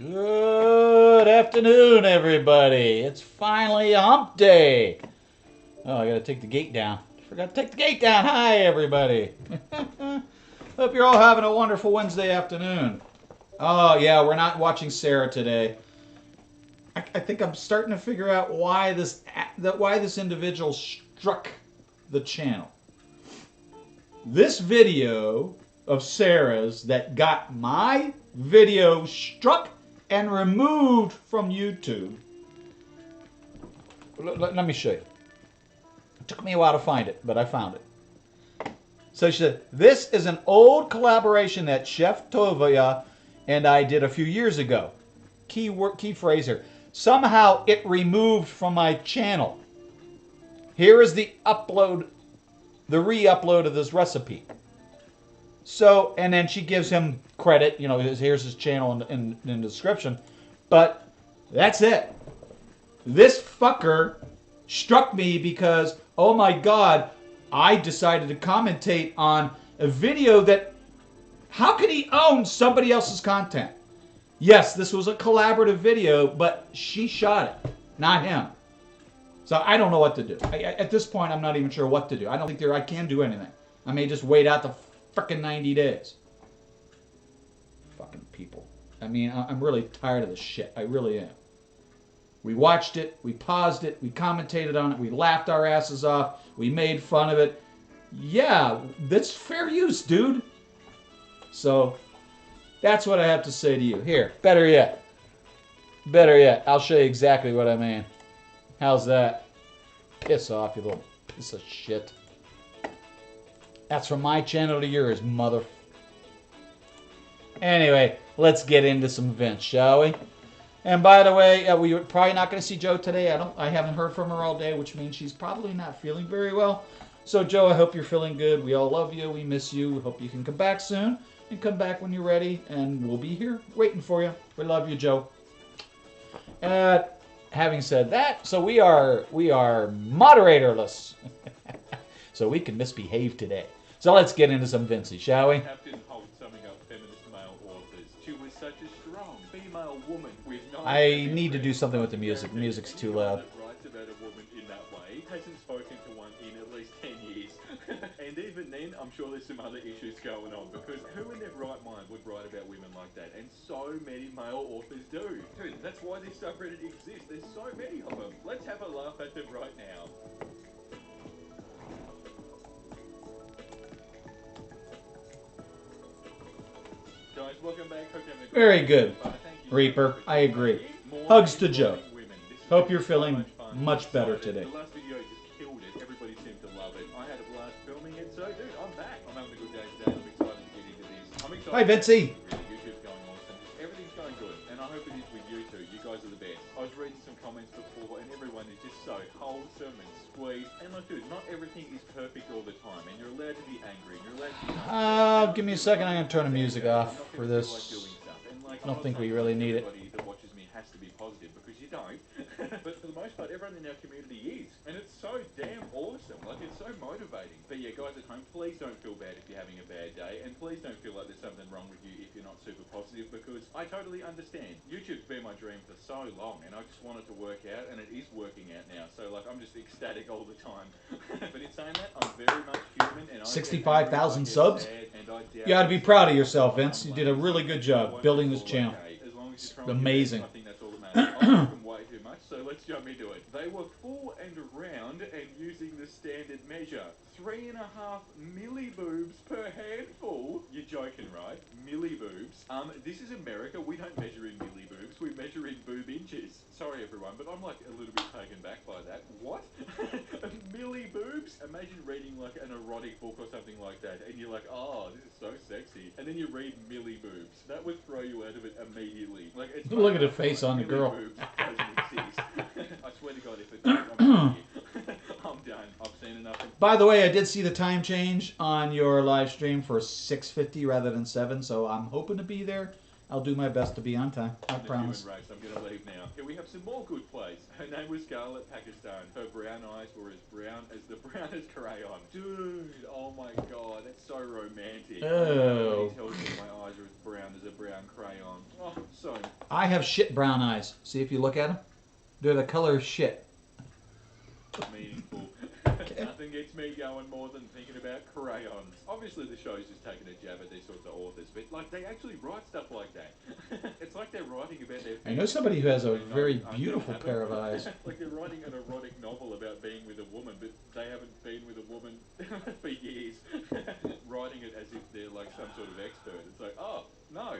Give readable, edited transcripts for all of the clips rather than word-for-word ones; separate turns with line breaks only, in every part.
Good afternoon, everybody. It's finally hump day. Oh, I gotta take the gate down. Forgot to take the gate down. Hi, everybody. Hope you're all having a wonderful Wednesday afternoon. Oh, yeah, we're not watching Sarah today. I think I'm starting to figure out why this individual struck the channel. This video of Sarah's that got my video struck and removed from YouTube. Let me show you. It took me a while to find it, but I found it. So she said, this is an old collaboration that Chef Tovia and I did a few years ago. Key phrase here. Somehow it removed from my channel. Here is the re-upload of this recipe. So, and then she gives him credit, you know, here's his channel in the description. But that's it. This fucker struck me because, oh my God, I decided to commentate on a video that, how could he own somebody else's content? Yes, this was a collaborative video, but she shot it, not him. So I don't know what to do. At this point, I'm not even sure what to do. I don't think I can do anything. I may just wait out the frickin' 90 days. Fucking people. I mean, I'm really tired of this shit. I really am. We watched it, we paused it, we commentated on it, we laughed our asses off, we made fun of it. Yeah, that's fair use, dude. So, that's what I have to say to you. Here, better yet, I'll show you exactly what I mean. How's that? Piss off, you little piece of shit. That's from my channel to yours, mother. Anyway, let's get into some Vince, shall we? And by the way, we're probably not going to see Joe today. I haven't heard from her all day, which means she's probably not feeling very well. So, Joe, I hope you're feeling good. We all love you. We miss you. We hope you can come back soon. And come back when you're ready. And we'll be here waiting for you. We love you, Joe. Having said that, so we are moderatorless. So we can misbehave today. So let's get into some Vincey, shall we? I need to do something with the music. The music's too loud.
Hasn't spoken to one in at least 10 years. And even then, I'm sure there's some other issues going on, because who in their right mind would write about women like that? And so many male authors do. Dude, that's why this subreddit exists. There's so many of them. Let's have a laugh at them right now. Guys, welcome back. Hope you're having a
Very good, Reaper. I agree. Hugs to Joe. Hope you're feeling much better today.
The last video just killed it. Everybody seemed to love it. I had a blast filming it, so dude, I'm back. I'm having a good day today. I'm excited to get into this. I'm excited.
Hi, Vincey.
YouTube's going awesome. Everything's going good, and I hope it is with you too. You guys are the best. I was reading some comments before, and everyone is just so wholesome and sweet. And like, dude, not everything is perfect all the time, and you're allowed to be angry, and you're allowed to be
Give me a second. I'm gonna turn the music off for this. I don't think we really need it.
That watches me has to be positive, because you don't. But for the most part, everyone in our community is. And it's so damn awesome. Like, it's so motivating. But yeah, guys at home, please don't feel bad if you're having a bad day. And please don't feel like there's something wrong with you if you're not super positive, because I totally understand. YouTube's been my dream for so long, and I just want it to work out, and it is working out now. So, like, I'm just ecstatic all the time. But in saying that, I'm very much human. And
65,000 subs? You gotta be proud of yourself, Vince. You did a really good job building this channel. It's amazing.
I think that's all that matters. I talk way too much, so let's jump into it. They were full and round, and using the standard measure. 3.5 milliboobs per handful. You're joking, right? Milliboobs. This is America. We don't measure in milliboobs. We measure in boob inches. Sorry, everyone, but I'm like a little bit taken back by that. What? Milliboobs? Imagine reading like an erotic book or something like that, and you're like, oh, this is so sexy. And then you read milliboobs. That would throw you out of it immediately. Like, it's
look at the face on the girl.
Doesn't exist. I swear to God, if it does, I'm done. I've seen enough.
By the way, I did see the time change on your live stream for 6:50 rather than 7, so I'm hoping to be there. I'll do my best to be on time. I promise.
Race. I'm going to leave now. Here we have some more good plays. Her name was Scarlett Pakistan. Her brown eyes were as brown as the brownest crayon. Dude, oh my God, that's so romantic.
Oh.
He tells me my eyes are as brown as a brown crayon. Oh, so.
I have shit brown eyes. See if you look at them? They're the color of shit.
Meaningful. Nothing gets me going more than thinking about crayons. Obviously the show's just taking a jab at these sorts of authors, but like they actually write stuff like that. It's like they're writing about their...
I know somebody who has a very beautiful pair of eyes.
Like they're writing an erotic novel about being with a woman, but they haven't been with a woman for years. Writing it as if they're like some sort of expert. It's like, oh, no.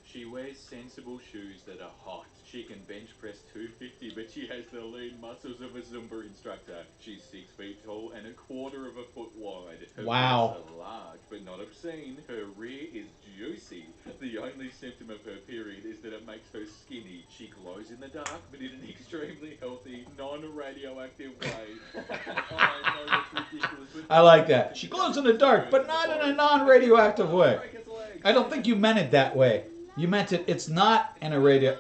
She wears sensible shoes that are hot. She can bench press 250, but she has the lean muscles of a Zumba instructor. She's 6 feet tall and 1/4 of a foot wide. Her
wow.
breasts are large, but not obscene. Her rear is juicy. The only symptom of her period is that it makes her skinny. She glows in the dark, but in an extremely healthy, non-radioactive way. Oh, I know that's ridiculous.
I like that. She glows in the dark, but not in a non-radioactive way. I don't think you meant it that way. You meant it, it's not in a radio...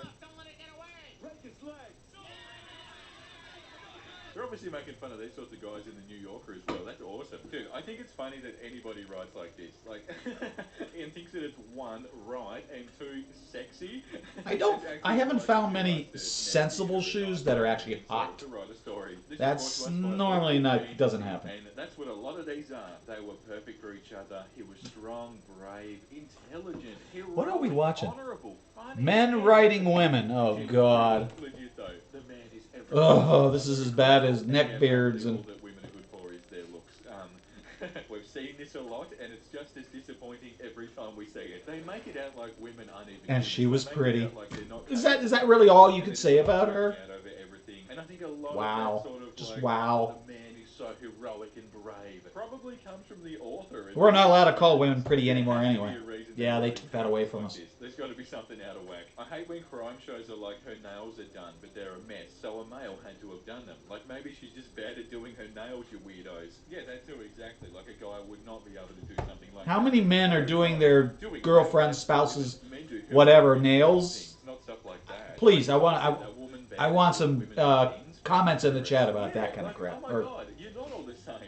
They're obviously making fun of these sorts of guys in the New Yorker as well. That's awesome. Dude, I think it's funny that anybody writes like this. Like, and thinks that it's one, right, and two, sexy.
I haven't found many sensible shoes that are actually hot.
To write a story.
That's normally not, doesn't happen.
And that's what a lot of these are. They were perfect for each other. He was strong, brave, intelligent, heroic,
What are we watching?
honorable, funny.
Men writing women. Oh, God.
Legit, though. The man is everything.
Oh, this is as bad as neckbeards and...
All that women are good for is their looks. We've seen this a lot, and it's just as disappointing every time we see it. They make it out like women aren't even...
And she was pretty.
Like
is that really all you could say about her?
And I think a lot
wow.
of that sort of
just
like,
wow.
The man is so heroic and brave. Probably comes from the author.
We're not allowed to call women pretty anymore anyway. Yeah, they took that away from us.
There's got to be something out of whack. I hate when crime shows are like her nails are done, but they're a mess, so a male had to have done them. Like maybe she's just bad at doing her nails, you weirdos. Yeah, that too, exactly. Like a guy would not be able to do something like that.
How many men are doing their girlfriends, spouses, whatever, nails?
Not stuff like that.
Please, I want some comments in the chat about that kind of crap.
Oh my God, you're not all the same.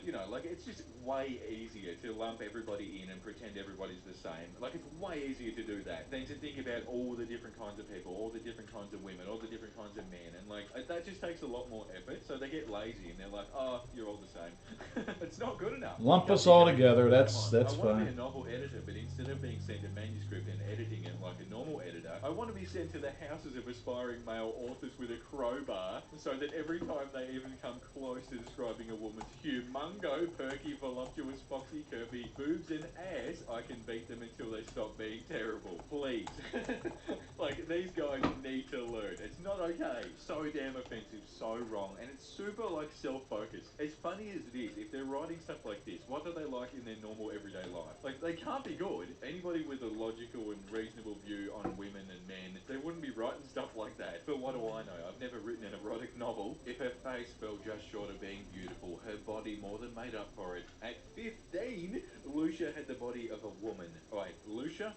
You know, like it's just way easier to lump everybody in and pretend everybody's the same. Like it's way easier to do that than to think about all the different kinds of people, all the different kinds of women, all the different kinds of men, and like that just takes a lot more effort. So they get lazy and they're like, oh, you're all the same. It's not good enough.
Lump us all together. That's
I want to
fine.
be a novel editor, but instead of being sent a manuscript and editing it like a normal editor, I want to be sent to the houses of aspiring male authors with a crowbar, so that every time they even come close to describing a woman's humongo, perky, voluptuous, foxy, curvy boobs and ass, I can beat them until they stop being terrible. Please. Like, these guys need to learn. It's not okay. So damn offensive, so wrong, and it's super, like, self-focused. As funny as it is, if they're writing stuff like this, what do they like in their normal everyday life? Like, they can't be good. Anybody with a logical and reasonable view on women and men, they wouldn't be writing stuff like that. But what do I know? I've never written an erotic novel. If her face fell just short of being beautiful, her body more than made up for it. At 15, Lucia had the body of a woman. Right, Lucia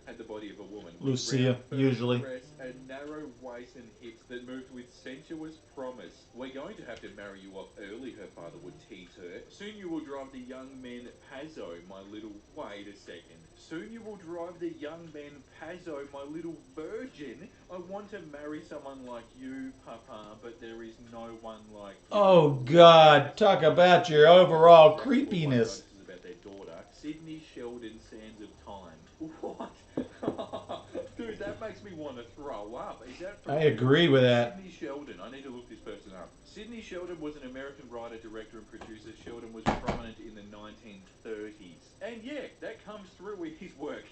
had the body of a woman.
Lucia, usually.
Breasts, a narrow waist and hips that moved with sensuous promise. We're going to have to marry you off early, her father would tease her. Soon you will drive the young men Pazzo, my little... Wait a second. Soon you will drive the young men Pazzo, my little virgin. I want to marry someone like you, Papa, but there is no one like you.
Oh, God. Talk about your overall creepiness.
This is about their daughter, Sydney Sheldon Sands of Time. What? Dude, that makes me want to throw up. Is that
I agree with that.
Sydney Sheldon. I need to look this person up. Sydney Sheldon was an American writer, director, and producer. Sheldon was prominent in the 1930s. And yeah, that comes through with his work.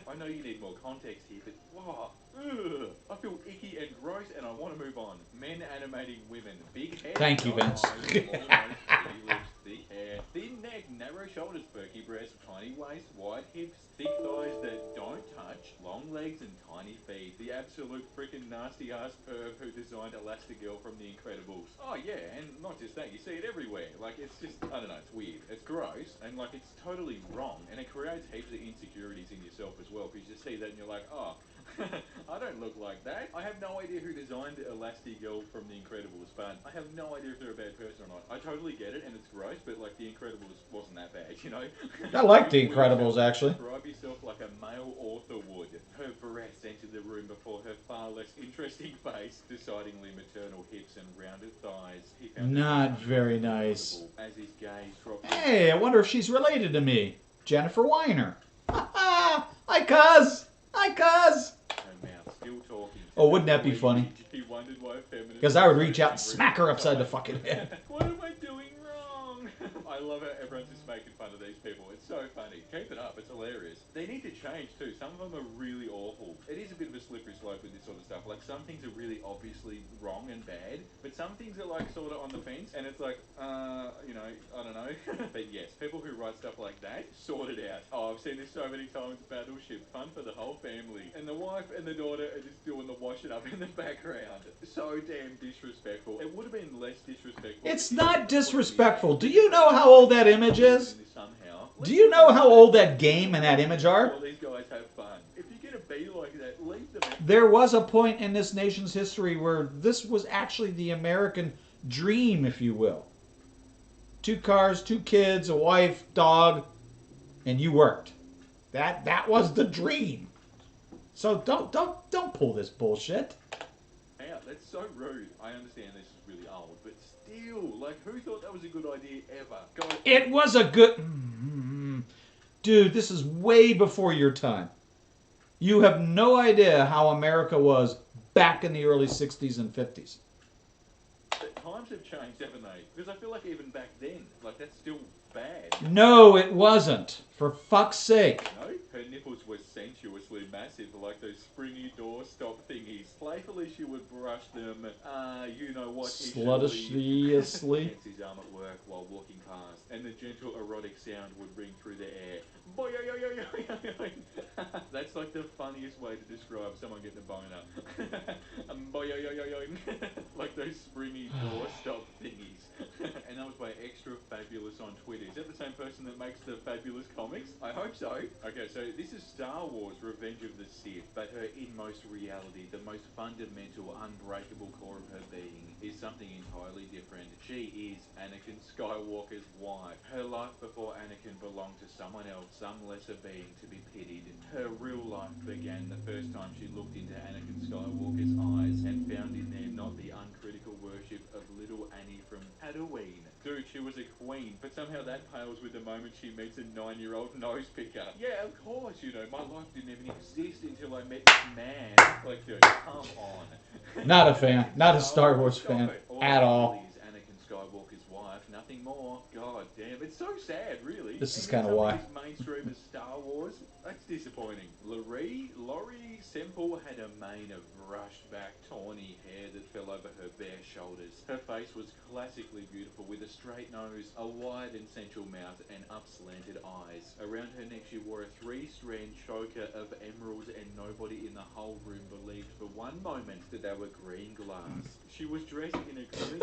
I know you need more context here, but wow. Ugh, I feel icky and gross, and I want to move on. Men animating women. Big head.
Thank you, Vince.
Eyes, long nose, pretty lips, thick hair, thin neck, narrow shoulders, perky breasts, tiny waist, wide hips, thick thighs that don't touch, long legs, and tiny feet. The absolute freaking nasty ass perv who designed Elastigirl from The Incredibles. Oh yeah, and not just that, you see it everywhere. Like, it's just, I don't know, it's weird. It's gross, and like, it's totally wrong, and it creates heaps of insecurities in yourself as well, because you see that and you're like, oh, I don't look like that. I have no idea who designed Elastigirl from The Incredibles, but I have no idea if they're a bad person or not. I totally get it, and it's gross, but like The Incredibles wasn't that bad, you know?
I like The Incredibles, actually.
Describe yourself like a male author would. Her breasts entered the room before her far less interesting face, decidingly maternal hips and rounded thighs. He found
Not very nice.
as his gaze dropped.
Hey, I wonder if she's related to me. Jennifer Weiner. Hi, cuz. Hi, cuz.
Her mouth still talking.
Oh, wouldn't that be funny?
He wondered why a feminist...
Because I would reach out and smack her upside the fucking head.
What am I doing wrong? I love how everyone's just making fun of these people. It's so funny. Keep it up. It's hilarious. They need to change too. Some of them are really awful. It is a bit of a slippery slope with this sort of stuff. Like, some things are really obviously wrong and bad, but some things are like sort of on the fence, and it's like, you know, I don't know. But yes, people who write stuff like that, sort it out. Oh, I've seen this so many times. Battleship, fun for the whole family. And the wife and the daughter are just doing the washing up in the background. So damn disrespectful. It would have been less disrespectful.
It's not disrespectful. Do you know how old that image is? Do you know how old that game and that image are?
All these guys have fun. If you're gonna be like that, leave them
There was a point in this nation's history where this was actually the American dream, if you will. 2 cars, 2 kids, a wife, dog, and you worked. That was the dream. So don't pull this bullshit.
Yeah, that's so rude. I understand this is really old, but still, like, who thought that was a good idea ever? God.
It was a good. Dude, this is way before your time. You have no idea how America was back in the early 60s and 50s.
Times have changed, haven't they? Because I feel like even back then, like, that's still bad.
No, it wasn't. For fuck's sake.
No, her nipples were sensuously massive, like those springy doorstop thingies. Playfully, she would brush them. You know what?
Slutishly.
Against his arm at work while walking past, and the gentle erotic sound would ring through the air. Boy, that's like the funniest way to describe someone getting a boner. Boy, like those springy doorstop thingies. And that was by Extra Fabulous on Twitter. Is that the same person that makes the Fabulous comics? I hope so. Okay, so this is Star Wars Revenge of the Sith, but her inmost reality, the most fundamental, unbreakable core of her being, is something entirely different. She is Anakin Skywalker's wife. Her life before Anakin belonged to someone else, some lesser being to be pitied. Her real life began the first time she looked into Anakin Skywalker's eyes and found in there not the uncritical worship of little Annie from Tatooine. Dude, she was a queen, but somehow that pales with the moment she meets a 9-year-old nose picker. Yeah, of course, you know, my life didn't even exist until I met this man. Like, dude, come on.
Not a fan. Not a Star Wars fan at all.
Really is Anakin Skywalker's wife, nothing more. God damn, it's so sad, really.
This is kind of why.
As mainstream as Star Wars, that's disappointing. Laurie Semple had a mane of brushed back, tawny hair that fell over her bare shoulders. Her face was classically beautiful with a straight nose, a wide and sensual mouth, and up-slanted eyes. Around her neck she wore a 3-strand choker of emeralds, and nobody in the whole room believed for one moment that they were green glass. She was dressed in a clean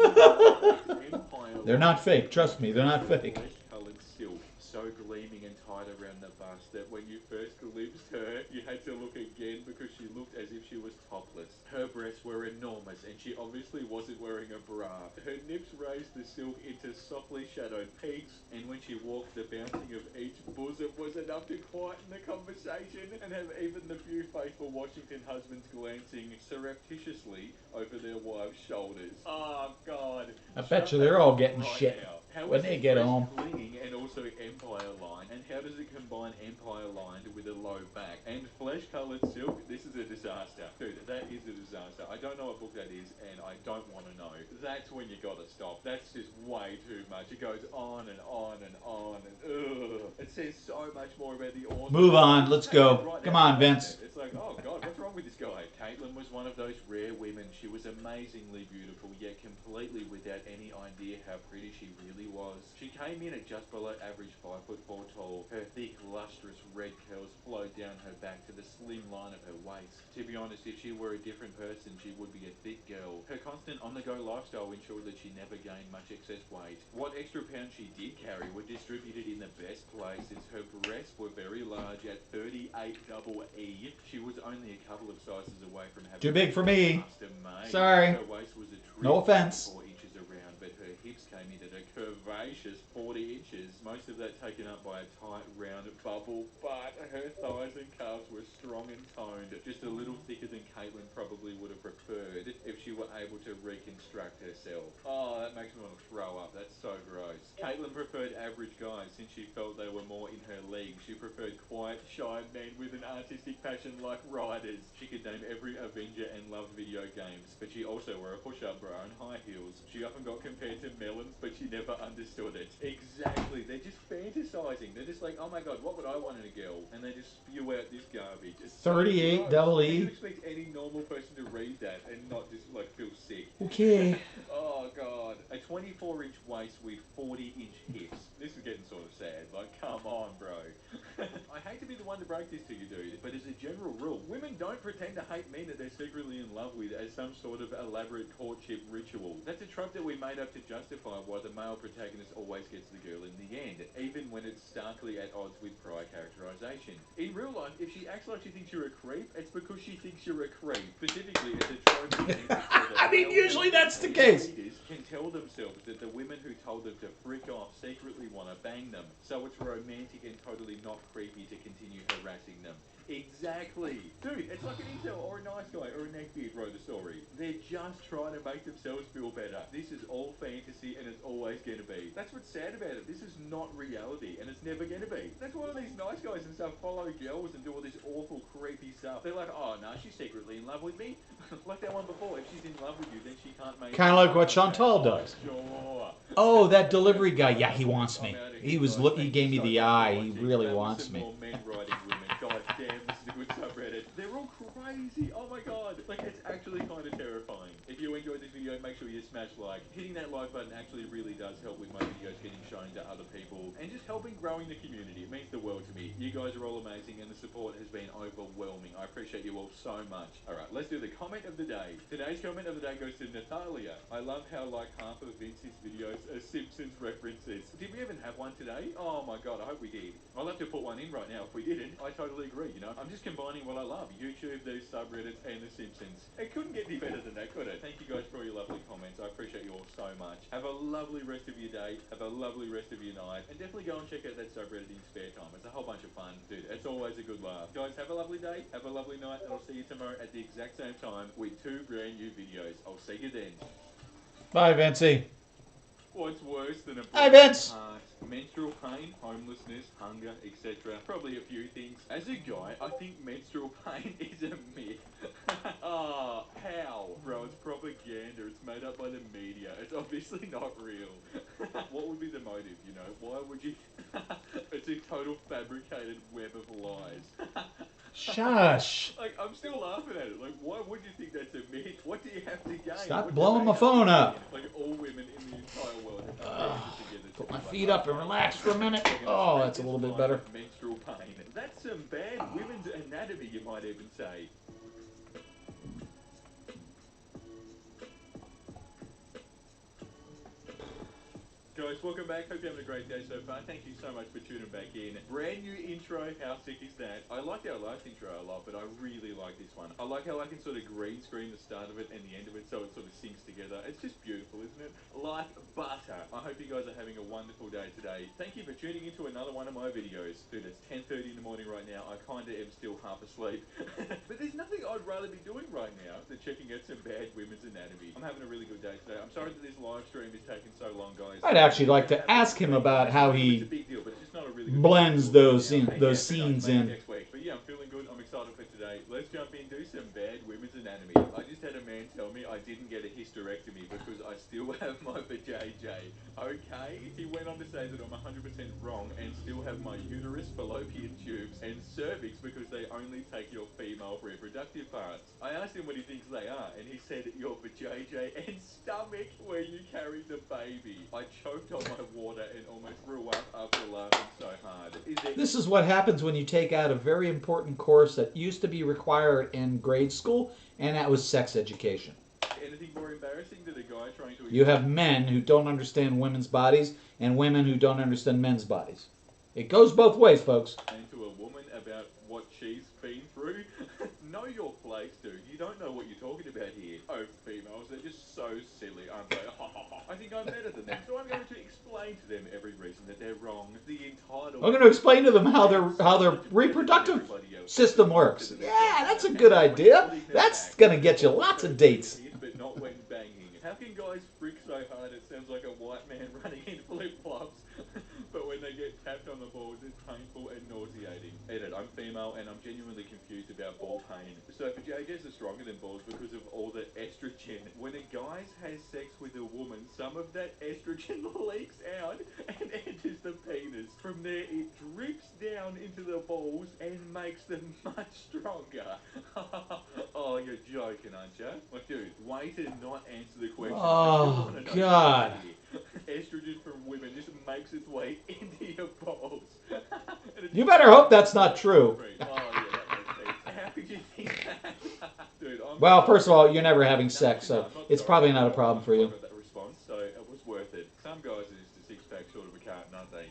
empire.
They're not fake. Trust me, they're not fake.
Flesh-coloured silk, so gleaming and tied around the bust that when you first glimpsed her, you had to look again because she looked as if she was topless. Her breasts were enormous, and she obviously wasn't wearing a bra. Her nips raised the silk into softly shadowed peaks, and when she walked, the bouncing of each bosom was enough to quieten the conversation and have even the few faithful Washington husbands glancing surreptitiously over their wives' shoulders. Oh, God.
I bet you they're all getting
Right
shit
now.
when they get home.
Clinging and also Empire line, and how does it combine Empire lined with a low back and flesh-coloured silk? This is a disaster, dude. That is a disaster. I don't know what book that is, and I don't want to know. That's when you gotta stop. That's just way too much. It goes on and on and on, and it says so much more about the author.
Move on. Let's go. Come on, Vince.
It's like, oh God, what's wrong with this guy? Caitlin was one of those rare women. She was amazingly beautiful, yet completely without any idea how pretty she really was. She came in at just below average 5'4" tall. Her thick, lustrous red curls flowed down her back to the slim line of her waist. To be honest, if she were a different person, she would be a thick girl. Her constant on-the-go lifestyle ensured that she never gained much excess weight. What extra pounds she did carry were distributed in the best places. Her breasts were very large at 38 double E. She was only a couple of sizes away from having
Too big for me.
custom-made.
Sorry.
Her waist was a trim
No offense.
4 inches around, but her hips came in at a curvaceous 40 inches. Most of that taken up by a tight, round bubble, but her thighs and calves were strong and toned, just a little thicker than Caitlin probably would have preferred if she were able to reconstruct herself. Oh, that makes me want to throw up. That's so gross. Caitlin preferred average guys since she felt they were more in her league. She preferred quiet, shy men with an artistic passion like riders. She could name every Avenger and loved video games, but she also wore a push-up bra and high heels. She often got compared to melons, but she never understood it. Exactly. They're just fantasizing. They're just like, oh my God, what would I want in a girl? And they just spew out this garbage. It's
38
so
double
gross.
E.
How do you expect any normal person to read that and not just like feel sick?
Okay.
Oh God. A 24-inch waist with 40-inch hips. This is getting sort of sad. Like, come on, bro. I hate to be the one to break this to you, dude, but as a general rule, women don't pretend to hate men that they're secretly in love with as some sort of elaborate courtship ritual. That's a trope that we made up to justify why the male protagonist always gets the girl in the end, even when it's starkly at odds with prior characterization. In real life, if she acts like she thinks you're a creep, it's because she thinks you're a creep. Specifically, it's a trope
I mean, usually that's the case.
can tell themselves that the women who told them to frick off secretly want to bang them, so it's romantic and totally not creepy to continue harassing them. Exactly. Dude, it's like an incel or a nice guy or a neckbeard wrote the story. They're just trying to make themselves feel better. This is all fantasy and it's always going to be. That's what's sad about it. This is not reality and it's never going to be. That's why all these nice guys and stuff follow girls and do all this awful, creepy stuff. They're like, oh, no, she's secretly in love with me. Like that one before. If she's in love with you, then she can't make...
Kind of like what Chantal does.
Sure.
Oh, that delivery guy. Yeah, he wants me. He gave me the eye. He really wants me.
Men writing women. God damn, this is a good subreddit. They're all crazy. Oh my god. Like, it's actually kind of terrifying. If you enjoyed this video, make sure you smash like. Hitting that like button actually really does help with my videos getting shown to other people and just helping growing the community. It means the world to me. You guys are all amazing and the support has been overwhelming. I appreciate you all so much. Alright, let's do the comment of the day. Today's comment of the day goes to Natalia. I love how like half of Vince's videos are Simpsons references. Did we even have one today? Oh my god, I hope we did. I'll have to put one in right now if we didn't. I totally agree, you know. I'm just combining what I love. YouTube, these subreddits, and The Simpsons. It couldn't get any better than that, could it? Thank you guys for all your lovely comments. I appreciate you all so much. Have a lovely rest of your day. Have a lovely rest of your night. And definitely go and check out that subreddit in spare time. It's a whole bunch of fun. Dude, it's always a good laugh. Guys, have a lovely day. Have a lovely night. And I'll see you tomorrow at the exact same time with 2 brand new videos. I'll see you then.
Bye, Vincey.
What's worse than a
Hi,
broken
Vince.
heart, menstrual pain, homelessness, hunger, etc.? Probably a few things. As a guy, I think menstrual pain is a myth. Ah, how? Bro, it's propaganda. It's made up by the media. It's obviously not real. What would be the motive, you know? Why would you... It's a total fabricated web of lies.
Shush.
Like, I'm still laughing at it. Like, why would you think that's a myth? What do you have to gain?
Stop blowing my phone up.
Like, all women in the entire world
Put my feet up and relax for a minute. Oh, that's a little bit better.
Menstrual pain. That's some bad women's anatomy, you might even say. Guys, welcome back. Hope you're having a great day so far. Thank you so much for tuning back in. Brand new intro. How sick is that? I liked our last intro a lot, but I really like this one. I like how I can sort of green screen the start of it and the end of it so it sort of syncs together. It's just beautiful, isn't it? Like butter. I hope you guys are having a wonderful day today. Thank you for tuning into another one of my videos. Dude, it's 10:30 in the morning right now. I kind of am still half asleep. But there's nothing I'd rather be doing right now than checking out some bad women's anatomy. I'm having a really good day today. I'm sorry that this live stream is taking so long, guys.
I'd actually like to ask him about how he blends those scenes in.
Next week. But yeah, I'm feeling good. I'm excited for today. Let's jump into some bad women's anatomy. I just had a man tell me I didn't get a hysterectomy because I still have my vajayjay. Okay? He went on to say that I'm 100% wrong and still have my uterus, fallopian tubes, and cervix because they only take your female reproductive parts. I asked him what he thinks they are, and he said your vajayjay and stomach where you carry the baby. I choked on my water and almost threw up after laughing so hard.
This is what happens when you take out a very important course that used to be required in grade school, and that was sex education.
Anything more embarrassing than a guy trying to...
You have men who don't understand women's bodies and women who don't understand men's bodies. It goes both ways, folks.
...and to a woman about what she's been through. Know your place, dude. You don't know what you're talking about here. Oh, females, they're just so silly, aren't they? I think I'm better than them. So I'm going to explain to them every reason that they're wrong. The entitled...
I'm going to explain to them how their reproductive system works. Yeah, that's a good idea. That's going to get you lots of dates.
But not when banging. How can guys frick so hard it sounds like a white man running in flip-flops? But when they get tapped on the balls, it's painful and nauseating. Edit, I'm female and I'm genuinely confused about ball pain. So vajayjays are stronger than balls because of all the estrogen. When a guy has sex with a woman, some of that estrogen leaks out and enters the penis. From there, it drips down into the balls and makes them much stronger. Oh, you're joking, aren't you? Well, dude, way to not answer the question.
Oh, God. You better hope that's not true.
Oh, yeah, that makes sense. How could you think that? Dude,
Well, first of all, you're never having sex, so it's probably not a problem for you.
I got that response, so it was worth it. Some guys are just a six-pack short of a carton, aren't they?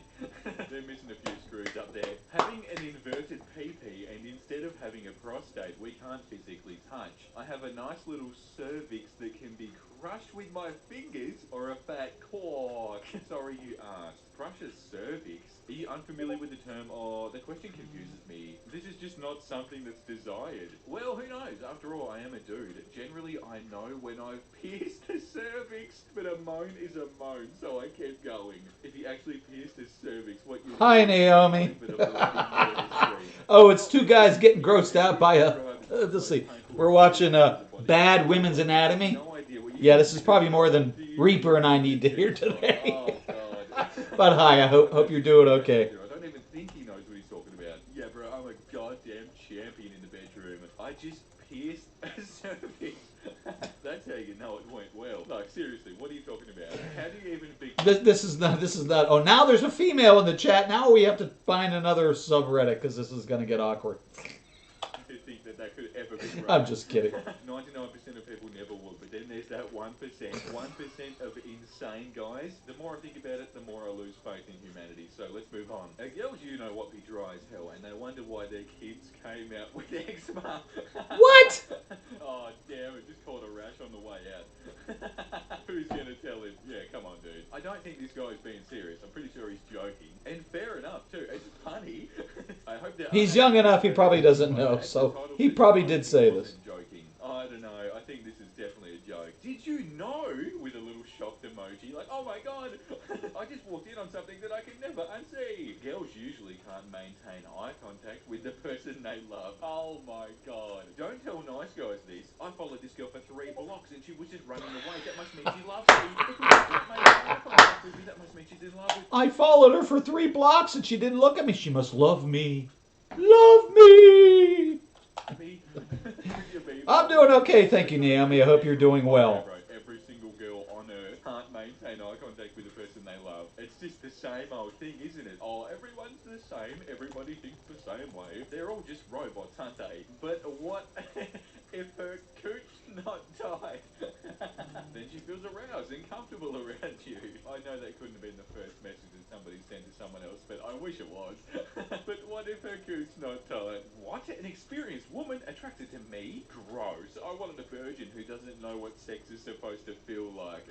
They're missing a few screws up there. Having an inverted PP, and instead of having a prostate, we can't physically touch. I have a nice little cervix that can be crushed with my fingers, or a fat cock. Sorry you asked. Crush a cervix? Are you unfamiliar with the term? Oh, the question confuses me. This is just not something that's desired. Well, who knows? After all, I am a dude. Generally, I know when I've pierced the cervix, but a moan is a moan, so I kept going. If you actually pierced a cervix, what you
Hi, Naomi. Oh, it's two guys getting grossed out by a... let's see. We're watching Bad Women's Anatomy. Yeah, this is probably more than Reaper and I need to hear today. But hi, I hope you're doing okay.
I don't even think he knows what he's talking about. Yeah, bro, I'm a goddamn champion in the bedroom. I just pierced a cervix. That's how you know it went well. Like, seriously, what are you talking about? How do you even begin?
This is not. Oh, now there's a female in the chat. Now we have to find another subreddit because this is going to get awkward.
To think that could ever be right.
I'm just kidding.
99% of people never would, but then there's that 1%. 1% of insane guys. The more I think about it, the more I lose faith in humanity. So let's move on. Girls, you know what be dry as hell, and they wonder why their kids came out with eczema.
What?
Oh, damn it. Just caught a rash on the way out. Who's gonna tell him? Yeah, come on, dude. I don't think this guy's being serious. I'm pretty sure he's joking. And fair enough, too. It's funny. I hope that
He's young enough, he probably doesn't know, so he probably did say this.
Joking. I don't know. I think this is definitely a joke. Did you know? With a little shocked emoji, like, oh my god, I just walked in on something that I can never unsee. Girls usually can't maintain eye contact with the person they love. Oh my god. Don't tell nice guys this. I followed this girl for 3 blocks and she was just running away. That must mean she loves me. Because she's not making eye contact with me. That must mean she's in love with me.
I followed her for 3 blocks and she didn't look at me. She must love me. Love me! I'm doing okay, thank you, Naomi. I hope you're doing well.
Every single girl on earth can't maintain eye contact with the person they love. It's just the same old thing, isn't it? Oh, everyone's the same. Everybody thinks the same way. They're all just robots, aren't they? But what if her cooch not tight? Then she feels aroused and comfortable around you. I know that couldn't have been the first message that somebody sent to someone else, but I wish it was. But what if her cooch not tight? What? An experienced woman attracted to me? Gross. I wanted a virgin who doesn't know what sex is supposed to feel like.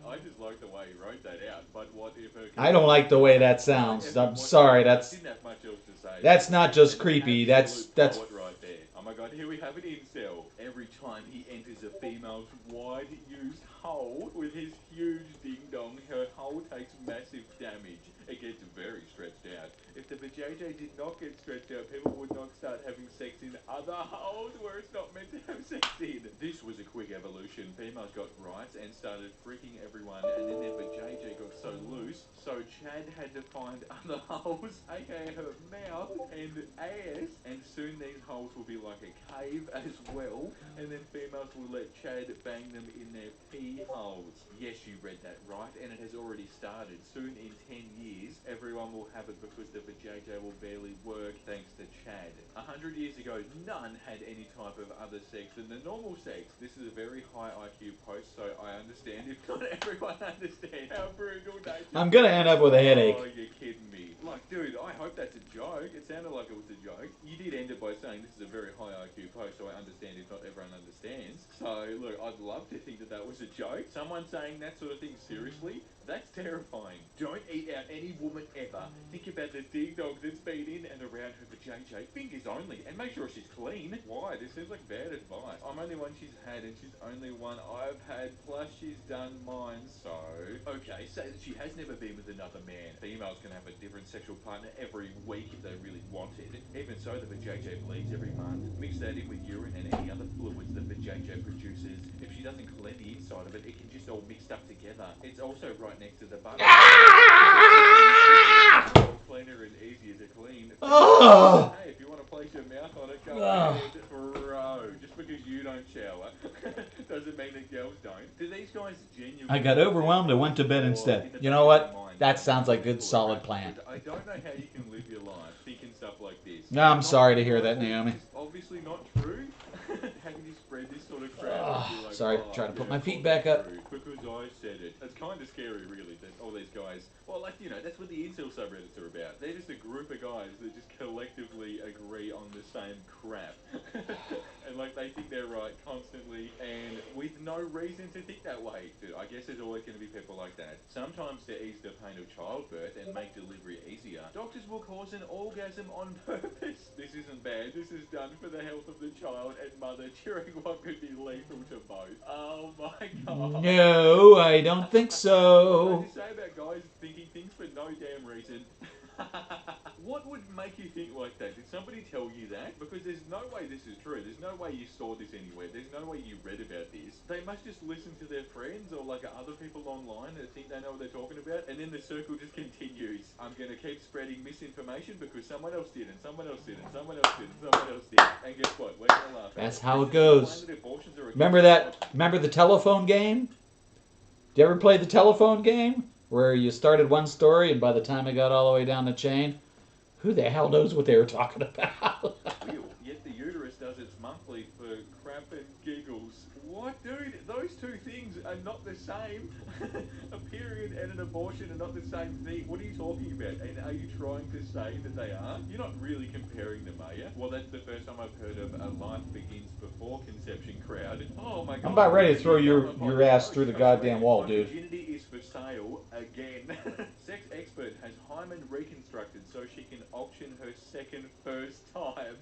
I just like the way he wrote that out. But what if her...
I don't like the way that sounds. I'm sorry. That's not just creepy. That's
right there. Oh my god, here we have an incel. Every time he enters a female's wide-used hole with his huge ding-dong, her hole takes massive damage. It gets very stretched out. If the vajayjay did not get stretched out, people would not start having sex in other holes where it's not meant to have sex in. This was a quick evolution. Females got rights and started freaking everyone, and then their vajayjay got so loose, so Chad had to find other holes, aka her mouth and ass, and soon these holes will be like a cave as well, and then females will let Chad bang them in their pee holes. Yes, you read that right, and it has already started. Soon in 10 years, everyone will have it because the vajayjay will barely work thanks to Chad. 100 years ago, none had any type of other sex than the normal sex. This is a very high IQ post, so I understand if not everyone understands how brutal nature.
I'm gonna end up with a headache.
Oh, you're kidding me. Like, dude, I hope that's a joke. It sounded like it was a joke. You did end it by saying this is a very high IQ post, so I understand if not everyone understands. So, look, I'd love to think that that was a joke. Someone saying that sort of thing seriously, that's terrifying. Don't eat out any woman ever. Think about the ding-dong that's been in and around her vajayjay. Fingers only. And make sure she's clean. Why? This seems like bad advice. I'm only one she's had and she's only one I've had. Plus she's done mine, so... Okay, say that she has never been with another man. Females can have a different sexual partner every week if they really wanted. Even so, the vajayjay bleeds every month. Mix that in with urine and any other fluids the vajayjay produces. If she doesn't clean the inside of it, it can just all mixed up together. It's also right next to the butt. Cleaner and easier to clean. Hey, if you want to place your mouth on it, go ahead, bro. Just because you don't shower doesn't mean that girls don't. Do these guys genuinely...
I got overwhelmed and went to bed instead. You know what? That sounds like a good solid plan.
I don't know how you can live your life thinking so
No, I'm sorry to hear that, Naomi.
It's obviously not true. How can you spread this sort of crap and be like,
Sorry,
oh,
trying to put
yeah,
my
of
feet
course
back
it's
up.
true, because I said it. It's kind of scary, really, that all these guys, well, like, you know, that's what the incel subreddits are about. They're just a group of guys that just collectively agree on the same crap. And, like, they think they're right constantly, and with no reason to think that way. Dude, I guess there's always going to be people like that. Sometimes to ease the pain of childbirth and make delivery easier, doctors will cause an orgasm on purpose. This isn't bad. This is done for the health of the child and mother during what could be lethal to both. Oh my god.
No, I don't think
What
so.
did you say about guys thinking things for no damn reason? What would make you think like that? Did somebody tell you that? Because there's no way this is true. There's no way you saw this anywhere. There's no way you read about this. They must just listen to their friends or like other people online that think they know what they're talking about, and then the circle just continues. I'm going to keep spreading misinformation because someone else did, and someone else did, and someone else did, and someone else did. And guess what? We're going to laugh at
That's
it.
how
This
it
is the
goes.
way that abortions are
Remember that? Remember the telephone game? Did you ever play the telephone game where you started one story and by the time it got all the way down the chain, who the hell knows what they were talking about?
Real. Yet the uterus does its monthly for crap and giggles. What, dude? Those two things are not the same. A period and an abortion are not the same thing. What are you talking about? And are you trying to say that they are? You're not really comparing them, are you? Well, that's the first time I've heard of a life begins before conception crowd. Oh my god.
I'm about ready to throw
Here you come
your
upon
ass
the
through the
coast.
goddamn wall,
My
dude.
virginity is for sale again. Sex expert has hymen reconstructed so she can auction her second first time.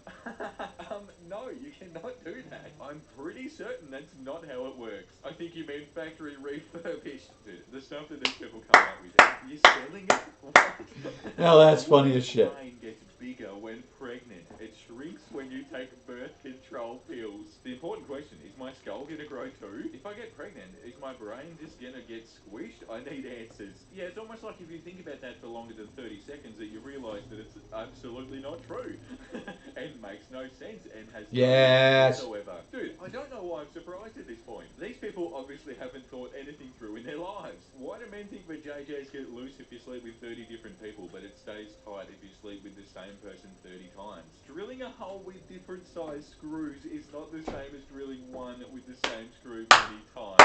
No, you cannot do that. I'm pretty certain that's not how it works. I think you mean factory refurbished. Dude, the stuff that these people come up with. You're selling it? What?
Now that's
A
funny
woman's
as shit.
brain gets bigger when pregnant. It shrinks when you take birth control pills. The important question, is my skull gonna grow too? If I get pregnant, is my brain just gonna get squished? I need answers. Yeah, it's almost like if you think about that for longer than 30 seconds that you realise that it's absolutely not true. And makes no sense and has no
Yes.
reason whatsoever. Dude, I don't know why I'm surprised at this point. These people obviously haven't thought anything through in their lives. Why do men think that JJs get loose if you sleep with 30 different people, but it stays tight if you sleep with the same person 30 times? Drilling a hole with different size screws is not the same as drilling one with the same screw many times.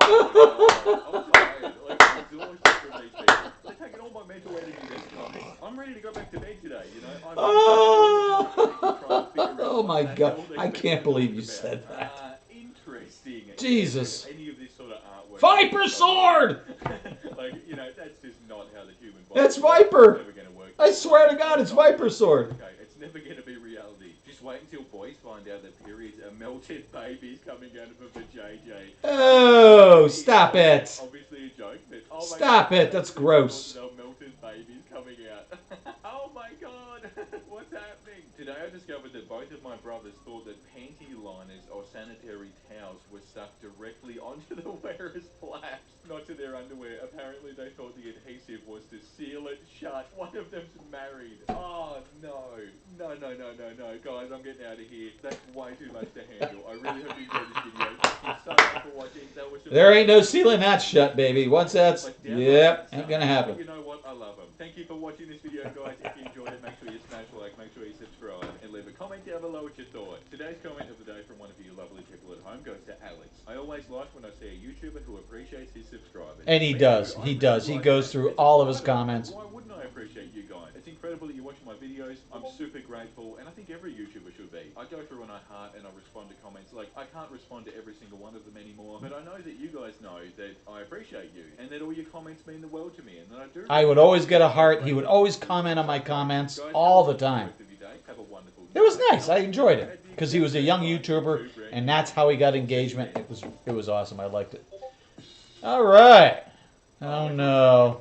Oh my god, I'm tired. Like, I'm exhausted from these people. They're taking all my mental energy, these guys. I'm ready to go back to bed today, you know? I've
Oh my god, I can't believe you said that.
Interesting.
Jesus.
Any of this sort of artwork.
Viper sword!
Like, you know, that's just not how the human body
That's
works.
Viper!
It's never gonna work.
I swear to God, it's Viper sword.
Okay, it's never gonna be reality. Just wait until boys find out that periods are melted babies coming out of a vajayjay.
Oh, stop it.
Obviously a joke, but oh my
Stop
god,
it, that's gross.
no melted babies coming out. Oh my god, what's happening? Today I discovered that both of my brothers thought that panty liners or sanitary towels were stuck directly onto the wearer's flaps, not to their underwear. Apparently they thought the adhesive was to seal it shut. One of them's married. Oh no. No, guys, I'm getting out of here. That's way too much to handle. I really hope you enjoyed this video. Thank you so much for watching. That was
There ain't no sealing that shut, baby. Once that's, yep, ain't gonna happen.
But you know what? I love them. Thank you for watching this video, guys. If you enjoyed it, make sure you smash like, make sure you subscribe, and leave a comment down below what you thought. Today's comment of the day from one of you lovely people at home goes to Alex. I always like when I see a YouTuber who appreciates his subscribers.
And he does. He does. He goes through all of his comments.
Why wouldn't I appreciate you guys? It's incredible that you're watching my videos. I'm super grateful, and I think every YouTuber should be. I go through and I heart and I respond to comments. Like, I can't respond to every single one of them anymore, but I know that you guys know that I appreciate you, and that all your comments mean the world to me, and that I do.
I would always get a heart. He would always comment on my comments all the time. It was nice. I enjoyed it because he was a young YouTuber, and that's how he got engagement. It was awesome. I liked it. All right. Oh no.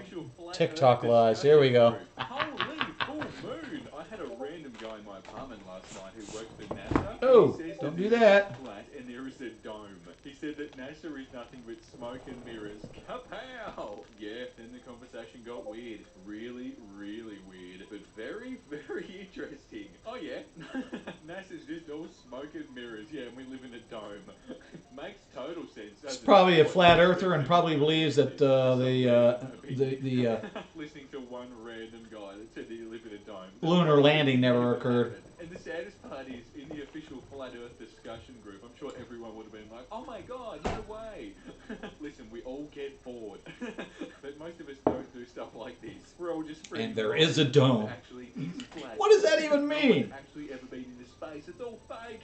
TikTok lies. Here we go.
Holy full moon! I had a random guy in my apartment last night who works for NASA.
Oh, don't do that.
Flat and there is a dome. He said that NASA is nothing but smoke and mirrors. Kapow! Yeah, then the conversation got weird. Really, really weird. But very, very interesting. Oh yeah, NASA's just all smoke and mirrors. Yeah, and we live in a dome. Makes total sense,
He's
doesn't
probably a
it?
flat earther and probably believes that the
Listening to one random guy that said that you live in a dome.
lunar landing never occurred.
And the saddest part is, in the official flat Earth discussion group, I'm sure everyone would have been like, "Oh my God, no way!" Listen, we all get bored, but most of us don't do stuff like this. We're all just
And there is a dome.
Actually, is flat.
What does that even
No
mean?
one's actually ever been into space. It's all fake.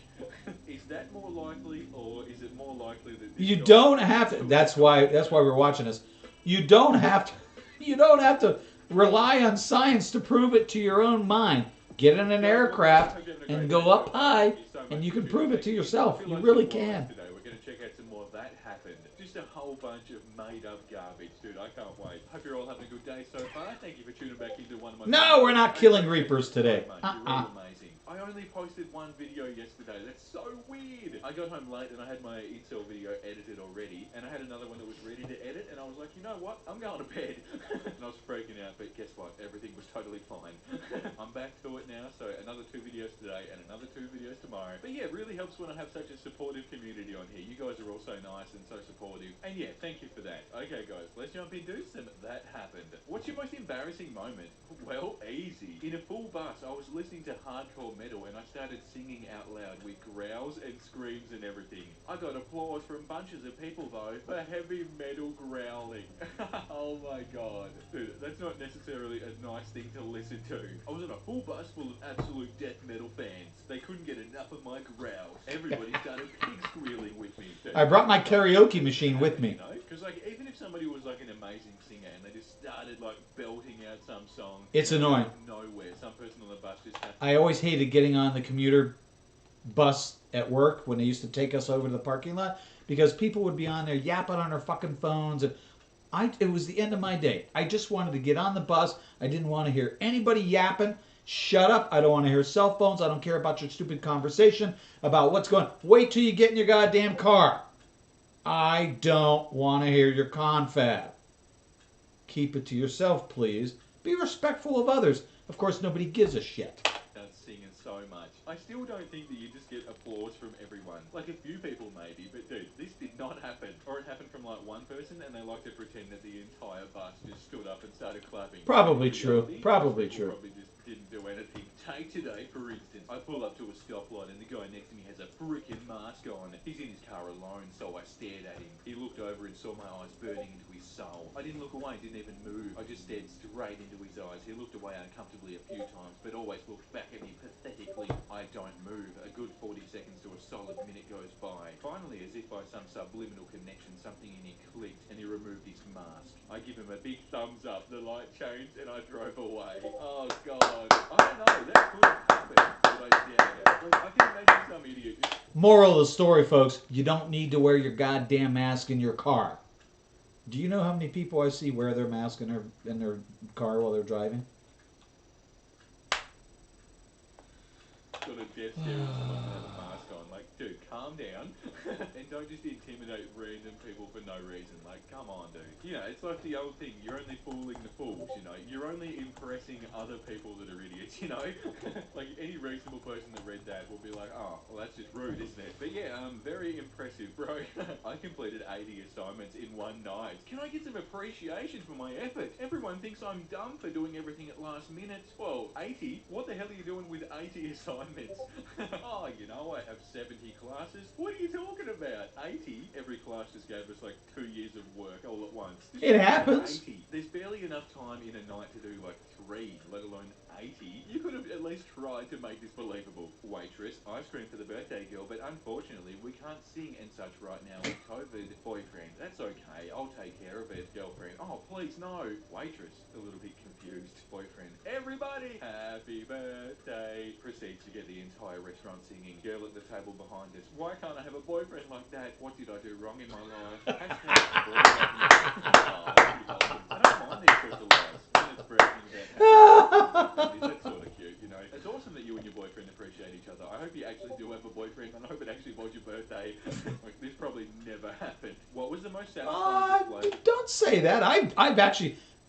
Is that more likely, or is it more likely that this
You
guy-
don't have to. That's why we're watching this. You don't have to. You don't have to rely on science to prove it to your own mind. Get in an aircraft and go up high, and you can prove it to yourself. You really can.
Today we're going to check out some more That Happened. Just a whole bunch of made-up garbage, dude. I can't wait. Hope you're all having a good day so far. Thank you for tuning back into one of my...
No, we're not killing reapers today.
You're really amazing. I only posted one video yesterday. That's so weird. I got home late and I had my incel video edited already, and I had another one that was ready to edit, and I was like, you know what? I'm going to bed. And I was freaking out, but guess what? Everything was totally fine. I'm back to it now, so another 2 videos today and another 2 videos tomorrow. But yeah, it really helps when I have such a supportive community on here. You guys are all so nice and so supportive. And yeah, thank you for that. Okay guys, let's jump into some That Happened. What's your most embarrassing moment? Well, easy. In a full bus, I was listening to hardcore metal and I started singing out loud with growls and screams and everything. I got applause from bunches of people though for heavy metal growling. Oh my god. Dude, that's not necessarily a nice thing to listen to. I was on a full bus full of absolute death metal fans. They couldn't get enough of my growls. Everybody started pig squealing with me. Dude,
I brought my karaoke machine with me.
you know? Because like, even if somebody was like an amazing singer and they just started like belting out some song,
It's annoying.
out of nowhere, some person on the bus just had
I always hated getting on the commuter bus at work when they used to take us over to the parking lot, because people would be on there yapping on their fucking phones, and it was the end of my day. I just wanted to get on the bus. I didn't want to hear anybody yapping. Shut up. I don't want to hear cell phones. I don't care about your stupid conversation about what's going on. Wait till you get in your goddamn car. I don't want to hear your confab. Keep it to yourself, please. Be respectful of others. Of course, nobody gives a shit.
singing so much. I still don't think that you just get applause from everyone. Like a few people maybe, but dude, this did not happen. Or it happened from like one person and they like to pretend that the entire bus just stood up and started clapping.
Probably true. Probably
People
true.
Probably just didn't do anything. Take today, for instance. I pull up to a stoplight and the guy next to me has a freaking mask on. He's in his car alone, so I stared at him. He looked over and saw my eyes burning into his soul. I didn't look away, didn't even move. I just stared straight into his eyes. He looked away uncomfortably a few times, but always looked back at me pathetically. I don't move. A good 40 seconds to a solid minute goes by. Finally, as if by some subliminal connection, something in him clicked and he removed his mask. I give him a big thumbs up, the light changed and I drove away. Oh god. I don't know, that could have happened, but I doubt it. Like, I can imagine some idiot just...
Moral of the story, folks, you don't need to wear your goddamn mask in your car. Do you know how many people I see wear their mask in their car while they're driving?
Got a death stare at someone who has a mask on. Like, dude, calm down. And don't just intimidate random people for no reason. Like, come on, dude. You know, it's like the old thing. You're only fooling the fools, you know. You're only impressing other people that are idiots, you know. Like, any reasonable person that read that will be like, oh, well, that's just rude, isn't it? But yeah, very impressive, bro. I completed 80 assignments in one night. Can I get some appreciation for my effort? Everyone thinks I'm dumb for doing everything at last minute. Well, 80? What the hell are you doing with 80 assignments? Oh, you know, I have 70 classes. What are you talking about? 80? Every class just gave us like 2 years of work all at once.
It happens.
80. There's barely enough time in a night to do like 3, let alone 80. You could have at least tried to make this believable. Waitress, ice cream for the birthday girl, but unfortunately we can't sing and such right now with COVID. Boyfriend, that's okay, I'll take care of it. Girlfriend, oh please no. Waitress, a little bit confused. Boyfriend, everybody, happy birthday. Proceeds to get the entire restaurant singing. Girl at the table behind us, why can't I have a boyfriend like that? What did I do wrong in my life? Hashtag oh, that's pretty wholesome. I don't mind these sorts of lies. When it's bragging about that's sort of cute, you know. It's awesome that you and your boyfriend appreciate each other. I hope you actually do have a boyfriend, and I hope it actually was your birthday. Like, this probably never
say that.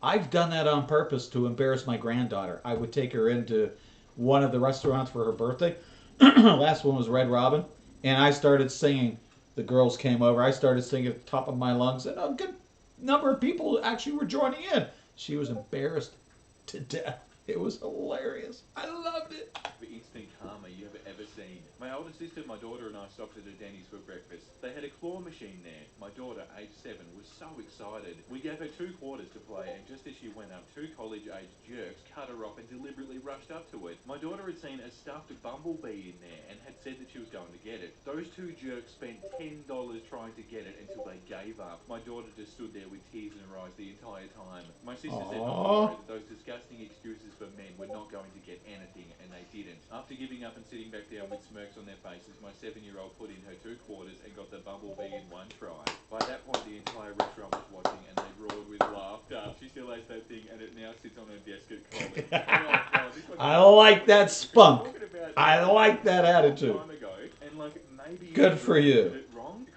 I've done that on purpose to embarrass my granddaughter. I would take her into one of the restaurants for her birthday. Last one was Red Robin, and I started singing. The girls came over. I started singing at the top of my lungs, and a good number of people actually were joining in. She was embarrassed to death. It was hilarious. I loved it.
The instant karma you have ever seen. My older sister, my daughter, and I stopped at a Denny's for breakfast. They had a claw machine there. My daughter, age 7, was so excited. We gave her 2 quarters to play, and just as she went up, 2 college-age jerks cut her off and deliberately rushed up to it. My daughter had seen a stuffed bumblebee in there and had said that she was going to get it. Those 2 jerks spent $10 trying to get it until they gave up. My daughter just stood there with tears in her eyes the entire time. My sister said not to worry, that those disgusting excuses for men were not going to get anything, and they didn't. After giving up and sitting back down with smirks on their faces, my 7-year-old put in her 2 quarters and got the bumblebee in one try. By that point, the entire restaurant was watching, and they roared with laughter. She still has that thing, and it now sits on her desk at college.
I like that spunk. I like that attitude. Good for you.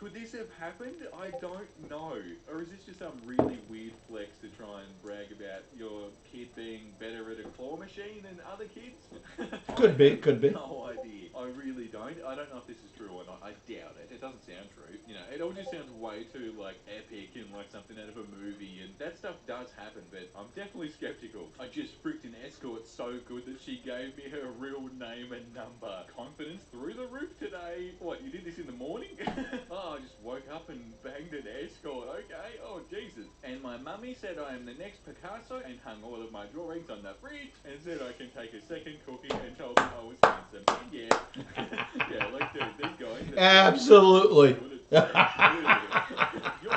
Could this have happened? I don't know. Or is this just some really weird flex to try and brag about your kid being better at a claw machine than other kids?
Could be, could be.
No idea. I really don't. I don't know if this is true or not. I doubt it. It doesn't sound true. You know, it all just sounds way too, like, epic and like something out of a movie. And that stuff does happen, but I'm definitely skeptical. I just freaked an escort so good that she gave me her real name and number. Confidence through the roof today. What, you did this in the morning? Oh, I just woke up and banged an escort. Okay. Oh, Jesus. And my mummy said I am the next Picasso and hung all of my drawings on the fridge and said I can take a second cookie and told me I was handsome. And yeah. Yeah, like, dude, these guys.
Absolutely.
You're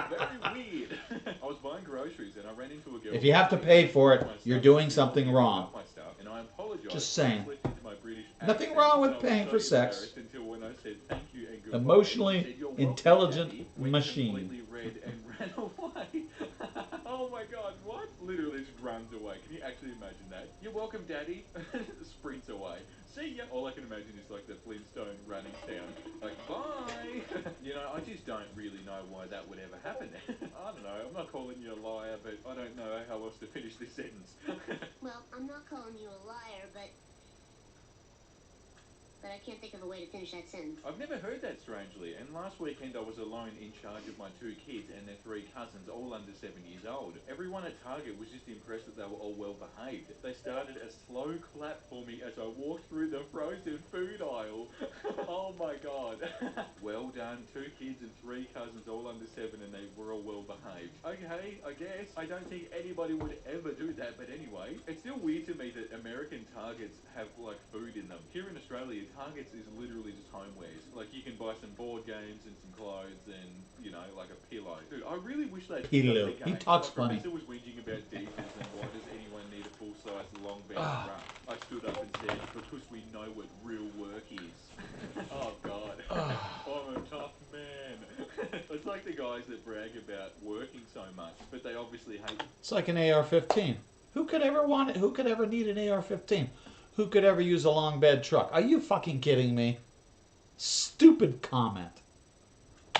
very weird. I was buying groceries and I ran into a girl.
If you have to pay for it, you're doing something wrong.
And I apologize.
Just saying. Nothing
Accent,
wrong with
and I was
paying
so
for sex.
embarrassed until when I said thank you and goodbye.
Emotionally
She said, "You're welcome,
intelligent
Daddy," went
machine.
completely red and ran away. Oh my God, what? Literally just runs away. Can you actually imagine that? You're welcome, Daddy. Sprints away. See ya. All I can imagine is like the Flintstone running sound. Like, bye. You know, I just don't really know why that would ever happen. I don't know. I'm not calling you a liar, but I don't know how else to finish this sentence.
Well, I'm not calling you a liar, but I can't think of a way to finish that sentence.
I've never heard that, strangely, and last weekend I was alone in charge of my 2 kids and their 3 cousins, all under 7 years old. Everyone at Target was just impressed that they were all well behaved. They started a slow clap for me as I walked through the frozen food aisle. Oh my God. Well done, 2 kids and 3 cousins, all under 7, and they were all well behaved. Okay, I guess. I don't think anybody would ever do that, but anyway. It's still weird to me that American Targets have, like, food in them. Here in Australia, Targets is literally just homewares. Like, you can buy some board games and some clothes and, you know, like a pillow. Dude, I really wish they'd
Pillow. He talks funny.
Professor was whinging about diesels and why does anyone need a full-size long bed truck? I stood up and said, because we know what real work is. Oh God. I'm a tough man. It's like the guys that brag about working so much, but they obviously hate.
It's like an AR-15. Who could ever want it? Who could ever need an AR-15? Who could ever use a long bed truck? Are you fucking kidding me? Stupid comment.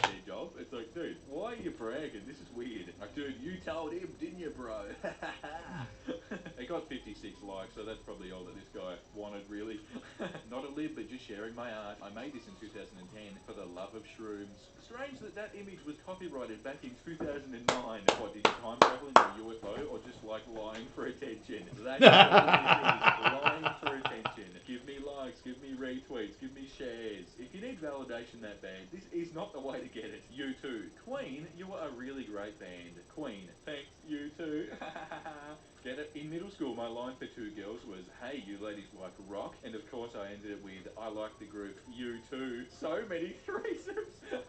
Their job. It's like, dude, why are you bragging? This is weird. Like, dude, you told him, didn't you, bro? It got 56 likes, so that's probably all that this guy wanted, really. Not a lib, but just sharing my art. I made this in 2010 for the love of shrooms. Strange that that image was copyrighted back in 2009. What, did you time travel into a UFO or just like lying for attention? That's what it is. Lying for attention. Give me likes, give me retweets, give me shares. If you need validation that bad, this is not the way to get it. You too. Queen, you are a really great band. Queen, thanks, you too. Get it? In middle school, my line for 2 girls was, hey, you ladies like rock? And of course I ended it with, I like the group U2. So many threesomes.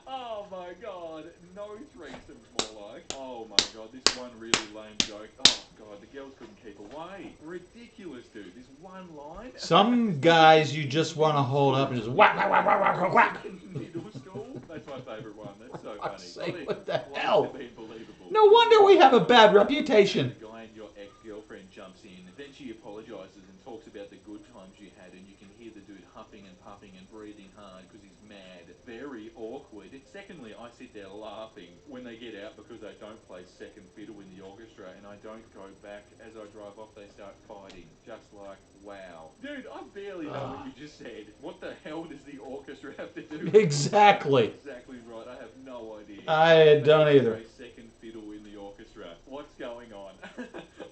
Oh my God. No threesomes more like. Oh my God, this one really lame joke. Oh God, the girls couldn't keep away. Ridiculous, dude. This one line.
Some guys you just want to hold up and just whack, whack, whack, whack, whack, whack.
Middle school? That's my favourite one. That's so funny.
Sake, what the
Why
hell?
has it been believable?
No wonder we have a bad reputation.
The guy and your ex-girlfriend jumps in, then she apologises and talks about the good times you had, and you can hear the dude huffing and puffing and breathing hard because he's mad. very awkward. Secondly, I sit there laughing when they get out because they don't play second fiddle in the orchestra, and I don't go back. As I drive off, they start fighting. Just like, wow. Dude, I barely know what you just said. What the hell does the orchestra have to do with
Exactly.
Exactly right. I have no idea.
I don't either.
A second fiddle in the orchestra. What's going on?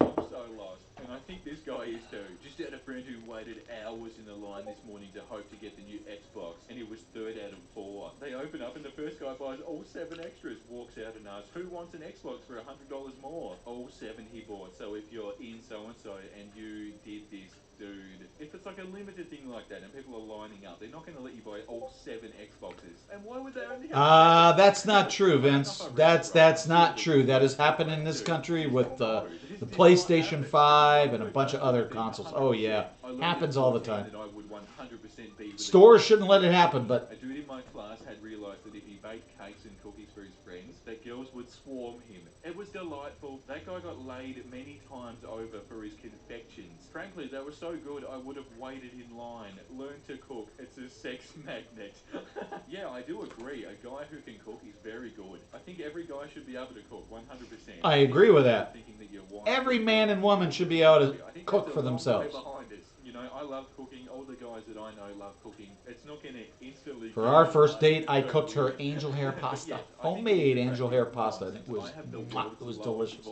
I'm so lost. And I think this guy is too. Just had a friend who waited hours in the line this morning to hope to get the new Xbox, and he was third out of 4. They open up and the first guy buys all 7 extras, walks out and asks, who wants an Xbox for $100 more? All 7 he bought. So if you're in so-and-so and you did this, dude, if it's like a limited thing like that and people are lining up, they're not going to let you buy all 7 Xboxes. And why would they only have
That's not true, Vince. That's not true. That has happened in this country with the PlayStation 5 and a bunch of other consoles. Oh yeah, happens all the time. Stores shouldn't let it happen, but
a dude in my class had realised that if he baked cakes and cookies for his friends, that girls would swarm him. It was delightful. That guy got laid many times over for his confections. Frankly, they were so good I would have waited in line. Learn to cook. It's a sex magnet. Yeah, I do agree. A guy who can cook is very good. I think every guy should be able to cook, 100%.
I agree with that. Every man and woman should be able to cook for themselves.
You know, I love cooking. All the guys that I know love cooking. It's not going to instantly...
For our first date, I cooked her angel hair pasta. Homemade angel hair pasta. It was delicious.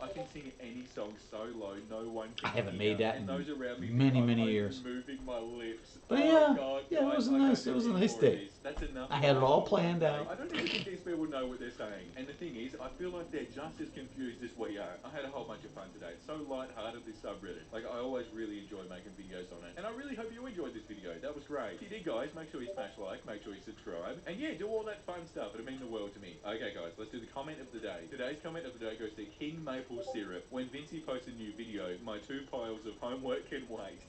I can sing any song so low, no one can.
I haven't made that in many years.
Moving my lips.
But yeah, it was a nice day.
That's enough.
I had it all planned out.
I don't even think these people know what they're saying. And the thing is, I feel like they're just as confused as we are. I had a whole bunch of fun today. It's so light-hearted, this subreddit. Like, I always really enjoy making videos on it. And I really hope you enjoyed this video. That was great. If you did, guys, make sure you smash like, make sure you subscribe. And yeah, do all that fun stuff. It'll mean the world to me. Okay, guys, let's do the comment of the day. Today's comment of the day goes to King Maple Syrup. When Vincey posts a new video, my 2 piles of homework can wait.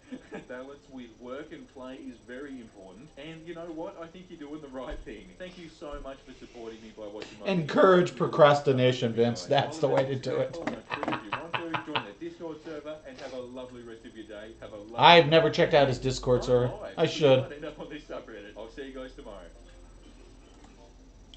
Balance with work and play is very important. And you know what? I think you're doing the right thing. Thank you so much for supporting me by watching my
Encourage procrastination, Vince. That's the way to do it.
Join the Discord server and have a lovely rest of your day. Have a lovely
I've never checked out his Discord server. I should.
I'll see you guys tomorrow.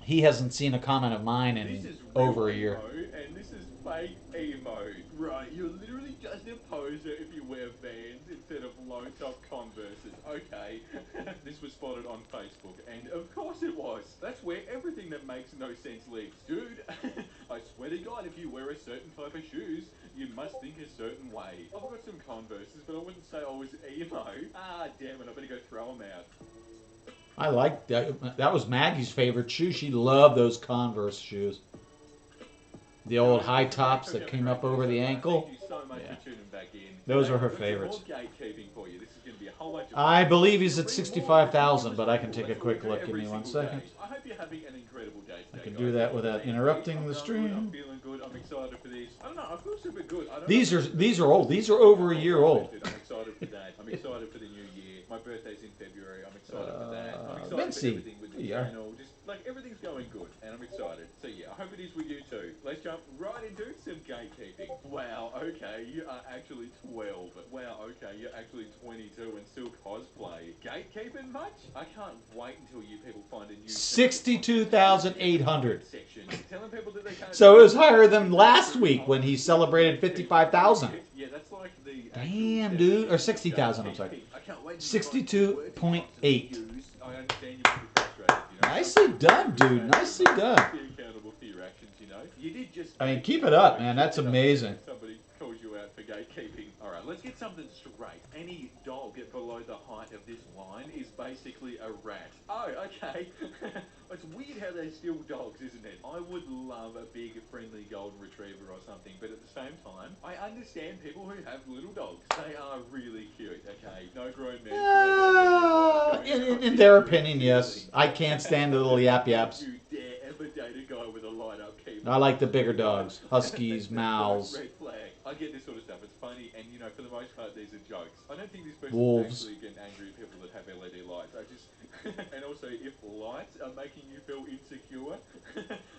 He hasn't seen a comment of mine in over a year.
And this is fake emo. Right, you're literally just a poser if you wear Vans instead of low-top Converses. Okay. This was spotted on Facebook, and of course it was. That's where everything that makes no sense lives. Dude, I swear to God, if you wear a certain type of shoes, you must think a certain way. I've got some Converses, but I wouldn't say I was emo. Ah, damn it, I better go throw them out.
I like that. That was Maggie's favorite shoe. She loved those Converse shoes. The old high tops that came up over the ankle.
Thank you so much for tuning back in.
Those are her favorites.
More gatekeeping for you. This is going to be a whole bunch of
I believe he's at 65,000, but I can take a quick look. Give me 1 second.
I hope you're having an incredible day today,
I can do that without interrupting the
I'm
stream.
feeling good. I'm excited for this. I don't know. I feel super good.
These are old. These are over a year old.
I'm excited for that. I'm excited for the new year. My birthday's in February. I'm excited for that. I'm excited for
Vincey.
everything with the channel. Just like everything's going good, and I'm excited. So yeah, I hope it is with you too. Let's jump right into some gatekeeping. Wow. Okay, you are actually 12. Wow. Okay, you're actually 22 and still cosplay. Gatekeeping much? I can't wait until you people find a new
62,800.
section. Telling people that they can't.
So it was higher than last week when he celebrated 55,000.
Yeah, that's like the.
Damn, dude. Or 60,000, I'm sorry.
I can't wait.
62.8.
I understand you might be frustrated, you know.
Nicely done, dude. Nicely done.
Be accountable for your actions, you know. You did just.
I mean, keep it up, man. That's amazing.
Somebody calls you out for gatekeeping. All right, let's get something straight. Any dog below the height of this line is basically a rat. Oh, okay. It's weird how they steal dogs, isn't it? I would love a big, friendly golden retriever or something, but at the same time, I understand people who have little dogs. They are really cute, okay? No grown men.
In their opinion, yes. I can't stand the little yap yaps.
You dare ever date a guy with a light-up keyboard?
I like the bigger dogs. Huskies, Mals.
Red flag. I get this sort of stuff. It's funny, and you know, for the most part, these are jokes. I don't think this person's
Wolves.
actually getting angry at people that have LED lights. I just, and also, if lights are making you feel insecure,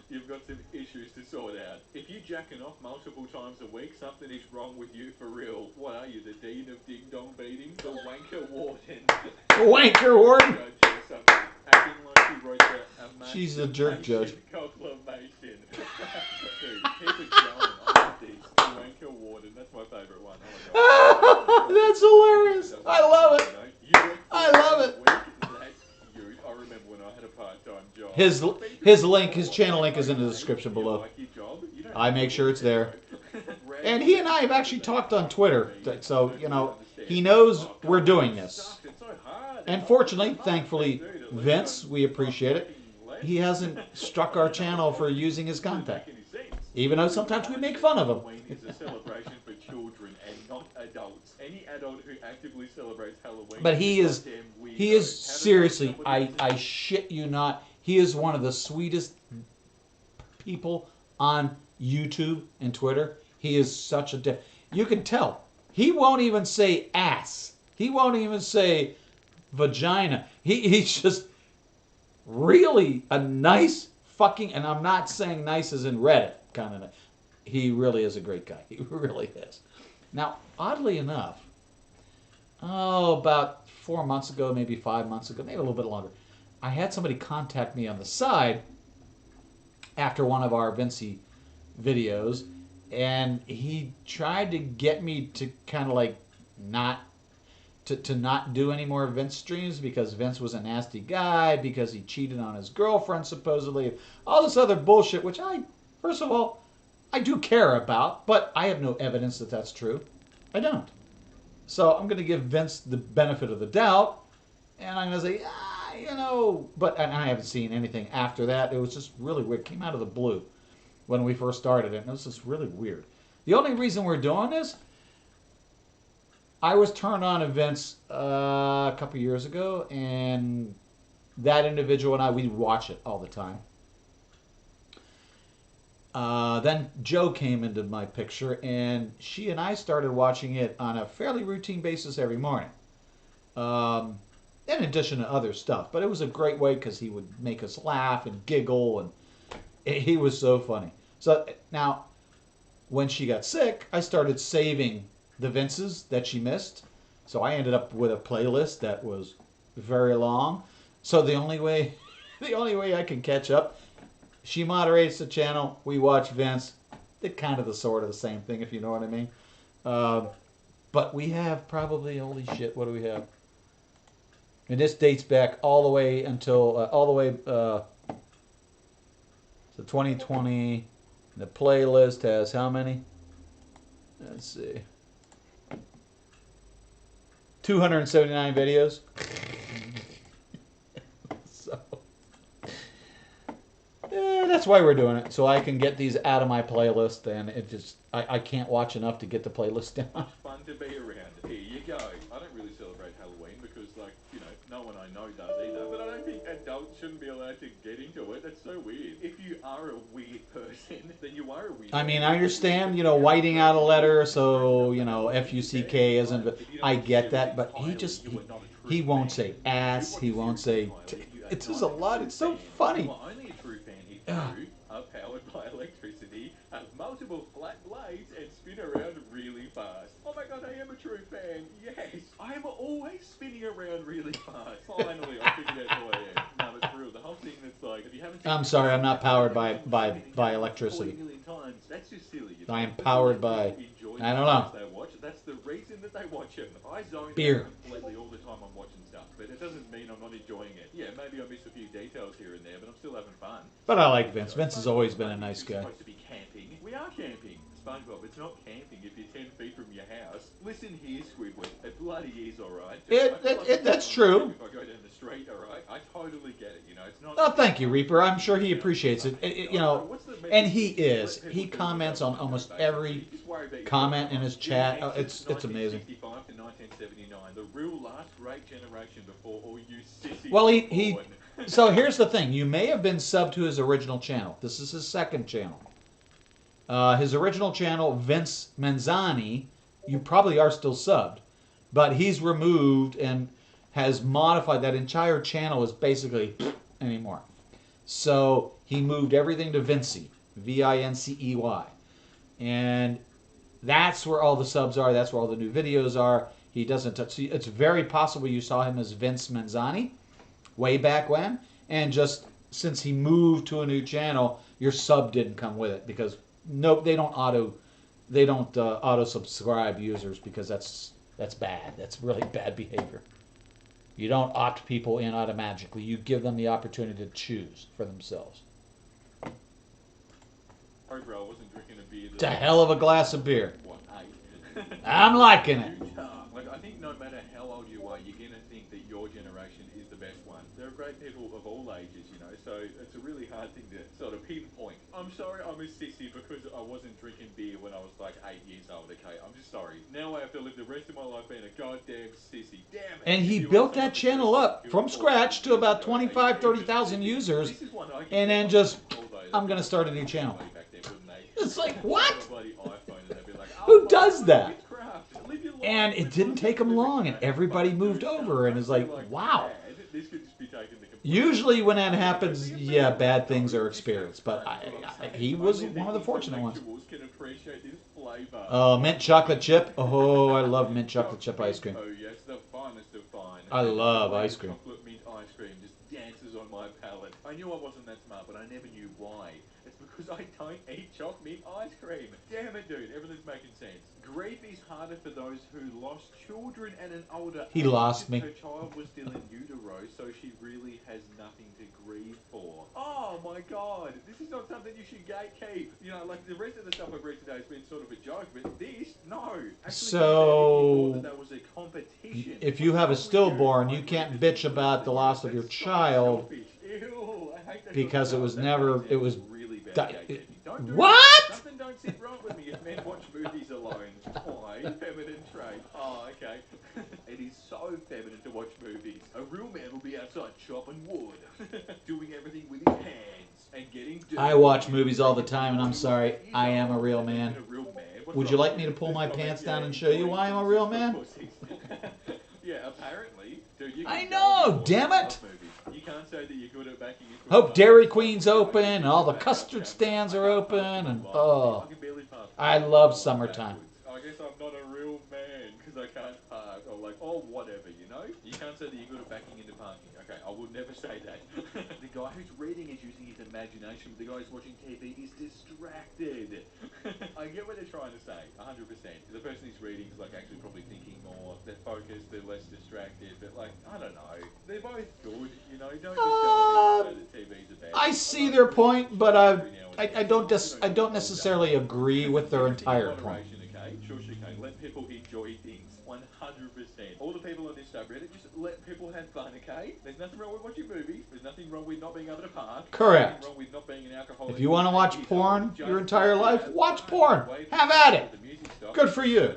you've got some issues to sort out. If you're jacking off multiple times a week, something is wrong with you for real. What are you, the dean of ding dong beating, the wanker warden?
Wanker warden.
Judge or something, acting like he wrote a
She's a jerk judge.
proclamation. Dude, keep it going. I love these. The wanker warden. That's my favourite one. Oh my God.
That's hilarious. I love it.
You work
I love it.
That's you. I remember when I had a part-time job.
His link, his channel link is in the description
You
below.
like your job? You don't
I make sure it's there. And he and I have actually talked on Twitter, so, you know, he knows we're doing this. And fortunately, thankfully, Vince, we appreciate it, he hasn't struck our channel for using his content. Even though sometimes we make fun of him.
Halloween is a celebration for children and not adults. Any adult who actively celebrates Halloween
But he is
goddamn weirdo.
He is
How does
seriously,
somebody-
I shit you not, he is one of the sweetest people on YouTube and Twitter. He is such a you can tell. He won't even say ass. He won't even say vagina. He's just really a nice fucking, and I'm not saying nice as in Reddit kind of. He really is a great guy. He really is. Now, oddly enough, about 4 months ago, maybe 5 months ago, maybe a little bit longer, I had somebody contact me on the side after one of our Vinci videos, and he tried to get me to kind of like not to not do any more Vince streams because Vince was a nasty guy, because he cheated on his girlfriend supposedly, all this other bullshit, which first of all, I do care about, but I have no evidence that that's true. I don't. So I'm going to give Vince the benefit of the doubt, and I'm going to say, you know, and I haven't seen anything after that. It was just really weird. It came out of the blue when we first started it, and it was just really weird. The only reason we're doing this, I was turned on to Vince a couple years ago, and that individual and I, we'd watch it all the time. Then Joe came into my picture, and she and I started watching it on a fairly routine basis every morning. In addition to other stuff. But it was a great way because he would make us laugh and giggle, and he was so funny. So now, when she got sick, I started saving the Vinces that she missed. So I ended up with a playlist that was very long. So the only way I can catch up, she moderates the channel, we watch Vince. They're kind of the sort of the same thing, if you know what I mean. But we have probably, holy shit, what do we have? And this dates back all the way until, to 2020. The playlist has how many? Let's see. 279 videos. So, that's why we're doing it. So I can get these out of my playlist, and it just, I can't watch enough to get the playlist down.
Fun to be around. Here you go. I don't really celebrate Halloween because, like, you know, no one I know does either. But I don't think adults shouldn't be allowed to get into it. That's so weird. If you are a weird person, then you are a weird.
I mean, I understand, you know, whiting out a letter, so, you know, F-U-C-K isn't, but I get that, but he won't say ass, he won't say, it's just a lot, it's so funny.
Only a true fan here too are powered by electricity, have multiple flat blades, and spin around really fast. Oh my god, I am a true fan. Yes, I am always spinning around really fast. Finally, I figured out who I am. No, it's real. The whole thing that's like, if you haven't seen
I'm sorry, I'm not powered by electricity.
40 million times, that's just silly. You
I am
know?
powered by, I don't know.
They watch. That's the reason that they watch it. I zone
Beer.
out completely all the time I'm watching stuff, but it doesn't mean I'm not enjoying it. Yeah, maybe I miss a few details here and there, but I'm still having fun.
But I like Vince. Vince has always been a nice guy.
We're supposed to be camping. We are camping. SpongeBob, it's not camping if you're 10 feet from your house. Listen here, Squidward. It bloody is, alright?
That's true.
If I go down the street, alright? I totally get it, you know? It's not...
Oh, thank you, Reaper. I'm sure he appreciates it. You know, and he is. He comments on almost every comment in his chat. Oh, it's amazing.
1965 to 1979, the real last great generation before all you sissies.
Well,
were born.
so here's the thing. You may have been subbed to his original channel. This is his second channel. His original channel, Vince Menzani, you probably are still subbed, but he's removed and has modified that entire channel is basically anymore. So he moved everything to Vincey, Vincey, and that's where all the subs are. That's where all the new videos are. He doesn't touch. It's very possible you saw him as Vince Menzani way back when, and just since he moved to a new channel, your sub didn't come with it because no, they don't auto subscribe users because that's bad. That's really bad behavior. You don't opt people in automatically. You give them the opportunity to choose for themselves.
Sorry, bro, I wasn't drinking a beer.
It's a hell of a glass of beer.
What, 8?
I'm liking it.
Like, I think no matter how old you are, you're going to think that your generation is the best one. There are great people of all ages, you know, so it's a really hard thing to sort of pinpoint. I'm sorry I'm a sissy because I wasn't drinking beer when I was like 8 years old, okay? I'm just sorry. Now I have to live the rest of my life being a goddamn sissy. Damn it.
And he built that channel up from scratch to about 25, 30,000 users, and then just, I'm going to start a new channel. It's like, what? Who does that? And it didn't take him long, and everybody moved over, and it's like, wow. Usually when that happens, yeah, bad things are experienced, but he was one of the fortunate ones. Mint chocolate chip. Oh, I love mint chocolate chip ice cream.
Oh yes, the finest of fine.
I love ice cream.
Chocolate mint ice cream just dances on my palate. I knew I wasn't that smart, but I never knew why. It's because I don't eat chocolate mint ice cream. Damn it, dude. Everything's making sense. Grief is harder for those who lost children at an older age.
He lost me.
Her child was still in utero, so she really has nothing to grieve for. Oh my god, this is not something you should gatekeep. You know, like the rest of the stuff I've read today has been sort of a joke, but this, no. Actually,
so,
that was a competition.
If you have a stillborn, you can't bitch about the loss of your child because it was never, it was what?
Something don't sit right with me if men watch movies alone. Why? Feminine trait. Oh, okay. It is so feminine to watch movies. A real man will be outside chopping wood, doing everything with his hands, and getting dirty.
I watch movies all the time, and I'm sorry, I am a real man. Would you like me to pull my pants down and show you why I'm a real man?
Yeah, apparently. Dude,
I know, damn it!
You can't say that you're good at backing into
Hope Dairy Queen's open, and all the custard stands are open, and oh, I love summertime.
I guess I'm not a real man because I can't park, or like, or whatever, you know? You can't say that you're good at backing into parking. Okay, I would never say that. The guy who's reading is using his imagination, but the guy who's watching TV is distracted. I get what they're trying to say, 100%. The person who's reading is like actually probably thinking more, they're focused, they're less distracted, but like, I don't know. They're both good, you know? Don't just go ahead and say that TV's a bad
I see their point, but I don't necessarily agree with their entire point.
Okay? Sure she can. Let people enjoy things. 100%. All the people on this subreddit, just let people have fun, okay? There's nothing wrong with watching movies. There's nothing wrong with not being able to park.
Correct.
There's nothing wrong with not being an alcoholic.
If you want to watch porn your entire life, watch porn. Have at it. Good for you.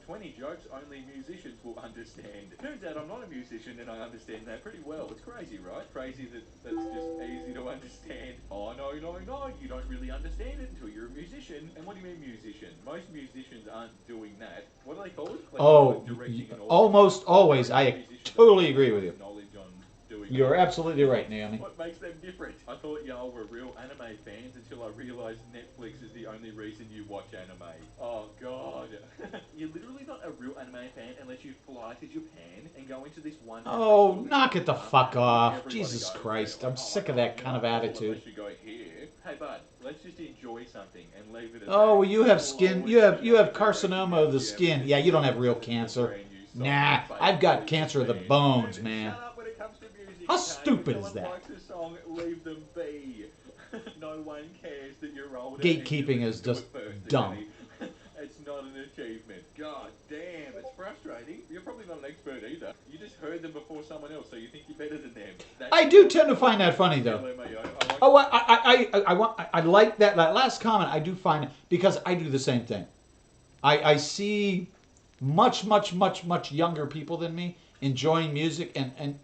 20 jokes only musicians will understand. Turns out I'm not a musician and I understand that pretty well. It's crazy, right? Crazy that's just easy to understand. Oh, no, you don't really understand it until you're a musician. And what do you mean musician? Most musicians aren't doing that. What are they called? Like,
oh, almost always. I totally agree with you. You're absolutely right, Naomi.
What makes them different? I thought y'all were real anime fans until I realized Netflix is the only reason you watch anime. Oh, God. You're literally not a real anime fan unless you fly to Japan and go into this one...
Oh, knock it the fuck off. Jesus Christ. I'm sick of that kind of attitude.
Hey, bud, let's just enjoy something and leave it at
oh, well, you have skin. You have carcinoma of the skin. Yeah, you don't have real cancer. Nah, I've got cancer of the bones, man. How stupid is that?
Leave them be. No one cares that you're older.
Gatekeeping is just dumb.
It's not an achievement. God damn, it's frustrating. You're probably not an expert either. You just heard them before someone else, so you think you're better than them.
I do tend to find that funny, though. Oh, I like that last comment. I do find it because I do the same thing. I see much younger people than me enjoying music and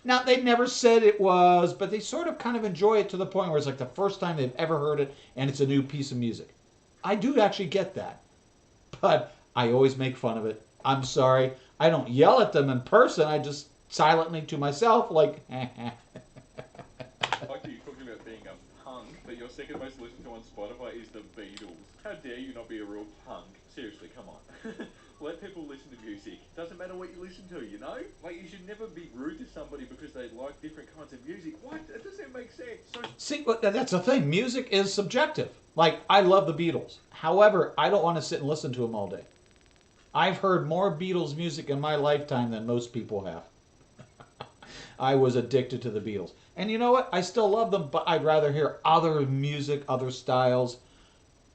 Now, they never said it was, but they sort of kind of enjoy it to the point where it's like the first time they've ever heard it and it's a new piece of music. I do actually get that, but I always make fun of it. I'm sorry. I don't yell at them in person. I just silently to myself, like,
Like you talking about being a punk, but your second most listened to on Spotify is the Beatles. How dare you not be a real punk? Seriously, come on. Let people listen to music. Doesn't matter what you listen to, you know? Like, you should never be rude to somebody because they like different kinds of music. What? That doesn't make sense. So
see, that's the thing. Music is subjective. Like, I love the Beatles. However, I don't want to sit and listen to them all day. I've heard more Beatles music in my lifetime than most people have. I was addicted to the Beatles. And you know what? I still love them, but I'd rather hear other music, other styles,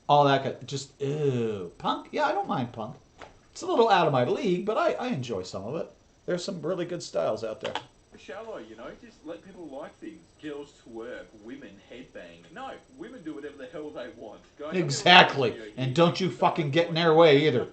all that kind. Just, ew. Punk? Yeah, I don't mind punk. It's a little out of my league, but I enjoy some of it. There's some really good styles out there.
shallow, you know? Just let people like things. Girls twerk, women headbang. No, women do whatever the hell they want. Guys,
Exactly. And don't you fucking get in their way either.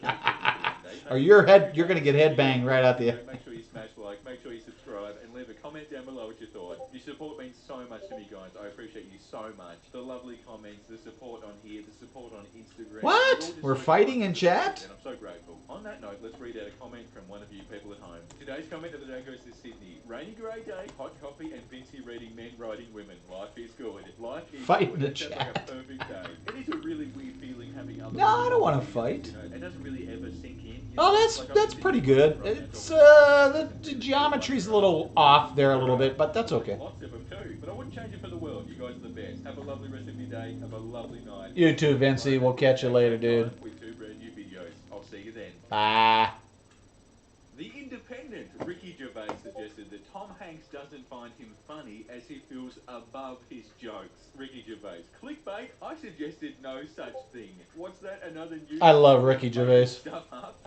Or you're going to get headbanged right out there.
Make sure you smash like, make sure you subscribe, and leave a comment down below what you thought. Your support means so much to me, guys. I appreciate you so much. The lovely comments, the support on here, the support on Instagram.
What? We're fighting in chat?
And I'm so grateful. On that note, let's read out a comment from one of you people at home. Today's comment of the day goes to Sydney. Rainy grey day, hot coffee, and Vincy reading men riding women. Life is good. Life is
Fight in
good.
the
It sounds like
chat.
a perfect day. It is a really weird feeling having other
No, I
people
don't want to
around you,
fight.
you know, it doesn't really ever sink in.
Oh, that's pretty good. It's the geometry's a little off there a little bit, but that's okay.
Lots of them too, but I wouldn't change it for the world. You guys are the best. Have a lovely rest of your day. Have a lovely night.
You too, Vincy. We'll catch you later, dude.
With 2 brand new videos. I'll see you then.
Bye.
The Independent, Ricky Gervais suggested that Tom Hanks doesn't find him funny as he feels above his jokes. Ricky Gervais. Clickbait? I suggested no such thing. What's that? Another news?
I love Ricky Gervais.
Stuff up?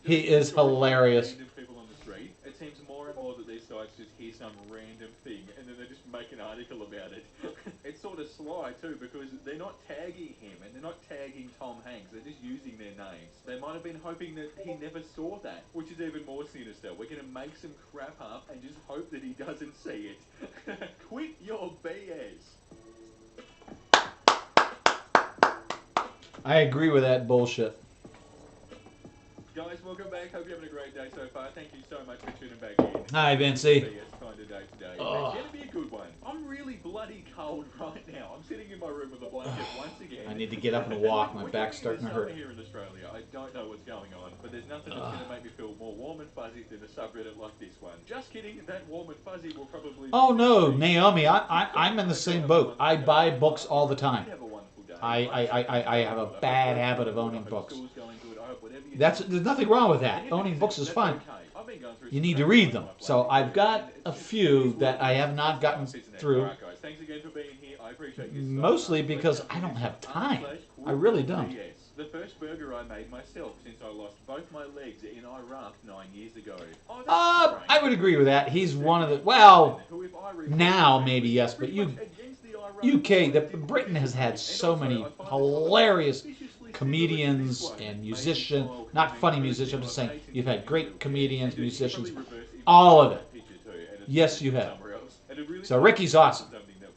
He is hilarious.
Random people on the street. It seems more and more that these sites just hear some random thing and then they just make an article about it. It's sort of sly too because they're not tagging him and they're not tagging Tom Hanks. They're just using their names. They might have been hoping that he never saw that, which is even more sinister. We're going to make some crap up and just hope that he doesn't see it. Quit your BS.
I agree with that bullshit.
Guys, welcome back. Hope you're having a great day so far. Thank you so much for tuning back in.
Hi, Vincy.
BS kind of day today.
Oh.
It's going to be a good one. I'm really bloody cold right now. I'm sitting in my room with a blanket once again.
I need to get up and walk. My back's starting to hurt.
Here in Australia, I don't know what's going on, but there's nothing that's going to make me feel more warm and fuzzy than a subreddit like this one. Just kidding. That warm and fuzzy will probably.
Oh no, Naomi, I'm in the same boat. I buy books all the time.
Have a wonderful day.
I have a bad habit of owning books. There's nothing wrong with that. Owning books is fine. You need to read them. So I've got a few that I have not gotten through. Mostly because I don't have time. I really don't.
The first burger I made myself since I lost both my legs in Iraq 9 years ago.
I would agree with that. He's one of the, well, now maybe yes, but Britain has had so many hilarious comedians and musicians, not funny musicians, I'm just saying, you've had great comedians, musicians, all of it. Yes, you have. So Ricky's awesome.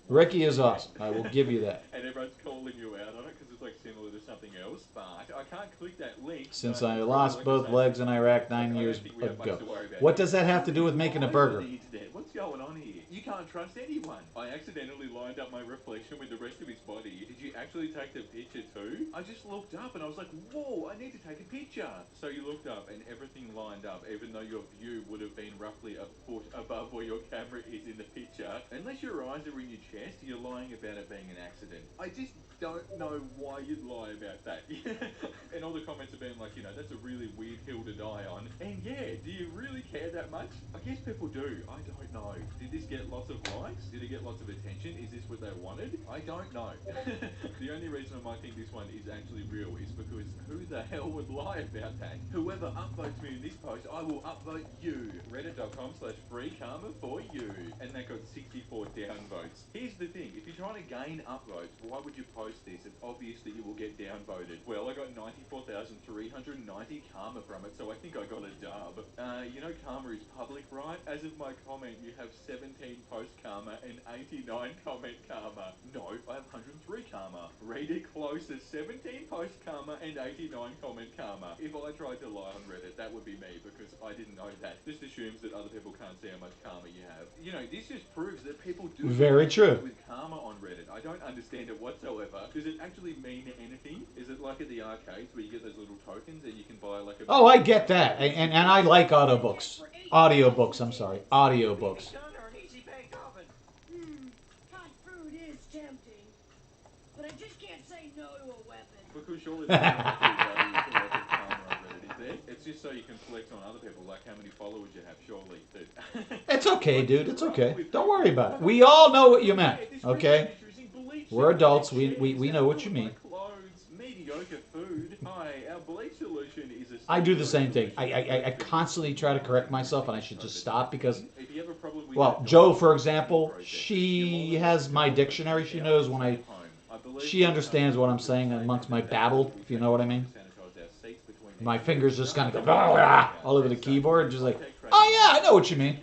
Ricky is awesome. I will give you that.
And everyone's calling you out on it because it's like similar to something else, but I can't click that link.
Since I lost both legs in Iraq 9 years ago. What does that have to do with making a burger?
What's going on here? You can't trust anyone. I accidentally lined up my reflection with the rest of his body. Did you actually take the picture too? I just looked up and I was like, whoa, I need to take a picture. So you looked up and everything lined up, even though your view would have been roughly a foot above where your camera is in the picture. Unless your eyes are in your chest, you're lying about it being an accident. I just don't know why you'd lie about that. And all the comments have been like, you know, that's a really weird hill to die on. And yeah, do you really care that much? I guess people do. I don't know. Did this get lots of likes? Did it get lots of attention? Is this what they wanted? I don't know. The only reason I might think this one is actually real is because who the hell would lie about that? Whoever upvotes me in this post, I will upvote you. Reddit.com/freekarma for you. And that got 64 downvotes. Here's the thing, if you're trying to gain upvotes, why would you post this? It's obvious that you will get downvoted. Well, I got 94,390 karma from it, so I think I got a dub. You know karma is public, right? As of my comment, you have 17 post karma and 89 comment karma. No, I have 103 karma. Read it closer, 17 post karma and 89 comment karma. If I tried to lie on Reddit, that would be me, because I didn't know that. Just assumes that other people can't see how much karma you have. You know, this just proves that people do
Very true.
with karma on Reddit. I don't understand it whatsoever. Does it actually mean anything? Is it like at the arcades where you get those little tokens and you can buy like a...
Oh, I get that. And I like audiobooks. Audiobooks, I'm sorry. Audiobooks.
Hot fruit is tempting, but I just can't say no to a weapon.
Because surely there's no true value to lots of karma on Reddit, is there? It's just so you can flex on other people, like how many followers you have, surely.
It's okay, dude. It's okay. Don't worry about it. We all know what you meant, okay? We're adults. We know what you mean.
Mediocre food. Hi, our bleach solution is a...
I do the same thing. I constantly try to correct myself, and I should just stop because, well, Joe, for example, she has my dictionary. She knows when she understands what I'm saying amongst my babble, if you know what I mean. My fingers just kind of go blah, blah, all over the keyboard, just like, oh yeah, I know what you mean.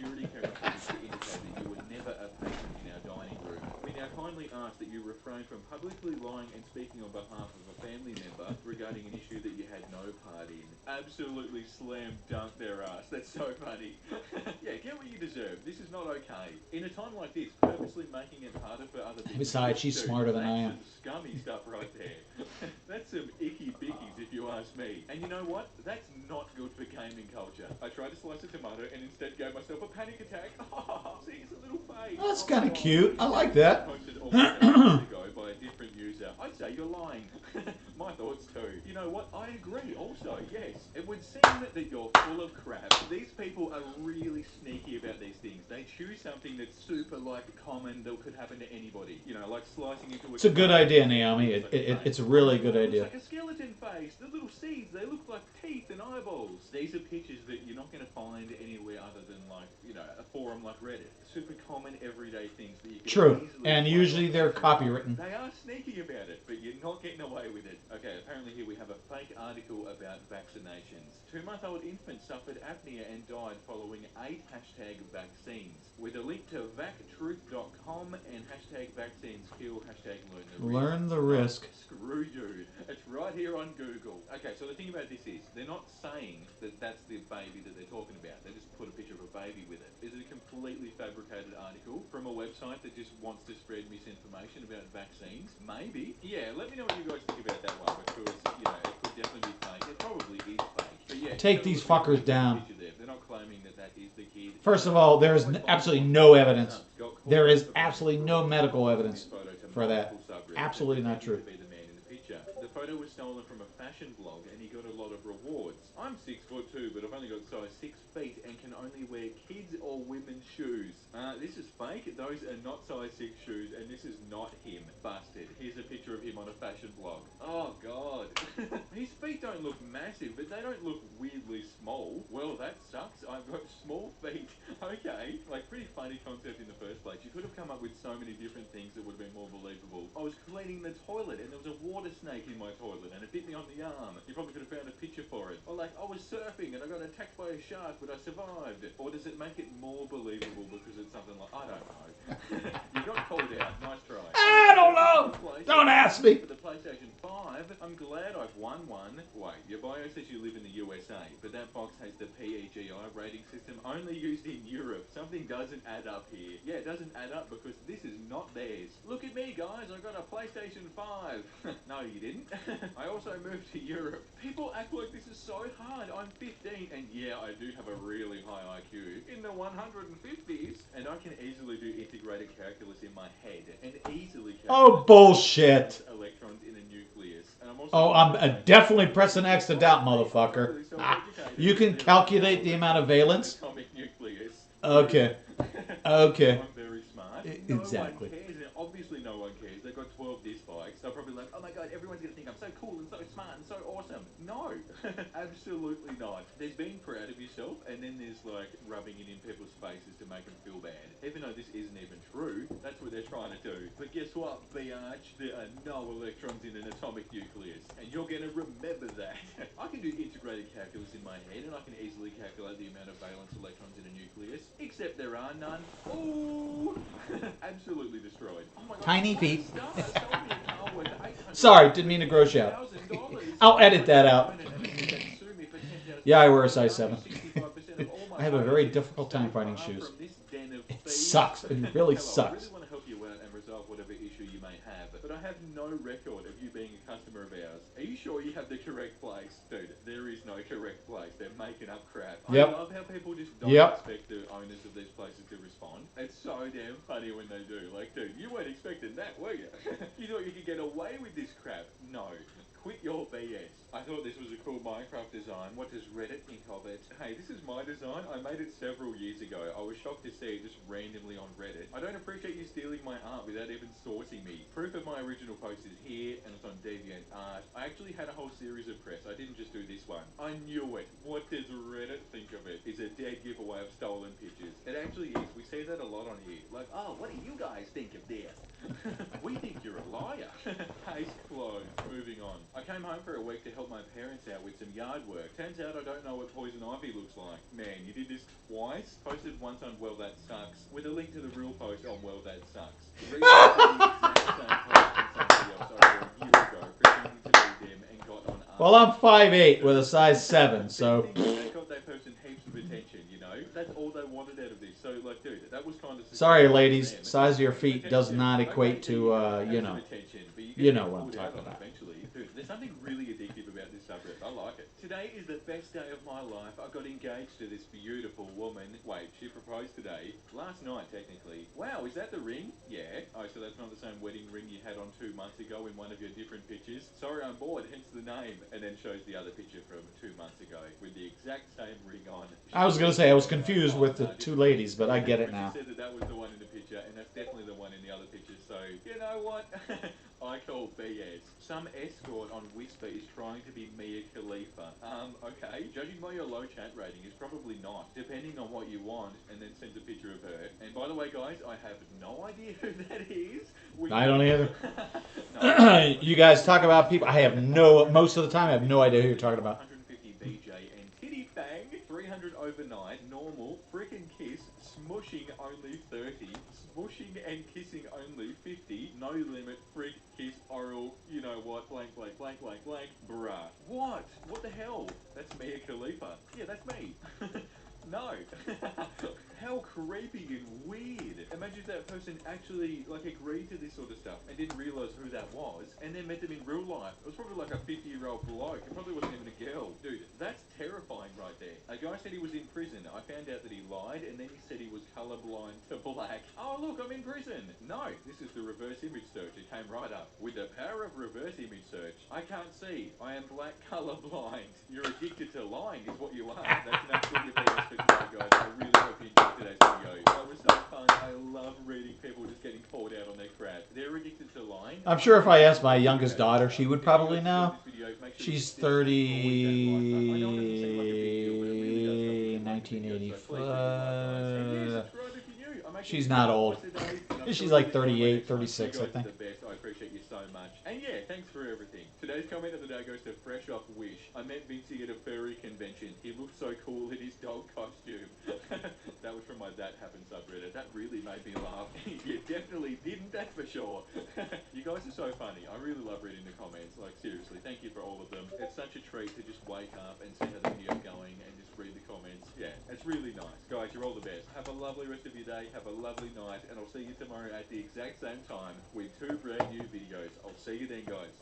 Refrain from publicly lying and speaking on behalf of a family member regarding an issue that you had no part in. Absolutely slam dunk their ass. That's so funny. Yeah, get what you deserve. This is not okay. In a time like this, purposely making it harder for other people...
Besides, she's smarter than I am.
That's some scummy stuff right there. That's some icky bickies, if you ask me. And you know what? That's not good for gaming culture. I tried to slice a tomato and instead gave myself a panic attack. See, it's a little face.
That's kind of cute. I like that.
Posted almost 8 months ago by a different user. I'd say you're lying. My thoughts too. You know what? I agree also, yes. It would seem that you're full of crap. These people are really sneaky about these things. They choose something that's super, like, common that could happen to anybody. You know, like slicing into a...
It's a good idea, Naomi. It's a really good idea.
It's like a skeleton face. The little seeds, they look like teeth and eyeballs. These are pictures that you're not going to find anywhere other than, like, you know, a forum like Reddit. Super common, everyday things that you can...
True. And usually they're copywritten.
They are sneaky about it, but you're not getting away with it. Okay, apparently here we have a fake article about vaccinations. 2-month-old infant suffered apnea and died following 8 #vaccines. With a link to vactruth.com and #vaccines kill, #learn the risk. Screw you. It's right here on Google. Okay, so the thing about this is, they're not saying that that's the baby that they're talking about. They just put a picture of a baby with it. Is it a completely fabricated article from a website that just wants to spread misinformation about vaccines? Maybe. Yeah, let me know what you guys think about that one, because, you know, it could definitely be fake. It probably is fake. But yeah,
take these fuckers down.
They're not claiming that that is the kid.
First of all, there is absolutely no evidence. There is absolutely no medical evidence for that. Absolutely not true.
The photo was stolen from a fashion blog and he got a lot of rewards. I'm 6'2", but I've only got size 6 feet and can only wear kids or women's shoes. This is fake. Those are not size 6 shoes and this is not him. Busted. Here's a picture of him on a fashion blog. Oh god. His feet don't look massive, but they don't look weirdly small. Well, that sucks. I've got small feet. Okay. Like, pretty funny concept in the first place. You could have come up with so many different things that would have been more believable. I was cleaning the toilet and there was a water snake in my toilet and it bit me on the arm. You probably could have found a picture for it. Or like, I was surfing and I got attacked by a shark but I survived. Or does it make it more believable because it's something like, I don't know. You got called out. Nice try.
I don't know. Don't ask me.
For the PlayStation 5, I'm glad I've won one. Wait, your bio says you live in the USA, but that box has the PEGI rating system only used in Europe. Something doesn't add up here. Yeah, it doesn't add up because this is not theirs. Look at me, guys. I got a PlayStation 5. No, you didn't. I also moved to Europe. People act like this is so hard. I'm 15, and yeah, I do have a really high IQ. In the 150s, and I can easily do integrated calculus in my head, and easily
oh, bullshit.
Electrons in a nucleus. And I'm also
oh, I'm definitely pressing X to doubt, motherfucker. You can calculate the amount of valence?
Atomic nucleus.
Okay. Okay.
I'm very No
Exactly.
one cares, and obviously no one cares. They've got 12 disc bikes. They're probably like, oh my god, everyone's gonna think I'm so cool and so smart and so awesome. No, absolutely not. There's being proud of yourself, and then there's like rubbing it in people's faces to make them feel bad. Even though this isn't even true, that's what they're trying to do. But guess what, biatch? There are no electrons in an atomic nucleus, and you're gonna remember that. I can do integrated calculus in my head, and I can easily calculate the amount of valence electrons in a nucleus, except there are none. Ooh! Absolutely destroyed. Oh my god,
Tiny
what
feet.
a star! Sold me a car worth
Sorry, didn't mean to gross you out.
$800,000.
I'll edit that out.
And he said they'd sue me for 10,000.
Yeah, I wear a size 7.
65% of all my
I have a very
bonuses
difficult time
so
finding
far
shoes.
from this den of
It
thieves.
sucks. It really
Hello, I
sucks.
really want to help you out and resolve whatever issue you may have, but I have no record of you being a customer of ours. Are you sure you have the correct place? Dude, there is no correct place. They're making up crap.
Yep.
I love how people just don't
Yep.
expect the owners of these places to respond. It's so damn funny when they do. Like, dude, you weren't expecting that, were you? You thought you could get away with this crap? No. Quit your BS. I thought this was a cool Minecraft design. What does Reddit think of it? Hey, this is my design. I made it several years ago. I was shocked to see it just randomly on Reddit. I don't appreciate you stealing my art without even sourcing me. Proof of my original post is here, and it's on DeviantArt. I actually had a whole series of press. I didn't just do this one. I knew it. What does Reddit think of it? Is a dead giveaway of stolen pictures. It actually is. We see that a lot on here. Like, oh, what do you guys think of this? We think you're a liar. Case closed. Moving on. I came home for a week to help my parents out with some yard work. Turns out I don't know what poison ivy looks like. Man, you did this twice? Posted once on Well That Sucks, with a link to the real post on Well That Sucks. Reposted the exact same post from somebody else over a year ago, pretending to be them, and got on
Well, I'm 5'8" with a size 7, so...
That got that person heaps of attention, you know? That's all they wanted out of this. So, like, dude, that was kind of...
Sorry, ladies. Size of your feet does not equate to, you know what I'm talking about.
Eventually. Dude, there's something really addictive about this subreddit. I like it. Today is the best day of my life. I got engaged to this beautiful woman. Wait, she proposed today. Last night, technically. Wow, is that the ring? Yeah. Oh, so that's not the same wedding ring you had on 2 months ago in one of your different pictures? Sorry, I'm bored, hence the name. And then shows the other picture from 2 months ago with the exact same ring on.
I was going to say, I was confused with the 2 ladies, but I get it now.
She said that was the one in the picture, and that's definitely the one in the other picture, so, you know what? I call BS. Some escort on Whisper is trying to be Mia Khalifa. Okay. Judging by your low chat rating, it's probably not, depending on what you want, and then sends a picture of her. And by the way, guys, I have no idea who that is.
I don't either.
No.
You guys talk about people. I have no, most of the time, I have no idea who you're talking about.
150 BJ and Titty Fang, 300 overnight, normal, frickin' kiss, smushing only 30, smushing and kissing only 50, no limit, freak, kiss, oral, you know what, blank, blank, blank, blank, blank, bruh. What? What the hell? That's Mia Khalifa. Yeah, that's me. No. How creepy and weird. Imagine if that person actually, like, agreed to this sort of stuff and didn't realise who that was, and then met them in real life. It was probably like a 50-year-old bloke. It probably wasn't even a girl. Dude, that's terrifying right there. A guy said he was in prison. I found out that he lied, and then he said he was colourblind to black. Oh, look, I'm in prison. No, this is the reverse image search. It came right up. With the power of reverse image search, I can't see. I am black colourblind. You're addicted to lying is what you are. That's an absolute BS for today, guys. I really hope you enjoyed today's video. That was so fun. I love reading people just getting called out on their crap. They're addicted to lying.
I'm sure if I asked my youngest daughter, she would probably know. She's 30, 1985. She's not old. She's like 38, 36, I think.
I appreciate you so much. And yeah, thanks for everything. Today's comment of the day goes to Fresh Off Wish. I met Vincey at a furry convention. He looked so cool in his dog costume. That was from my That Happened subreddit. That really made me laugh. You definitely didn't, that's for sure. You guys are so funny. I really love reading the comments. Like, seriously, thank you for all of them. It's such a treat to just wake up and see how the video's going and just read the comments. Yeah, it's really nice. Guys, you're all the best. Have a lovely rest of your day. Have a lovely night. And I'll see you tomorrow at the exact same time with 2 brand new videos. I'll see you then, guys.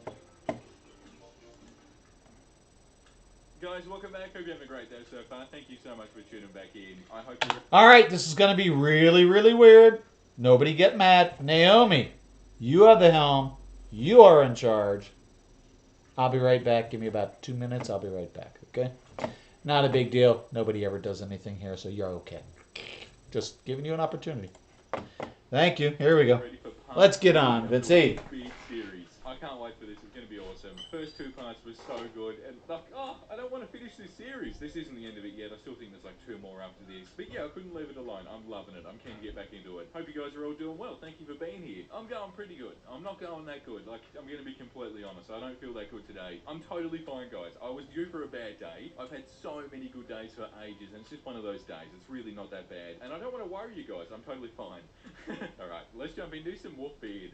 Guys, welcome back. Hope you're having a great day so far. Thank you so much for tuning back in. I hope you're...
All right, this is going to be really, really weird. Nobody get mad. Naomi, you have the helm. You are in charge. I'll be right back. Give me about 2 minutes. I'll be right back, okay? Not a big deal. Nobody ever does anything here, so you're okay. Just giving you an opportunity. Thank you. Here we go.
Ready for part
Let's get
2
on,
of the
Vinci.
Wolfbeard series. I can't wait for this. It's going to be awesome. First 2 parts were so good, and like, I don't want to finish this series. This isn't the end of it yet. I still think there's like 2 more after this. But yeah, I couldn't leave it alone. I'm loving it. I'm keen to get back into it. Hope you guys are all doing well. Thank you for being here. I'm going pretty good. I'm not going that good. Like, I'm going to be completely honest. I don't feel that good today. I'm totally fine, guys. I was due for a bad day. I've had so many good days for ages, and it's just one of those days. It's really not that bad. And I don't want to worry you guys. I'm totally fine. Alright, let's jump into some Wolfbeard.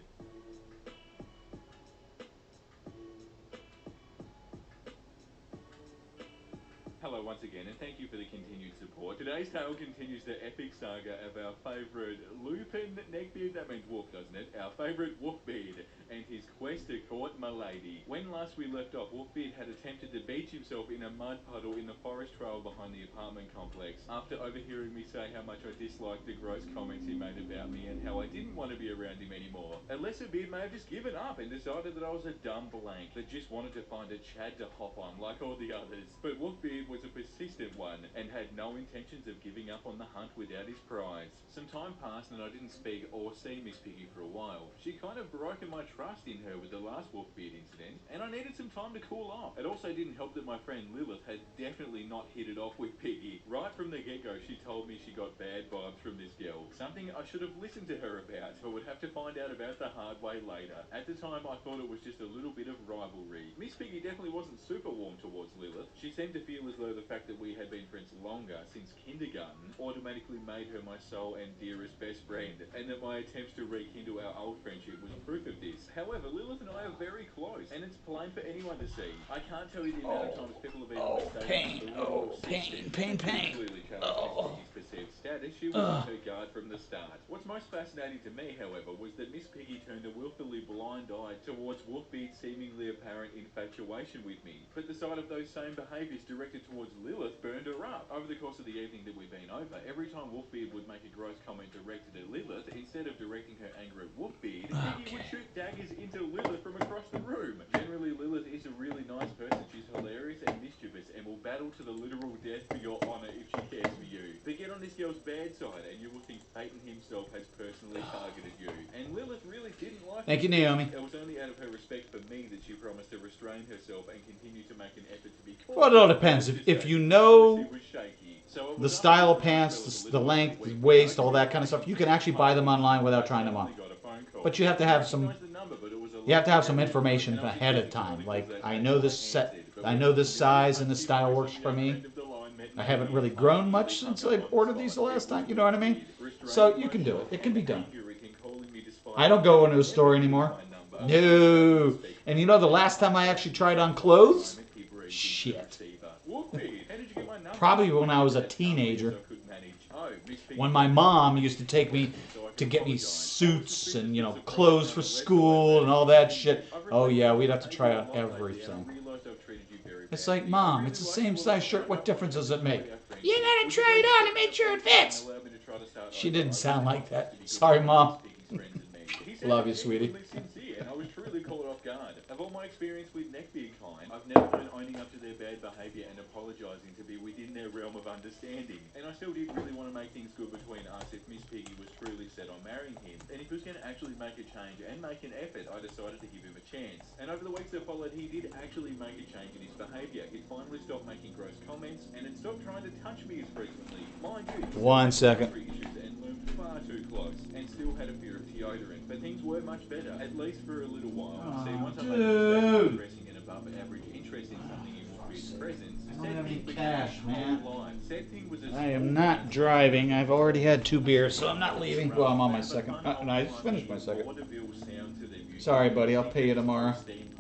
Hello once again, and thank you for the continued support. Today's tale continues the epic saga of our favourite Lupin Neckbeard, that means wolf, doesn't it? Our favourite Wolfbeard and his quest to court Milady. When last we left off, Wolfbeard had attempted to beach himself in a mud puddle in the forest trail behind the apartment complex. After overhearing me say how much I disliked the gross comments he made about me and how I didn't want to be around him anymore. A lesser beard may have just given up and decided that I was a dumb blank that just wanted to find a Chad to hop on like all the others. But Wolfbeard was a persistent one and had no intentions of giving up on the hunt without his prize. Some time passed and I didn't speak or see Miss Piggy for a while. She kind of broken my trust in her with the last Wolfbeard incident, and I needed some time to cool off. It also didn't help that my friend Lilith had definitely not hit it off with Piggy. Right from the get-go, she told me she got bad vibes from this girl, something I should have listened to her about, but would have to find out about the hard way later. At the time, I thought it was just a little bit of rivalry. Miss Piggy definitely wasn't super warm towards Lilith. She seemed to feel as though the fact that we had been friends longer, since kindergarten, automatically made her my sole and dearest best friend, and that my attempts to rekindle our old friendship was proof of this. However, Lilith and I are very close, and it's plain for anyone to see. I can't tell you the amount of times people have even mistaken me for little
Pain,
sisters.
pain,
This
pain.
clearly challenged Miss Piggy's perceived status. She was on her guard from the start. What's most fascinating to me, however, was that Miss Piggy turned a willfully blind eye towards Wolfbeard's seemingly apparent infatuation with me. But the sight of those same behaviours directed towards Lilith burned her up. Over the course of the evening that we've been over, every time Wolfbeard would make a gross comment directed at Lilith, instead of directing her anger at Wolfbeard, Piggy would shoot daggers into Lilith from across the room. Generally, Lilith is a really nice person. She's hilarious and mischievous and will battle to the literal death for your honour if she cares for you. But get on this girl's bad side and you will think Satan himself has personally targeted you. And Lilith really didn't like
Thank you,
this.
Naomi.
It was only out of her respect for me that she promised to restrain herself and continue to make an effort to be cool.
Well, it all depends. If you know
Was shaky. So it
the
was
style
after
of
this
pants,
developed a
the
little over a
length, the
week,
waist,
I
all that kind of stuff, you can actually buy them online without trying them on.
got a phone call.
But you have to have some.
Recognized the number, but it was a
You have to have some
local
information
and I was
ahead of
expecting
time.
someone
Like,
because
I
they'd
know this
actually
set,
answered, but
I
when
know
it
this
was
size and
the
this style works
person
for
on the other
me.
end of the line met
I haven't
me
really
and
grown
finally
much
hung
since
up
I
on the
ordered
spot.
these the last
It
time.
was
You know what I mean?
Wolfbeard, restraining
So you can do it.
myself
It can
and
be done.
anger at him calling me despite
I don't go into a
having
store
never used
anymore.
my number.
No. And you know the last time I actually tried on clothes?
Moment he breathed into the
Shit.
receiver. Wolfbeard, how did you get my number?
Probably when I was a
That's tough because
teenager.
I couldn't manage. Oh, Miss Piggy
When my
wanted
mom
to
used to take me
so I could
to get me
apologise.
suits and, you know,
Surprised
clothes for
nonetheless,
school
however,
and all that
I've
shit. Oh
reflected
yeah,
on
we'd
my
have to try
behaviour
on
a lot lately, and I
everything.
realised I've treated you very
It's
badly.
like, Mom,
I
it's the
really
same
like
size
you,
shirt.
but I
What
don't
difference
want
does
to
it make?
destroy our friendship.
You gotta
Would
try it
please
on
step
and make
up
sure
my
it
game and
fits.
allow me to try to start
She
over?
didn't
I
sound
really
like
want us
that.
to be good
Sorry,
friends,
Mom.
Piggy's friends and me. He sounded
Love you, sweetie.
genuinely sincere, and I was truly caught off guard. Of all my experience with neckbeard kind, I've never known owning up to their bad behaviour and apologising to be within their realm of understanding. And I still did really want to make things good between us if Miss Piggy was truly set on marrying him. And if he was going to actually make a change and make an effort, I decided to give him a chance. And over the weeks that followed, he did actually make a change in his behaviour. He'd finally stopped making gross comments and had stopped trying to touch me as frequently. Mind you, he still
One
had
second.
boundary issues and loomed far too close, and still had a fear of deodorant. But things were much better, at least for a little while. See, once I made a mistake of
Dude.
expressing an above average interest in something in Wolfbeard's presence,
I don't
said
have any
thing became
cash,
a
man.
whole line. Said thing was a
I am
small
not
thing.
driving. I've already had 2 beers, so I'm not leaving. Well, I'm on my
They have a
second.
fun
No, I
old
just finished my
timey
second.
vaudeville sound to their music.
Sorry, buddy. I'll pay you tomorrow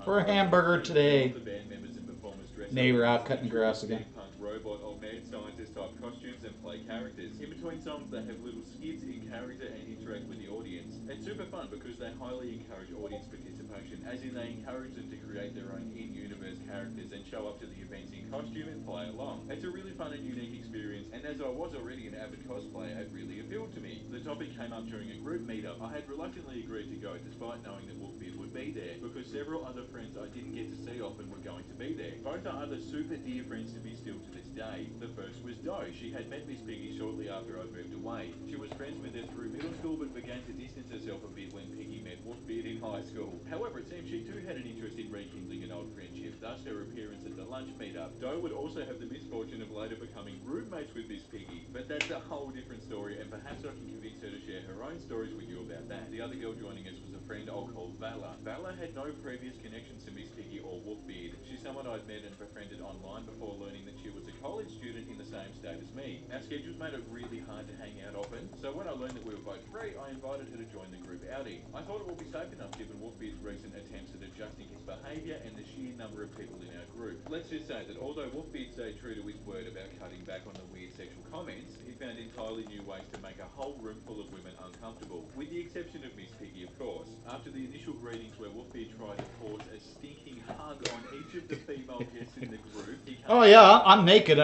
for a hamburger today.
The band members and performers dress
Neighbor
up
out
in
cutting grass again.
steampunk robot or mad scientist type costumes and play characters. In between songs, they have little skits in character and interact with the audience. It's super fun because they highly encourage audience participation, as in they encourage them to create their own in-universe characters and show up to the events in costume and play along. It's a really fun and unique experience, and as I was already an avid cosplayer, it really appealed to me. The topic came up during a group meetup. I had reluctantly agreed to go, despite knowing that Wolfbeard would be there because several other friends I didn't get to see often were going to be there. Both are other super dear friends to me still to this day. The first was Doe. She had met Miss Piggy shortly after I'd moved away. She was friends with her through middle school but began to distance herself a bit when Piggy met Wolfbeard in high school. However, it seems she too had an interest in rekindling an old friendship, thus her appearance at the lunch meetup. Doe would also have the misfortune of later becoming roommates with Miss Piggy, but that's a whole different story, and perhaps I can convince her to share her own stories with you about that. The other girl joining us was a friend I'll call Vala. Vala had no previous connections to Miss Piggy or Wolfbeard. She's someone I'd met and befriended online before learning that she was a college student in the same state as me. Our schedules made it really hard to hang out often, so when I learned that we were both free, I invited her to join the group outing. I thought it would be safe enough given Wolfbeard's recent attempts at adjusting his behaviour and the sheer number of people in our group. Let's just say that although Wolfbeard stayed true to his word about cutting back on the weird sexual comments, he found entirely new ways to make a whole room full of women uncomfortable, with the exception of Miss Piggy, of course. After the initial greetings where Wolfbeard tried to force a stinking hug on each of the female guests in the group, he
Oh yeah, I'm naked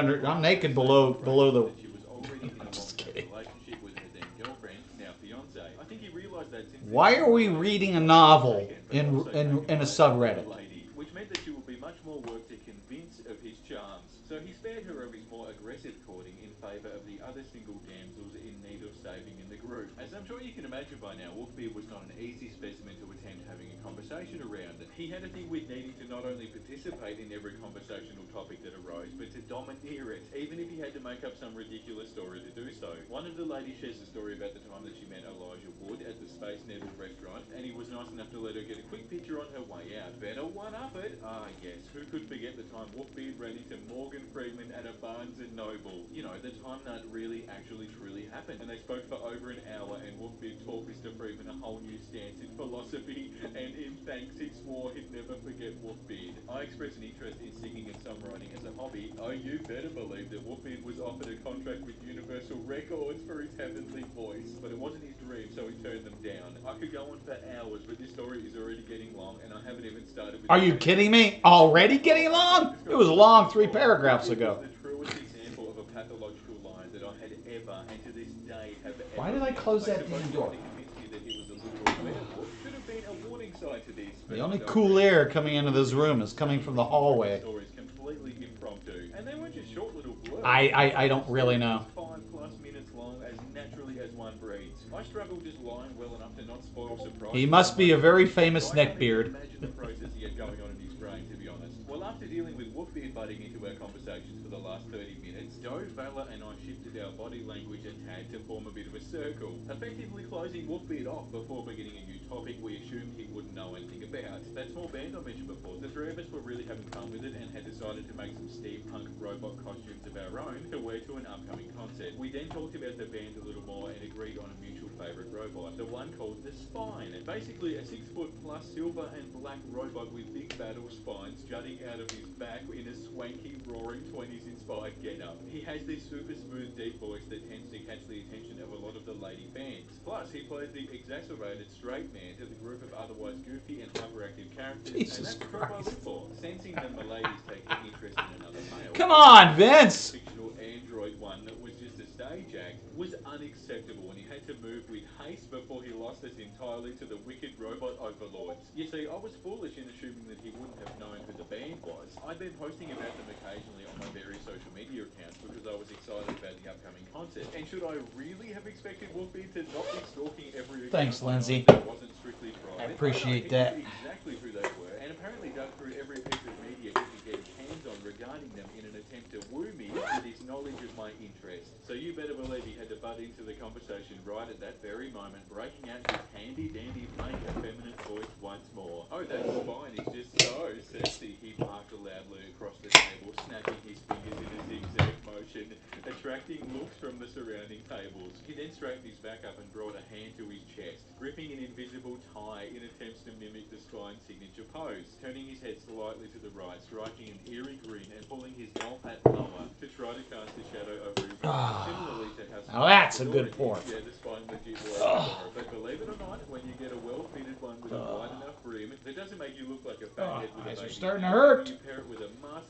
below the.
that she was already in a
Just
long-term
kidding.
relationship with her then girlfriend, now fiance. I think he realised that since
Why are we reading a novel in a subreddit?
lady, which meant that she would be much more work to convince of his charms. So he spared her of his more aggressive courting in favour of the other single damsels in need of saving in the group. As I'm sure you can imagine by now, Wolfbeard was not an easy specimen to attempt having a conversation around. He had a thing with needing to not only participate in every conversational topic that arose, but to domineer it, even if he had to make up some ridiculous story to do so. One of the ladies shares a story about the time that she met Elijah Wood at the Space Needle restaurant, and he was nice enough to let her get a quick picture on her way out. Better one-up it. Ah, yes. Who could forget the time Wolfbeard ran into Morgan Freeman at a Barnes & Noble? You know, the time that really, actually, truly happened. And they spoke for over an hour, and Wolfbeard taught Mr. Freeman a whole new stance in philosophy, and in thanks, he swore he'd never forget Wolfbeard. I expressed an interest in singing and songwriting as a hobby. Oh, you better believe that Wolfbeard was offered a contract with Universal Records for his heavenly voice, but it wasn't his dream, so he turned them down. I could go on for hours, but this story is already getting long, and I haven't even started with.
Are you kidding me? Already getting long? It was long 3 paragraphs ago.
The truest example of a pathological liar that I had ever, and to this day have ever.
Why did I close that damn door?
To convince me that he was a literal werewolf should have been a warning sign to this.
The only cool air coming into this room is coming from the hallway.
Stories completely impromptu, and they weren't just short little blurbs.
I don't really know.
5+ minutes long, as naturally as one breathes. I struggle just lying well enough to not spoil surprise.
He must be a very famous neckbeard.
Imagine the process he had going on in his brain, to be honest. Well, after dealing with Wolfbeard butting into our conversations for the last 30 minutes, Doe, Vala, and I shifted our body language a tad to form a bit of a circle, effectively closing Wolfbeard off before beginning a new topic we assumed he wouldn't know anything about. That small band I mentioned before, the three of us were really having fun with it and had decided to make some steampunk robot costumes of our own to wear to an upcoming concert. We then talked about the band a little more and agreed on a mutual favourite robot, the one called the Spine. Basically a 6-foot+ silver and black robot with big battle spines jutting out of his back in a swanky roaring 20s inspired getup. He has this super smooth deep voice that tends to catch the attention of a lot of the lady fans. Plus he plays the exacerbated straight man to the group of otherwise goofy and hyperactive characters,
Jesus
and that's the trope I live
Christ.
for. Sensing the miladies taking interest in another male.
Come on, Vince!
The fictional android one that was just a stage act was unacceptable, and he had to move with haste before he lost us entirely to the wicked robot overlords. You see, I was foolish in assuming that he wouldn't have known who the band was. I'd been posting about them occasionally on my various social media accounts because I was excited about the upcoming concert. And should I really have expected Wolfbeard to not be stalking every account
Thanks, Lindsay.
that wasn't strictly private?
I appreciate
He
that.
knew exactly who they were, and apparently dug through every piece of media he could get his hands on regarding them in an attempt to woo me with his knowledge of my interest. So you better believe he had to butt into the conversation right at that very moment, breaking out his handy-dandy fake effeminate voice once more. Oh, that Spine is just so sexy, he barked loudly across the table, snapping his fingers in a zigzag motion, attracting looks from the surrounding tables. He then straightened his back up and brought a hand to his chest, gripping an invisible tie in attempts to mimic the Spine signature pose, turning his head slightly to the right, striking an eerie grin and pulling his golf hat lower to try to cast a shadow over his eyes, similarly to how
Now that's a good
Spine
point.
yeah, the Spine legit was fedora. But believe it or not, when you get a well-fitted one with a wide enough brim that doesn't make you look like a fathead with a
eyes are
baby
starting to
neck,
hurt.
you pair it with a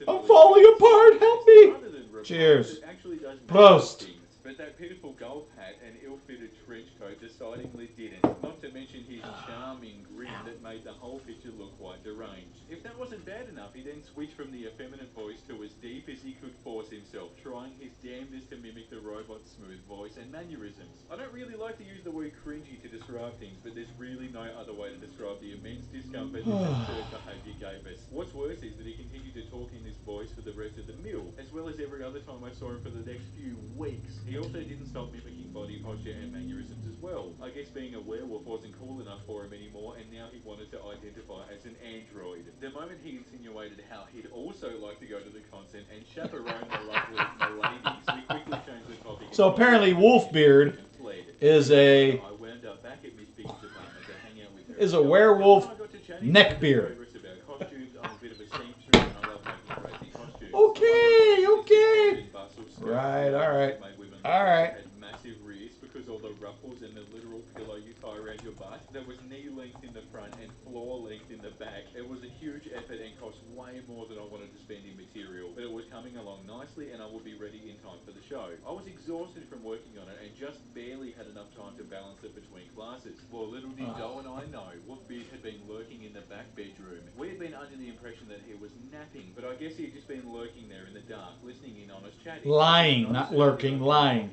I'm falling apart, help me!
rather than repulse,
Cheers.
it actually does make
Prost.
things. But that pitiful golf hat and ill-fitted trench coat decidingly didn't. Not to mention his charming grin that made the whole picture look quite deranged. If that wasn't bad enough, he then switched from the effeminate voice to as deep as he could force himself, trying his damnedest to mimic the robot's smooth voice and mannerisms. I don't really like to use the word cringy to describe things, but there's really no other way to describe the immense discomfort this absurd behaviour gave us. What's worse is that he continued to talk in this voice for the rest of the meal, as well as every other time I saw him for the next few weeks. He also didn't stop mimicking body posture and mannerisms as well. I guess being a werewolf wasn't cool enough for him anymore, and now he wanted to identify as an android. The moment he insinuated how he'd also like to go to the concert and chaperone the lovely ladies, we quickly changed the topic.
So apparently Wolfbeard is a
I wound up back at Miss Piggy's apartment to hang out with her.
is a werewolf neckbeard.
Costumes, I'm a bit of a seamstress and I love making crazy costumes.
Okay, okay.
Bustle skirt,
Right, all right.
made women look
All
like
right.
they had massive rears because all the ruffles and the literal pillow you tie around your butt that was knee length in the front and floor length in the back. It was a huge effort and cost way more than I wanted to spend in material, but it was coming along nicely and I would be ready in time for the show. I was exhausted from working on it and just barely had enough time to balance it between classes. Well, little did Doe and I know, Wolfbeard had been lurking in the back bedroom. We had been under the impression that he was napping, but I guess he had just been lurking there in the dark, listening in on us chatting.
Lying, not lurking, lying.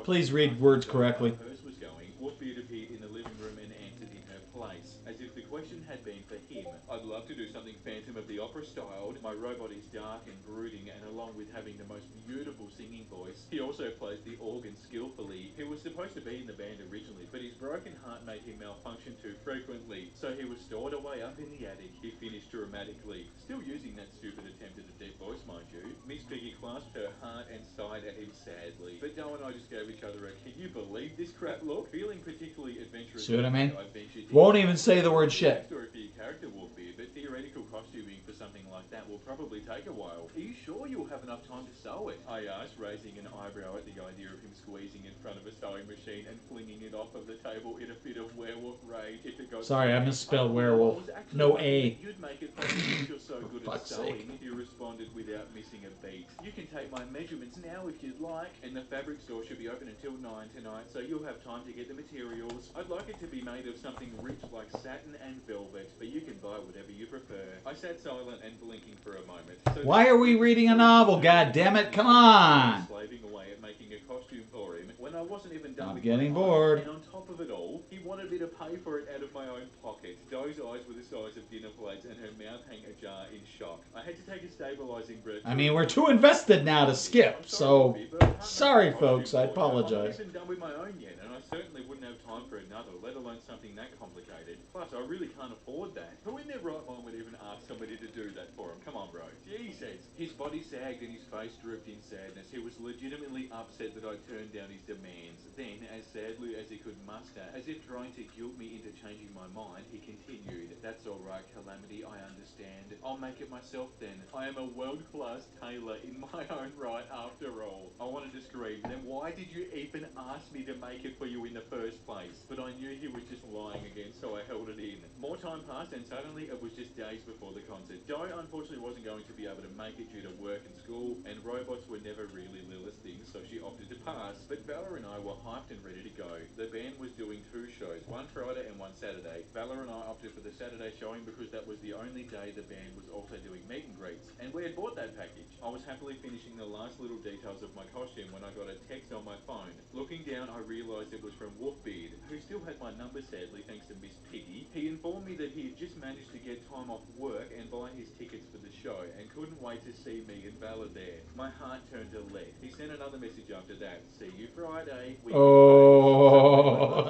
Please read words correctly.
Hers was going. Wolfbeard appeared in the living room and answered in her place, as if the question had been for him. I'd love to do something Phantom of the Opera styled. My robot is dark and brooding, and along with having the most beautiful singing voice, he also plays the organ skillfully. He was supposed to be in the band originally, but his broken heart made him malfunction too frequently, so he was stored away up in the attic, he finished dramatically. Still using that stupid attempt at a deep voice, mind you. Miss Piggy clasped her heart and sighed at him sadly. But Doe and I just gave each other a "can you believe this crap" look. Feeling particularly adventurous.
See what I mean?
ventured
Won't
in.
even say the word shit.
Backstory for your character, Wolfbeard, but theoretical costuming for something like that will probably take a while. Are you sure you'll have enough time to sew it? I asked, raising an eyebrow at the idea of him squeezing in front of a sewing machine and flinging it off of the table in a fit of werewolf rage if it got.
Sorry, I misspelled werewolf. No A.
You'd make it since you're so good at
fuck's
sewing. He responded without missing a beat. You can take my measurements now if you'd like, and the fabric store should be open until 9 tonight, so you'll have time to get the materials. I'd like it to be made of something rich like satin and velvet, but you can buy whatever you prefer. I sat silent and blinking for a moment.
Why are we reading a novel? God damn it! Come on.
Slaving away at making a costume for him when I wasn't even done.
I'm
with
getting
my
bored.
And on top of it all, he wanted me to pay for it out of my own pocket. Doe's eyes were the size of dinner plates and her mouth hang ajar in shock. I had to take a stabilizing breath.
I mean, we're too invested now to skip, so sorry, folks. I apologize.
I'm not even done with my own yet, and I certainly wouldn't have time for another, let alone something that complicated. Plus, I really can't afford that. Who in their right mind would even ask somebody to do that for him? Come on, bro. Jesus. His body sagged and his face drooped in sadness. He was legitimately upset that I turned down his demands. Then, as sadly as he could muster, as if trying to guilt me into changing my mind, he continued, "That's all right, Calamity, I understand. I'll make it myself then. I am a world-class tailor in my own right after all." I wanted to scream, "Then why did you even ask me to make it for you in the first place?" But I knew he was just lying again, so I held it in. More time passed and suddenly it was just days before the concert. Doe unfortunately wasn't going to be able to make it due to work and school, and robots were never really Lilith's things, so she opted to pass. But Valor and I were hyped and ready to go. The band was doing 2 shows, one Friday and one Saturday. Valor and I opted for the Saturday showing because that was the only day the band was also doing meet and greets, and we had bought that package. I was happily finishing the last little details of my costume when I got a text on my phone. Looking down, I realised it was from Wolfbeard, who still had my number sadly thanks to Miss Piggy. He informed me that he had just managed to get time off work and buy his tickets for the show, and couldn't wait to see me and Valor there. My heart turned to lead. He sent another message after that. "See you Friday."
Oh.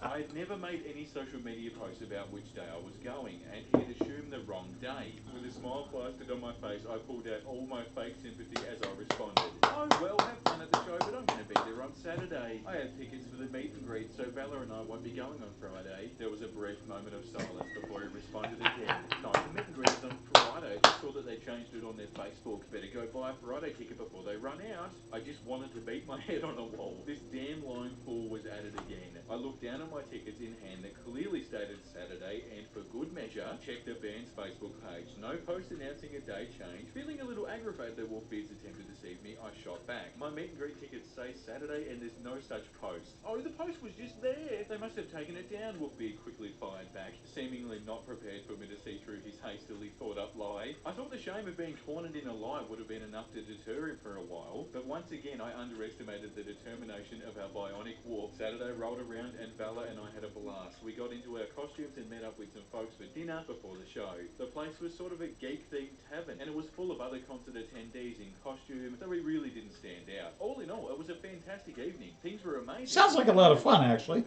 I had never made any social media posts about which day I was going, and he had assumed the wrong day. With a smile plastered on my face, I pulled out all my fake sympathy as I responded, "Oh, well, have fun at the show, but I'm going to be there on Saturday. I have tickets for the meet and greet, so Valor and I won't be going on Friday." There was a brief moment of silence before he responded again. "No, the meet and greet is on Friday. Friday, I saw that they changed it on their Facebook. Better go buy a Friday ticket before they run out. I just wanted to beat my head on a wall. This damn line 4 was at it again. I looked down at my tickets in hand that clearly stated Saturday, and for good measure, checked the band's Facebook page. No post announcing a day change. Feeling a little aggravated that Wolfbeard's attempted to deceive me, I shot back. My meet and greet tickets say Saturday, and there's no such post. Oh, the post was just there. They must have taken it down, Wolfbeard quickly fired back, seemingly not prepared for me to see through his hastily thought up lie. I thought the shame of being cornered in a lie would have been enough to deter him for a while, but once again I underestimated the determination of our bionic wolf. Saturday rolled around and Bella and I had a blast. We got into our costumes and met up with some folks for dinner before the show. The place was sort of a geek-themed tavern, and it was full of other concert attendees in costume, so we really didn't stand out. All in all, it was a fantastic evening. Things were amazing.
Sounds like a lot of fun, actually.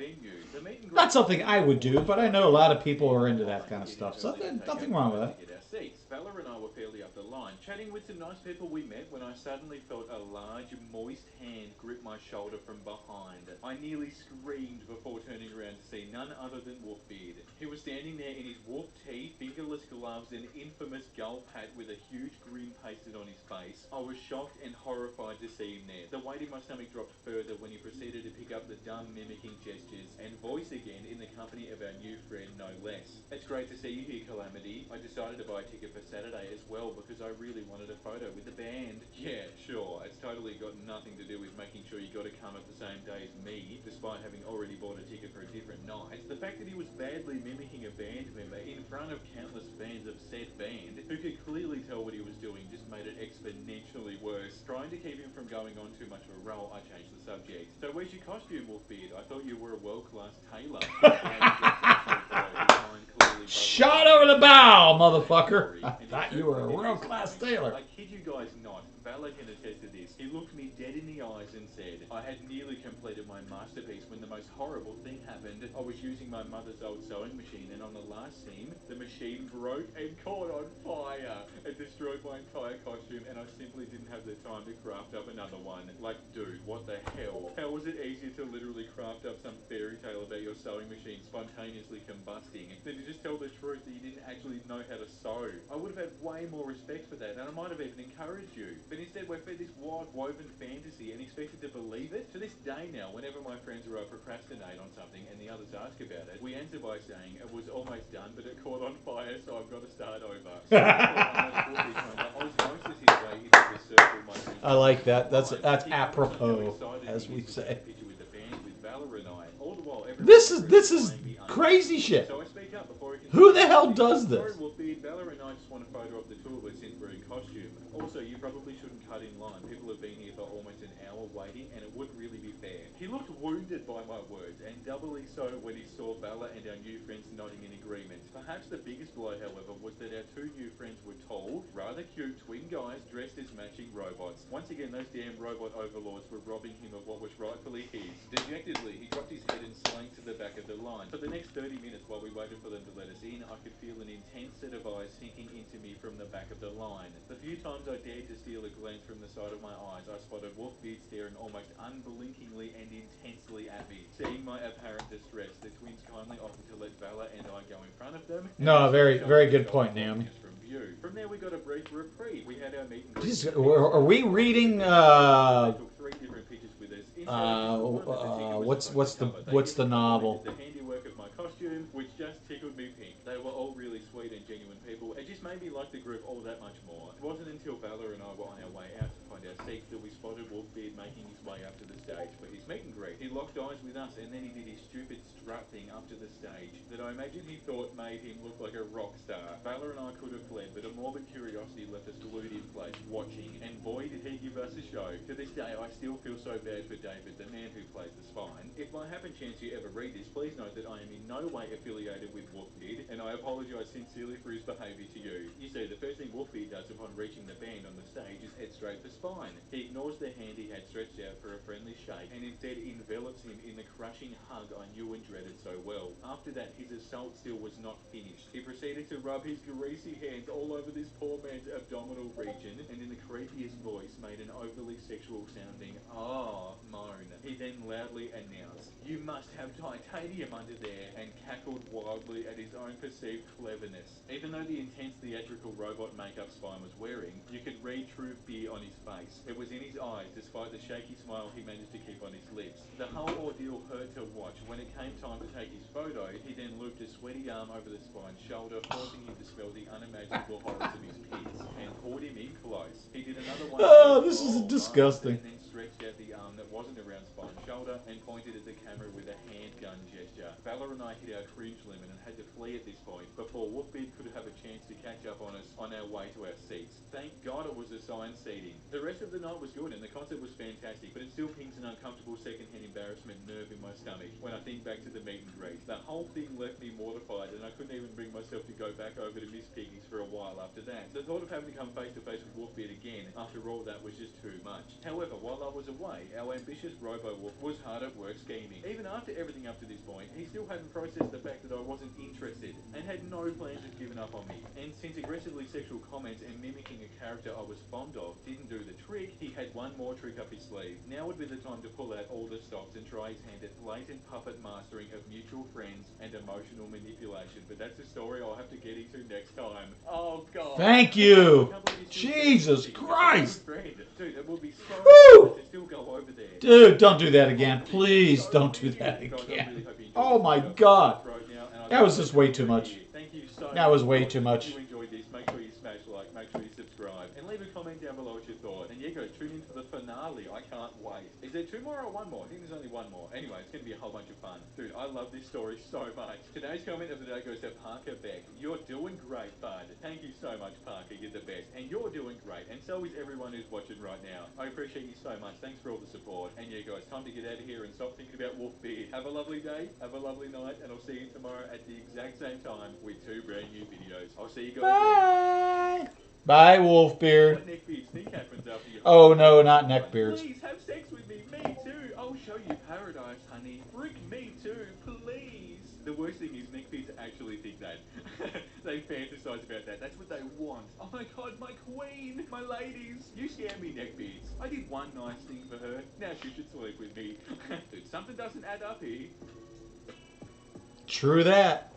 Not something I would do, but I know a lot of people are into that kind of stuff, so there's nothing wrong with that.
Bella and I were fairly up the line, chatting with some nice people we met when I suddenly felt a large, moist hand grip my shoulder from behind. I nearly screamed before turning around to see none other than Wolfbeard. He was standing there in his wolf tee, fingerless gloves, and infamous gulp hat with a huge grin pasted on his face. I was shocked and horrified to see him there. The weight in my stomach dropped further when he proceeded to pick up the dumb mimicking gestures and voice again in the company of our new friend, no less. It's great to see you here, Calamity. I decided to buy a ticket for Saturday as well because I really wanted a photo with the band. Yeah, sure, it's totally got nothing to do with making sure you got to come at the same day as me, despite having already bought a ticket for a different night. The fact that he was badly mimicking a band member in front of countless fans of said band, who could clearly tell what he was doing, just made it exponentially worse. Trying to keep him from going on too much of a roll, I changed the subject. So where's your costume, Wolfbeard? I thought you were a world-class tailor.
Shot over the bow, motherfucker. I thought you were a world-class tailor.
I kid you guys not. Bella can attest to this. He looked me dead in the eyes and said, I had nearly completed my masterpiece when the most horrible thing happened. I was using my mother's old sewing machine, and on the last seam, the machine broke and caught on fire. It destroyed my entire costume, and I simply didn't have the time to craft up another one. Like, dude, what the hell? How was it easier to literally craft up some fairy tale about your sewing machine spontaneously combusting than to just tell the truth that you didn't actually know how to sew? I would have had way more respect for that, and I might have even encouraged you. But instead, we're fed this wild, woven fantasy and expected to believe it. To this day now, whenever my friends or I procrastinate on something and the others ask about it, we answer by saying it was almost done, but it caught on fire, so I've got to start over. So
I like that. That's apropos, as we say. This is crazy shit. Who the hell does this?
Bella and I just want a photo of the two of us since we're in costume. Also, you probably shouldn't cut in line. People have been here for almost an hour waiting, and it wouldn't really be fair. He looked wounded by my words, and doubly so when he saw Bella and our new friends nodding in agreement. Perhaps the biggest blow, however, was that our two new friends were tall, rather cute twin guys dressed as matching robots. Once again, those damn robot overlords were robbing him of what was rightfully his. Dejectedly, he dropped his head and slank to the back of the line. For the next 30 minutes while we waited for them to let us in, I could feel an intense set of eyes sinking into me from the back of the line. The few times I dared to steal a glance from the side of my eyes, I spotted Wolfbeard staring almost unblinkingly and intensely at me. Seeing my apparent distress, the twins kindly offered to let Bella and I go in front of them.
No, very good point, Naomi.
From there, we got a brief reprieve. We had our meet and
Please, are we reading? What's the novel?
The handiwork of my costume, which just tickled me pink. They were all really sweet and genuine people. It just made me like the group all that much more. It wasn't until Bella and I were on our way out to find our seats that we spotted Wolfbeard making his way up to the stage for his meet and greet. He locked eyes with us, and then he did his stupid strut thing up to the stage that I imagine he thought made him look like a rock star. Bella and I could have fled, but a morbid curiosity left us glued in place, watching, and boy did he give us a show. To this day, I still feel so bad for David, the man who plays the spine. If by happen chance you ever read this, please note that I am in no way affiliated with Wolfbeard, and I apologise sincerely for his behaviour to you. You see, the first thing Wolfbeard does upon reaching the band on the stage is head demonstrate the spine. He ignores the hand he had stretched out for a friendly shake and instead envelops him in the crushing hug I knew and dreaded so well. After that, his assault still was not finished. He proceeded to rub his greasy hands all over this poor man's abdominal region and in the creepiest voice made an overly sexual sounding "ah" moan. He then loudly announced, "You must have titanium under there," and cackled wildly at his own perceived cleverness. Even though the intense theatrical robot makeup Spine was wearing, you could read true fear on his face. It was in his eyes, despite the shaky smile he managed to keep on his lips. The whole ordeal hurt to watch. When it came time to take his photo, he then looped a sweaty arm over the Spine's shoulder, forcing him to spell the unimaginable horrors of his pits, and pulled him in close. He did another one.
Oh, this is disgusting.
And then stretched out the arm that wasn't around Spine's shoulder and pointed at the camera with a handgun gesture. Valor and I hit our cringe limit and had to flee at this point before Wolfbeard could have a chance to catch up on us on our way to our seats. Thank God it was assigned seating. The rest of the night was good and the concert was fantastic, but it still pings an uncomfortable secondhand embarrassment nerve in my stomach when I think back to the meet and greet. The whole thing left me mortified and I couldn't even bring myself to go back over to Miss Piggy's for a while after that. The thought of having to come face to face with Wolfbeard again after all that was just too much. However, while I was away, our ambitious Robo-Wolf was hard at work scheming. Even after everything up to this point, he still hadn't processed the fact that I wasn't interested and had no plans of giving up on me. And since aggressively sexual comments and mimicking a character I was fond of didn't do the trick, he had one more trick up his sleeve. Now would be the time to pull out all the stops and try his hand at blatant puppet mastering of mutual friends and emotional manipulation. But that's a story I'll have to get into next time. Oh God.
Thank you.
I can't believe you still
Jesus
say
Christ.
you're a good friend. Dude, it would be so
Woo!
fun to still go over there.
Dude, don't do that again. Please don't do that again. Oh my God. That was just way too much.
Thank you so
That was
much.
way too
If
much.
you enjoyed this, make sure you smash like, make sure you subscribe, and leave a comment down below what you thought. And yeah, guys, tune in for the finale. I can't wait. Is there 2 more or 1 more? I think there's only 1 more. Anyway, it's going to be a whole bunch of fun. Dude, I love this story so much. Today's comment of the day goes to Parker Beck. You're doing great, bud. Thank you so much, Parker. You're the best. And you're doing great. And so is everyone who's watching right now. I appreciate you so much. Thanks for all the support. And yeah, guys, time to get out of here and stop thinking about Wolfbeard. Have a lovely day. Have a lovely night. And I'll see you tomorrow at the exact same time with 2 brand new videos. I'll see you guys then.
Bye. Bye, Wolfbeard.
What neckbeard sneak happens after you?
Oh no, not neckbeards.
Please have sex with me. Me too. I'll show you paradise, honey. Frick me too, please. The worst thing is neckbeards actually think that. They fantasize about that. That's what they want. Oh my God, my queen, my ladies. You scare me, neckbeards. I did one nice thing for her. Now she should sleep with me. Dude, something doesn't add up here.
True that.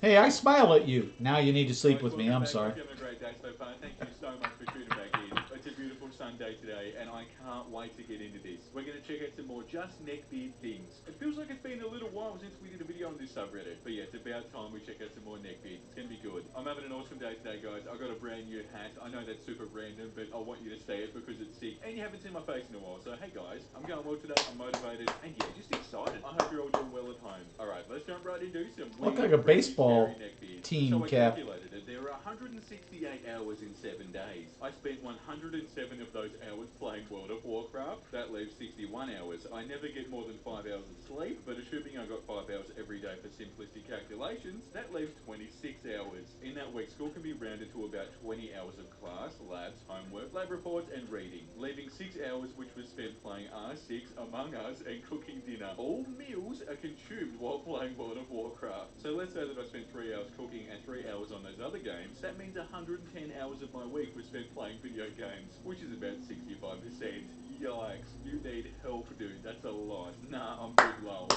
Hey, I smile at you. Now you need to sleep with me. I'm sorry.
Hope you're having a great day so far. Thank you so much for tuning back in. It's a beautiful Sunday today, and I can't wait to get into this. We're going to check out some more just neckbeard things. It feels like it's been a little while since we did a video on this subreddit, but yeah, it's about time we check out some more neckbeards. It's going to be good. I'm having an awesome day today, guys. I got a brand new hat. I know that's super random, but I want you to see it because it's sick, and you haven't seen my face in a while. So hey, guys, I'm going well today. I'm motivated, and yeah, just excited. I hope you're all doing well at home. All right, let's jump right into some.
Look like a baseball team cap.
Calculated it. There are 168 hours in 7 days. I spent 107 of those hours playing World of Warcraft. That leaves 61 hours. I never get more than 5 hours of sleep, but assuming I got 5 hours every day for simplistic calculations, that leaves 26 hours. In that week, school can be rounded to about 20 hours of class, labs, homework, lab reports, and reading, leaving 6 hours which was spent playing R6, Among Us, and cooking dinner. All meals are consumed while playing World of Warcraft. So let's say that I spent 3 hours cooking and 3 hours on those other games. That means 110 hours of my week was spent playing video games, which is about 65%. Yikes, you need help, dude. That's a lot. Nah, I'm good, lol.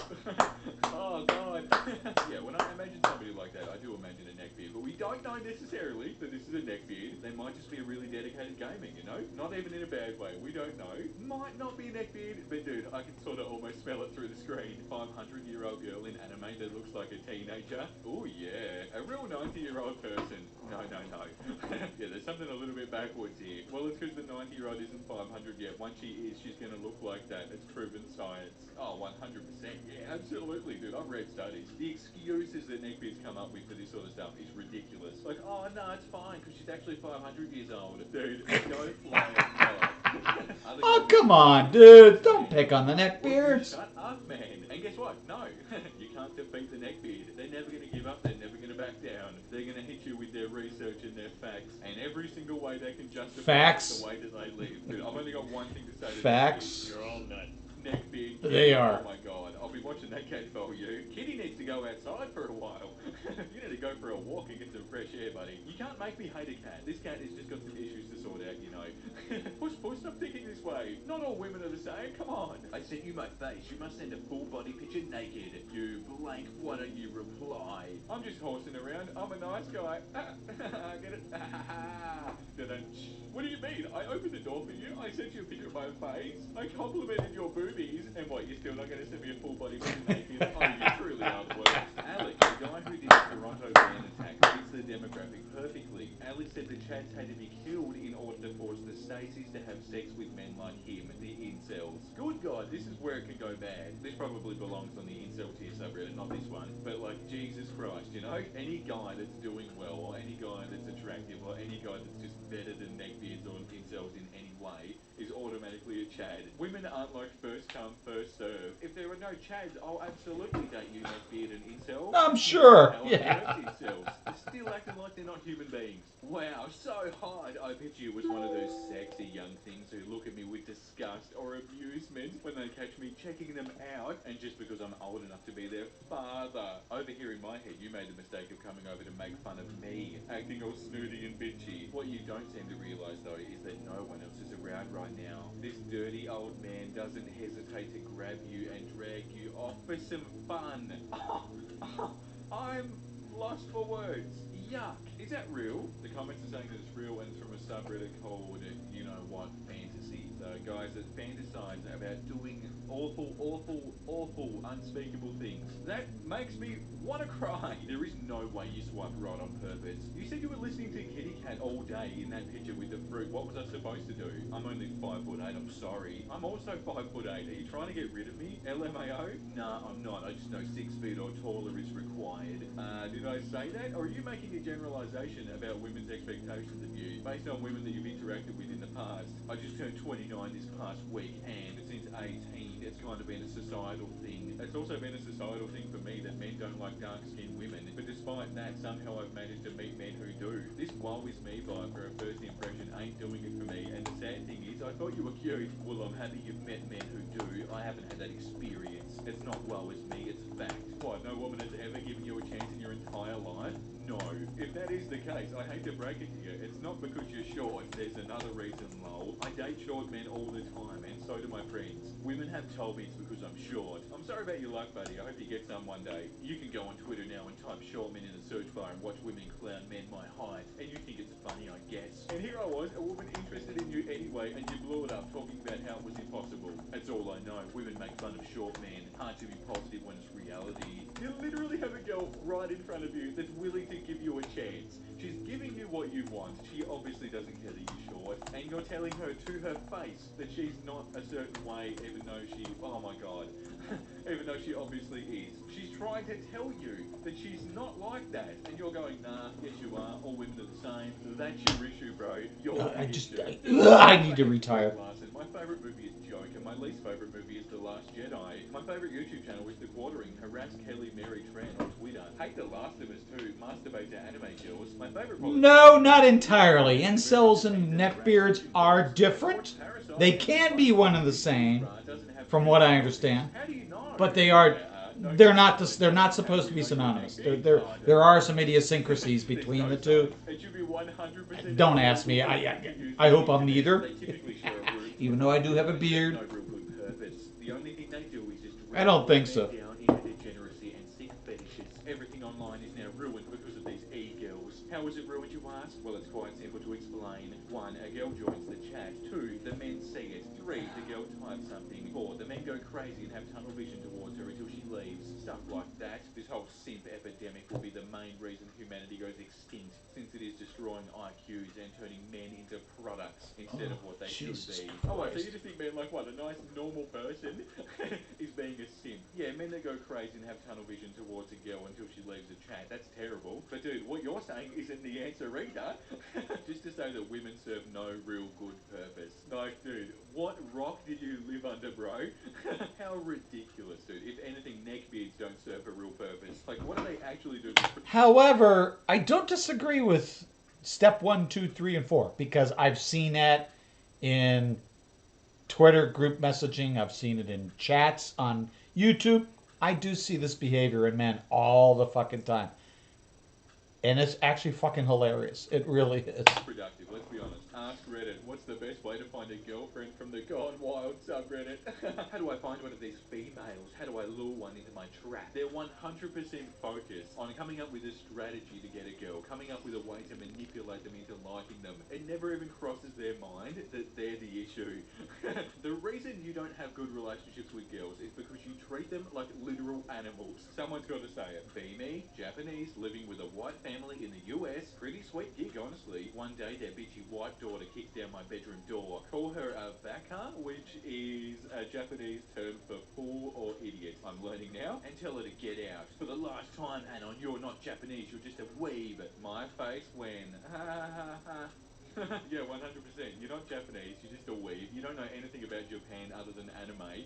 Oh, God. Yeah, when I imagine somebody like that, I do imagine a neckbeard, but we don't know necessarily that this is a neckbeard. They might just be a really dedicated gaming, you know? Not even in a bad way. We don't know. Might not be a neckbeard, but dude, I can sort of almost smell it through the screen. 500-year-old girl in anime that looks like a teenager. Oh, yeah. A real 90-year-old person. No. Yeah, there's something a little bit backwards here. Well, it's because the 90-year-old isn't 500 yet. Once she is, she's going to look like that. It's proven science. Oh, 100%. Yeah, absolutely, dude. I've read studies. The excuses that neckbeards come up with for this sort of stuff is ridiculous. Like, oh, no, it's fine because she's actually 500 years old. Dude, no flying God.
Oh, come on, dude. Don't pick on the neckbeards.
Shut up, man. And guess what? No, you can't defeat the neckbeard. They're never going to give up. They're never going to back down. They're going to hit you with their research and their facts and every single way they can justify
Facts.
the way that they live. Dude, I've only got one thing to say to
Facts.
You're all nuts. Neckbeard Kitty.
They are.
Oh my god. I'll be watching that cat for you. Kitty needs to go outside for a while. You need to go for a walk and get some fresh air, buddy. You can't make me hate a cat. This cat has just got some issues to sort out, you know. Puss, stop thinking this way. Not all women are the same. Come on. I sent you my face. You must send a full body picture naked. You blank. Why don't you reply? I'm just horsing around. I'm a nice guy. Get it? What do you mean? I opened the door for you. I sent you a picture of my face. I complimented your boobies. And what, you're still not going to send me a full body picture naked? Oh, you truly are the worst. Alex, the guy who did the Toronto van attack, fits the demographic perfectly. Alex said the Chads had to be killed in order to force the Stacys to have sex with men like him, the incels. Good God, this is where it can go bad. This probably belongs on the incel tier subreddit, not this one. But like, Jesus Christ, you know? Any guy that's doing well, or any guy that's attractive, or any guy that's just better than neckbeards or incels in any way, is automatically a Chad. Women aren't like first come, first serve. If there were no Chads, I'll absolutely date you, neckbeard and incel.
I'm sure.
Hell,
Yeah.
incels. They're still acting like they're not human beings. Wow, so hard. I picture you as one of those sexy young things who look at me with disgust or amusement when they catch me checking them out, and just because I'm old enough to be their father. Over here in my head, you made the mistake of coming over to make fun of me, acting all snooty and bitchy. What you don't seem to realise, though, is that no one else is around right now. This dirty old man doesn't hesitate to grab you and drag you off for some fun. I'm lost for words. Yuck. Is that real? The comments are saying that it's real, and it's from a subreddit called, you know what, fantasies. Guys that fantasize about doing awful, unspeakable things. That makes me want to cry. There is no way you swiped right on purpose. You said you were listening to Kitty Cat all day in that picture with the fruit. What was I supposed to do? I'm only 5'8". I'm sorry. I'm also 5'8". Are you trying to get rid of me? LMAO? Nah, I'm not. I just know 6 feet or taller is required. Did I say that? Or are you making a generalization about women's expectations of you based on women that you've interacted with in the past? I just turned 29 this past week, and since 18, it's kind of been a societal thing. It's also been a societal thing for me that men don't like dark-skinned women, but despite that, somehow I've managed to meet men who do. This woe is me vibe for a first impression ain't doing it for me, and the sad thing is, I thought you were cute. Well, I'm happy you've met men who do. I haven't had that experience. It's not woe is me, it's fact. What, no woman has ever given you a chance in your entire life? No. If that is the case, I hate to break it to you, it's not because you're short. There's another reason, lol. I date short men all the time, and so do my friends. Women have told me it's because I'm short. I'm sorry about your luck, buddy. I hope you get some one day. You can go on Twitter now and type short men in the search bar and watch women clown men my height, and you think it's funny, I guess. And here I was, a woman interested in you anyway, and you blew it up talking about how it was impossible. That's all I know. Women make fun of short men. Hard to be positive when it's reality. You literally have a girl right in front of you that's willing to give you a chance. She's giving you what you want. She obviously doesn't care that you're short, and you're telling her to her face that she's not a certain way, even though she, oh my god, even though she obviously is. She's trying to tell you that she's not like that, and you're going, nah, yes you are, all women are the same. That's your issue, bro. You're the issue.
I need to retire.
My favourite movie is Joker. My least favourite movie is The Last Jedi. My favourite YouTube channel is The Quartering. Harass Kelly Mary Tran on Twitter. Hate The Last of Us 2. Masturbate to anime girls. My favourite
No, not entirely. Incels and neckbeards are different. They can be one and the same, from what I understand, but they're not supposed to be synonymous. There are some idiosyncrasies between the two. Don't ask me. I hope I'm neither. Even though I do have a beard. I don't think so.
Everything online is now ruined because of these e-girls. How is it ruined, you ask? Well, it's quite simple to explain. 1, a girl joins the chat. 2, the men see it. 3, the girl types something. 4, the men go crazy and have tunnel vision towards her until she leaves. Stuff like that. This whole simp epidemic will be the main reason humanity goes extinct, since it is destroying IQs and turning men into products instead of what they
Jesus
should be. Oh, wait, so
Christ.
you just think men like what? A nice normal person is being a simp. Yeah, men that go crazy and have tunnel vision towards a girl until she leaves a chat. That's terrible. But dude, what you're saying isn't the answer either. Just to say that women serve no real good purpose. Like, dude, what rock did you live under, bro? How ridiculous, dude. If anything, neckbeards don't serve a real purpose. Like, what do they actually do?
However, I don't disagree with step 1, 2, 3, and 4 because I've seen that in Twitter group messaging. I've seen it in chats on YouTube. I do see this behavior in men all the fucking time. And it's actually fucking hilarious. It really is.
Productive, let's be honest. Ask Reddit, what's the best way to find a girlfriend from the Gone Wild subreddit? How do I find one of these females? How do I lure one into my trap? They're 100% focused on coming up with a strategy to get a girl, coming up with a way to manipulate them into liking them. It never even crosses their mind that they're the issue. The reason you don't have good relationships with girls is because you treat them like literal animals. Someone's got to say it. Be me, Japanese, living with a white family in the US. Pretty sweet gig, honestly. One day their bitchy white daughter kicks down my bedroom door. Call her a baka, which is a Japanese term for fool or idiot. I'm learning now. And tell her to get out. For the last time, Anon, you're not Japanese, you're just a weeb. My face when... Yeah, 100%. You're not Japanese, you're just a weeb. You don't know anything about Japan other than anime.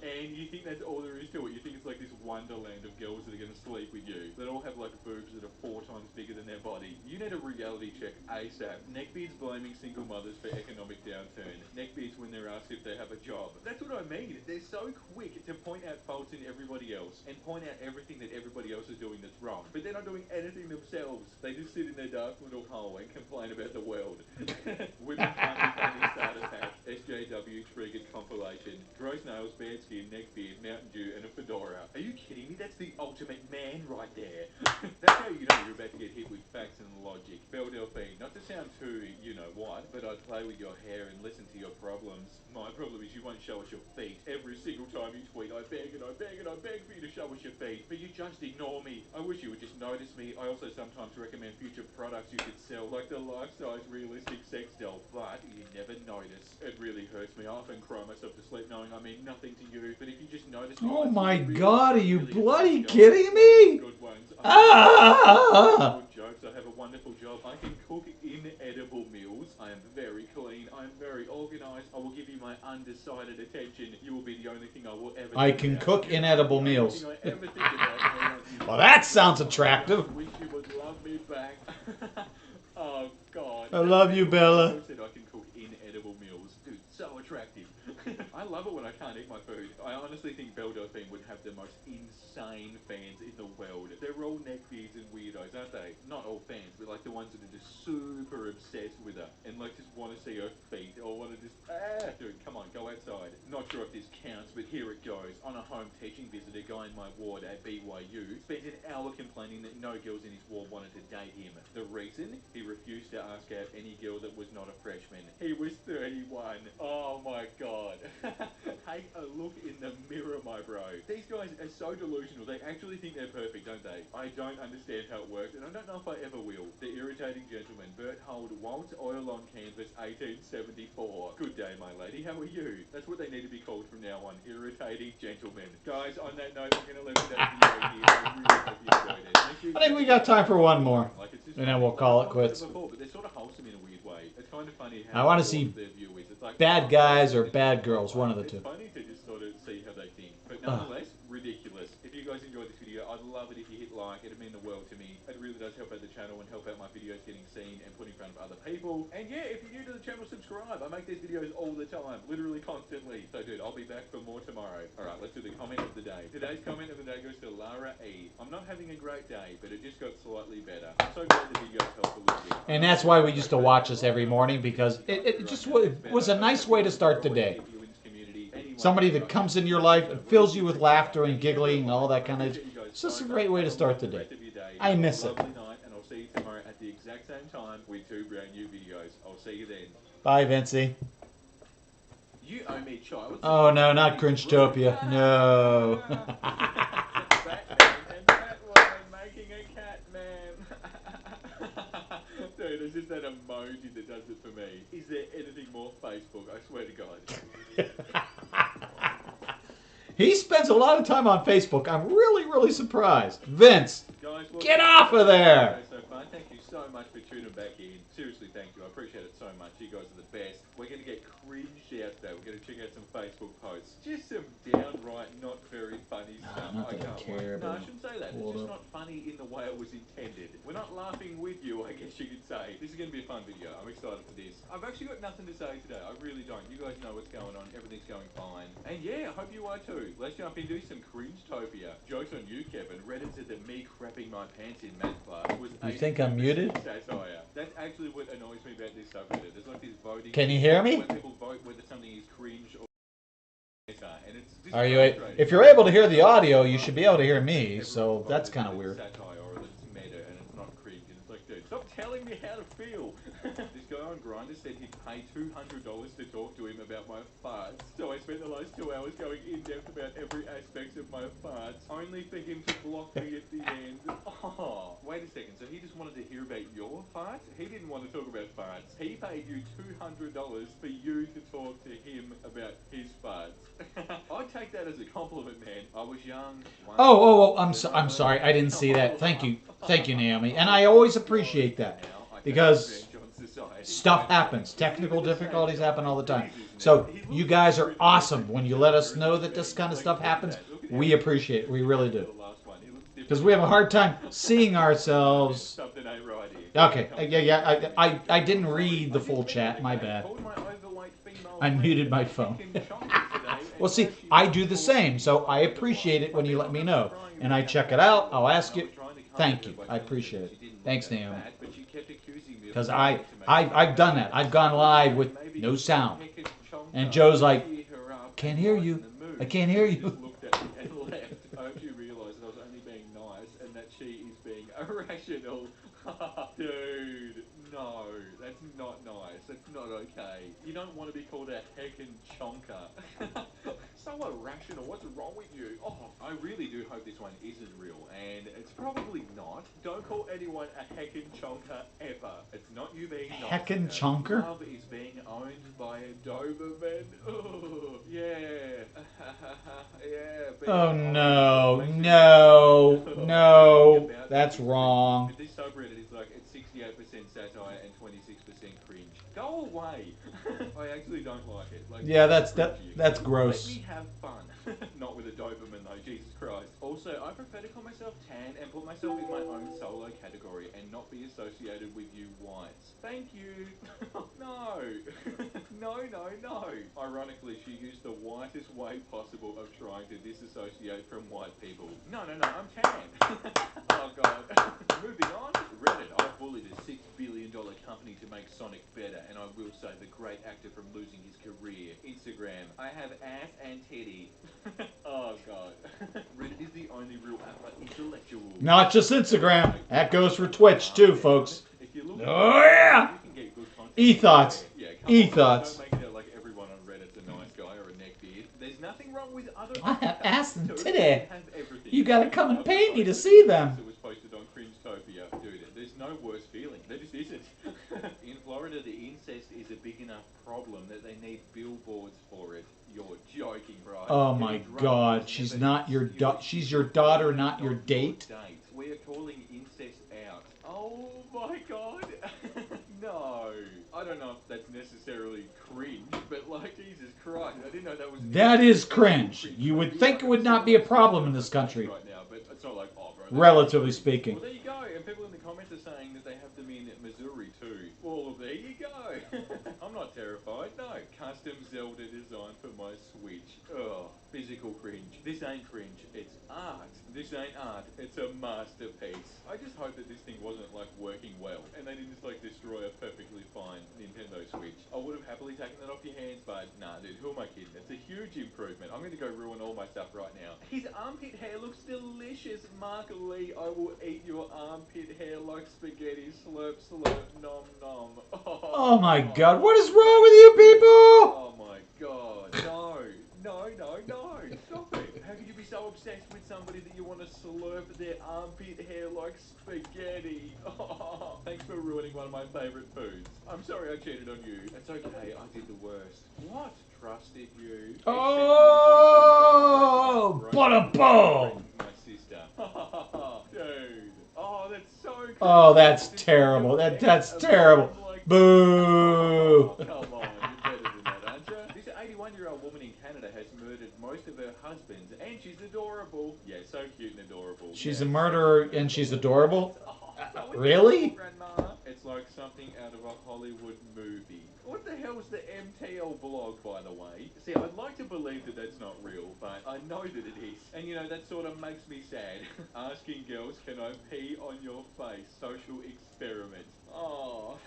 And you think that's all there is to it. You think it's like this wonderland of girls that are going to sleep with you. That all have like boobs that are 4 times bigger than their body. You need a reality check ASAP. Neckbeards blaming single mothers for economic downturn. Neckbeards when they're asked if they have a job. That's what I mean. They're so quick to point out faults in everybody else and point out everything that everybody else is doing that's wrong. But they're not doing anything themselves. They just sit in their dark little hole and complain about the world. Women can't be funny starter pack. SJW triggered compilation. Gross nails, bad skin, neckbeard, Mountain Dew, and a fedora. Are you kidding me? That's the ultimate man right there. That's how you know you're about to get hit with facts and logic. Belle Delphine, not to sound too, you know what, but I'd play with your hair and listen to your problems. My problem is you won't show us your feet. Every single time you tweet, I beg and I beg and I beg for you to show us your feet. But you just ignore me. I wish you would just notice me. I also sometimes recommend future products you could sell, like the life-size realistic sex doll, but you never notice. It really hurts me. I often cry myself to sleep knowing I mean nothing to you, but if you just notice me
Oh
once,
my
you really,
God, are you
really
bloody
appreciate
kidding me?
good ones.
Ah!
Good jokes. I have a wonderful job. I can cook inedible meals. I am very clean. I am very organized. I will give you my undecided attention. You will be the only thing I will ever
I
think
can
about.
cook
You are
inedible
the only
meals.
thing I ever think about.
Well, that sounds attractive.
I wish you would love me back. Oh, God.
I love you, Bella.
I said I can cook inedible meals. Dude, so attractive. I love it when I can't eat my food. I honestly think Belle Delphine would have the most insane fans in the world. They're all neckbeards and weirdos, aren't they? Not all fans, but like the ones that are just super obsessed with her and like just want to see her feet or want to just, dude, come on, go outside. Not sure if this counts, but here it goes. On a home teaching visit, a guy in my ward at BYU spent an hour complaining that no girls in his ward wanted to date him. The reason? He refused to ask out any girl that was not a freshman. He was 31. Oh my God. Take a look in the mirror, my bro. These guys are so delusional. They actually think they're perfect, don't they? I don't understand how it works, and I don't know if I ever will. The irritating gentleman, Bert Hold, Walt Oil on Canvas, 1874. Good day, my lady. How are you? That's what they need to be called from now on. Irritating gentlemen. Guys, on that note, we're going to leave today's video here. I really hope you enjoyed it.
I think we got time for one more.
Like, it's just
And then
funny.
we'll call it
Like, I've said
quits.
before, but they're sort of wholesome in a weird way. It's kind of funny
I
how
wanna
all
see
of their view is. It's like
bad guys or bad girls, one of the
it's
two.
funny to just sort of see how they think. But nonetheless, ridiculous. If you guys enjoyed this video, I'd love it if you hit like. It'd mean the world to me. It really does help out the channel and help out my videos getting seen and put in front of other people. And yeah, if you're new to the channel, subscribe. I make these videos all the time, literally constantly. So dude, I'll be back for more tomorrow. Alright, let's do the comment of the day. Today's comment of the day goes to Lara E. I'm not having a great day, but it just got slightly better. I'm so glad the videos helped a little bit.
And that's why we used to watch this every morning, because it just was a nice way to start the day. Somebody that comes into your life and fills you with laughter and giggling and all that kind of... It's just a great way to start the day. I miss it.
And I'll see you tomorrow at the exact same time with 2 brand new videos. I'll see you then.
Bye, Vincey.
You owe me, child.
Oh, no, not Cringetopia. No.
Batman and Catwoman making a cat man. There's just that emoji that does it for me. Is there anything more Facebook? I swear to God.
He spends a lot of time on Facebook. I'm really, really surprised. Vince,
Guys,
get off of there!
So far. Thank you so much for tuning back in. Seriously, thank you. I appreciate it so much. You guys are the best. We're going to get cringed out though. We're going to check out some Facebook posts. Just some downright not very funny stuff.
not
I
that I
can't
care,
wait. No, I
but
shouldn't say that. It's
hold
just
up.
not funny in the way it was intended. We're not laughing with you, I guess you could say. This is going to be a fun video. I'm excited for this. I've actually got nothing to say today. I really don't. You guys know what's going on. Everything's going fine. And yeah, I hope you are too. Let's jump into some cringe-topia. Joke's on you, Kevin. Reddit said that me crapping my pants in math class was
You think I'm muted?
satire. That's actually what annoys me about this subreddit. There's like this voting.
Can you hear me?
Where people vote whether something is cringe or meta, and it's just
Are you?
frustrating.
If you're able to hear the audio, you should be able to hear me. So that's kind of weird.
Satire or that it's meta and it's not cringe. And it's like, dude, stop telling me how to feel. This guy on Grindr said he'd pay $200 to talk to him about my farts. So I spent the last 2 hours going in depth about every aspect of my farts, only for him to block me at the end. Oh, wait a second. So he just wanted to hear about your farts? He didn't want to talk about farts. He paid you $200 for you to talk to him about his farts. I'd take that as a compliment, man. I was young.
Oh, I'm sorry. I didn't see that. Thank you, Naomi. And I always appreciate that because stuff happens. Technical difficulties happen all the time. So you guys are awesome when you let us know that this kind of stuff happens. We appreciate it. We really do. Because we have a hard time seeing ourselves. Okay, yeah. I didn't read the full chat. My bad. I muted my phone. Well, see, I do the same, so I appreciate it when you let me know. And I check it out. I'll ask you. Thank you. I appreciate it. Thanks, Naomi. Because I've done that. I've gone live with no sound. And Joe's like, can't hear you. I can't hear you.
I hope you realise that I was only being nice and that she is being irrational. Dude, no, that's not nice. That's not okay. You don't want to be called a heckin' chonker. So irrational. What's wrong with you? Oh, I really do hope this one isn't real, and it's probably not. Don't call anyone a heckin' chonker ever. It's not you being nice.
Heckin' chonker?
Love is being owned by a Doberman. Oh, yeah. Yeah.
Oh, no. That's wrong.
This subreddit is like, it's 68% satire and 26% cringe. Go away. I actually don't like it. Like,
Yeah, that's gross.
Let me have fun. Not with a Doberman though, Jesus Christ. Also, I prefer to call myself tan and put myself in my own solo category and not be associated with you whites. Thank you. No. No. Ironically, she used the whitest way possible of trying to disassociate from white people. No, I'm tan. Oh god. Moving on. Reddit. I bullied a $6 billion company to make Sonic better, and I will say the great actor from losing his career. Instagram. I have ass and titty. Oh god. Reddit is the only real app for intellectuals.
Not just Instagram. That goes for Twitch too, folks.
If you look
Oh yeah.
you can get good content.
E-thoughts.
Yeah,
E-thoughts.
Don't make it out like everyone on Reddit's a nice guy or a neckbeard. There's nothing wrong with other
I have ass and
So if
titty.
have everything,
You gotta come and pay me to see them.
It was posted on Cringetopia. Dude, there's no worse feeling. There just isn't. In Florida, the incest is a big enough problem that they need billboards for it. You're joking, right?
Oh my god, she's not your she's your daughter, not your date.
We are calling incest out. Oh my god. No. I don't know if that's necessarily cringe, but like, Jesus Christ, I didn't know that was...
That is cringe. You would think it would not be a problem in this country.
Right now, but it's not like, oh, bro.
Relatively speaking.
Well, there you go. And people in the comments are saying that they have them in Missouri too. Well, there you go. I'm not terrified. No. Custom Zelda design for my Switch. Ugh. Physical cringe. This ain't cringe. It's art. This ain't art. It's a masterpiece. I just hope that this thing wasn't like working well and they didn't just like destroy a perfectly fine Nintendo Switch. I would have happily taken that off your hands, but nah, dude, who am I kidding? It's a huge improvement. I'm going to go ruin all my stuff right now. His armpit hair looks delicious. Mark Lee, I will eat your armpit hair like spaghetti. Slurp, slurp, nom, nom.
Oh my god, what is wrong with you people?
Oh my god. No. Stop it. How could you be so obsessed with somebody that you want to slurp their armpit hair like spaghetti. Thanks for ruining one of my favorite foods. I'm sorry I cheated on you. It's okay, I did the worst. What? Trusted you.
Oh, bada boom!
My sister. Dude. Oh, that's so cool.
Oh, that's terrible. That's terrible. Boo!
Come on, you're better than that, aren't you? This 81-year-old woman in Canada has murdered most of her husbands, and she's adorable. Yeah, so cute and adorable.
She's
Yeah,
a murderer and she's adorable?
So
Really?
Grandma. It's like something out of a Hollywood movie. What the hell's the MTL blog, by the way? See, I'd like to believe that that's not real, but I know that it is. And you know, that sort of makes me sad. Asking girls, can I pee on your face? Social experiment. Oh,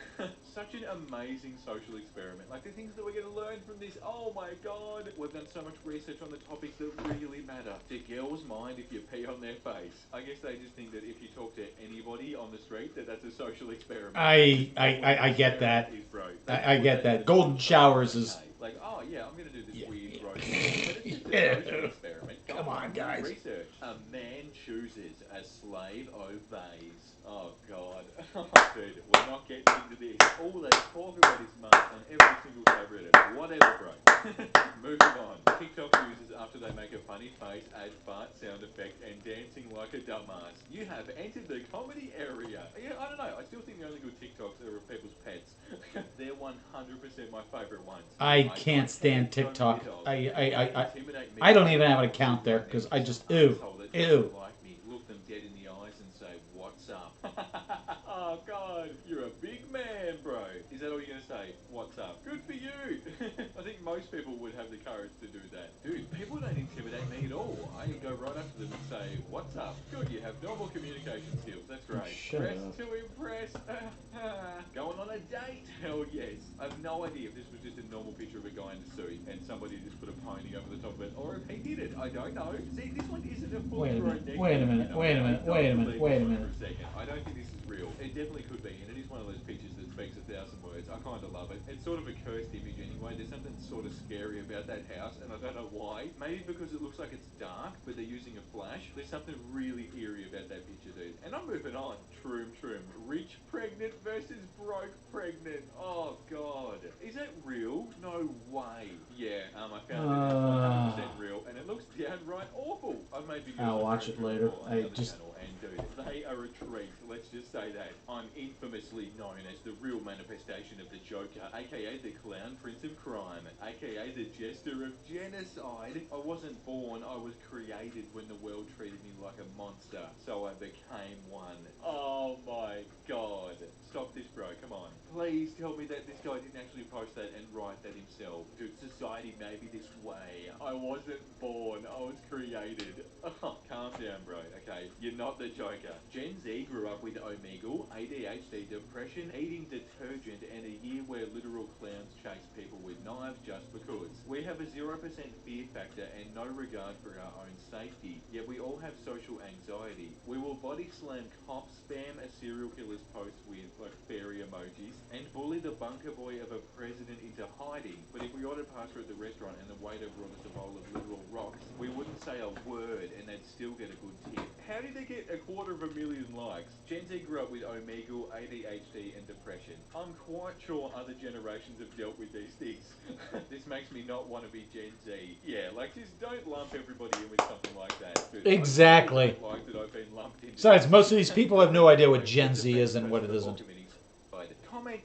such an amazing social experiment. Like the things that we're going to learn from this. Oh my god. We've done so much research on the topics that really matter. Do girls mind if you pee on their face? I guess they just think that if you talk to anybody on the street, that's a social experiment.
I get that. I get that. Golden showers is...
Like, oh yeah, I'm going to do this weird gross thing. But it's just a social experiment.
Come on, guys.
Research. A man chooses, a slave obeys. Oh god. Dude, we're not getting into this. All they talk about is marks on every single subreddit. Whatever, bro. Moving on. TikTok users, after they make a funny face, add fart sound effect, and dancing like a dumbass. You have entered the comedy area. Yeah, I don't know. I still think the only good TikToks are of people's pets. They're 100% my favorite ones.
I can't stand TikTok. I don't even have an account there because I just ew.
Like me, look them dead in the eyes and say, "What's up?" Oh god, you're a big man, bro. Is that all you're gonna say? What's up? Good for you. I think most people would have the courage to do that. Dude, people don't intimidate me at all. I go right up to them and say, "What's up?" Good, you have normal communication skills. That's great. Dress to impress. Going on a date? Hell yes. I have no idea if this was just a normal picture of a guy in a suit and somebody just put a pony over the top of it, or if he did it. I don't know. See, this one isn't a fully grown neck.
Wait a minute.
I don't believe this one for a second. I don't think this is real. It definitely could be, and it is one of those pictures that speaks 1,000 words. I kind of love it. It's sort of a cursed image anyway. There's something sort of scary about that house, and I don't know why. Maybe because it looks like it's dark, but they're using a flash. There's something really eerie about that picture, dude. And I'm moving on. Troom. Rich pregnant versus broke pregnant. Oh, God. Is that real? No way. Yeah, I found it. It's 100% real, and it looks downright awful. I've made videos
I'll
on
watch it later.
on the other channel, and dude, they are a treat. Let's just say that. I'm infamously known as the real manifestation of the Joker, aka the Clown Prince of Crime, aka the Jester of Genocide. I wasn't born, I was created when the world treated me like a monster, so I became one. Oh my god. Stop this, bro, come on. Please tell me that this guy didn't actually post that and write that himself. Dude, society made me this way. I wasn't born, I was created. Calm down, bro, okay? You're not the Joker. Gen Z grew up with Omegle, ADHD, depression, eating detergent, and a year where literal clowns chase people with knives just because. We have a 0% fear factor and no regard for our own safety, yet we all have social anxiety. We will body slam cops, spam a serial killer's post with like fairy emojis, and bully the bunker boy of a president into hiding. But if we ordered pasta at the restaurant and the waiter brought us a bowl of literal rocks, we wouldn't say a word and they'd still get a good tip. How did they get 250,000 likes? Gen Z grew up with Omegle, ADHD, and depression. I'm quite sure other generations have dealt with these things. This makes me not want to be Gen Z. Yeah, like just don't lump everybody in with something like that. Dude,
Exactly.
I like that I've been lumped into.
Besides, most of these people have no idea what Gen Z is and what it isn't.
Comment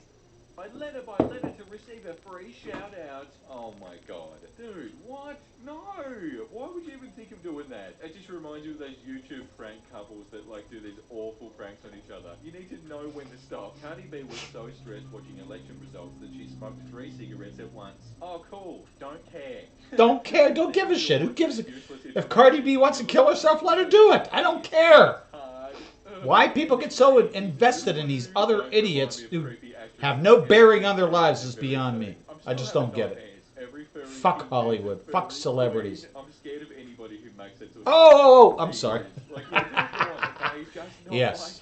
by letter to receive a free shout out. Oh my god. Dude, what? No! Why would you even think of doing that? It just reminds you of those YouTube prank couples that like do these awful pranks on each other. You need to know when to stop. Cardi B was so stressed watching election results that she smoked 3 cigarettes at once. Oh cool. Don't care.
Don't care. Don't give a shit. Who gives a... If Cardi B wants to kill herself, let her do it. I don't care. Why people get so invested in these other idiots who have no bearing on their lives is beyond me. I just don't get it. Fuck Hollywood. Fuck celebrities.
I'm scared of anybody who makes that sort of...
Oh, I'm sorry. Yes.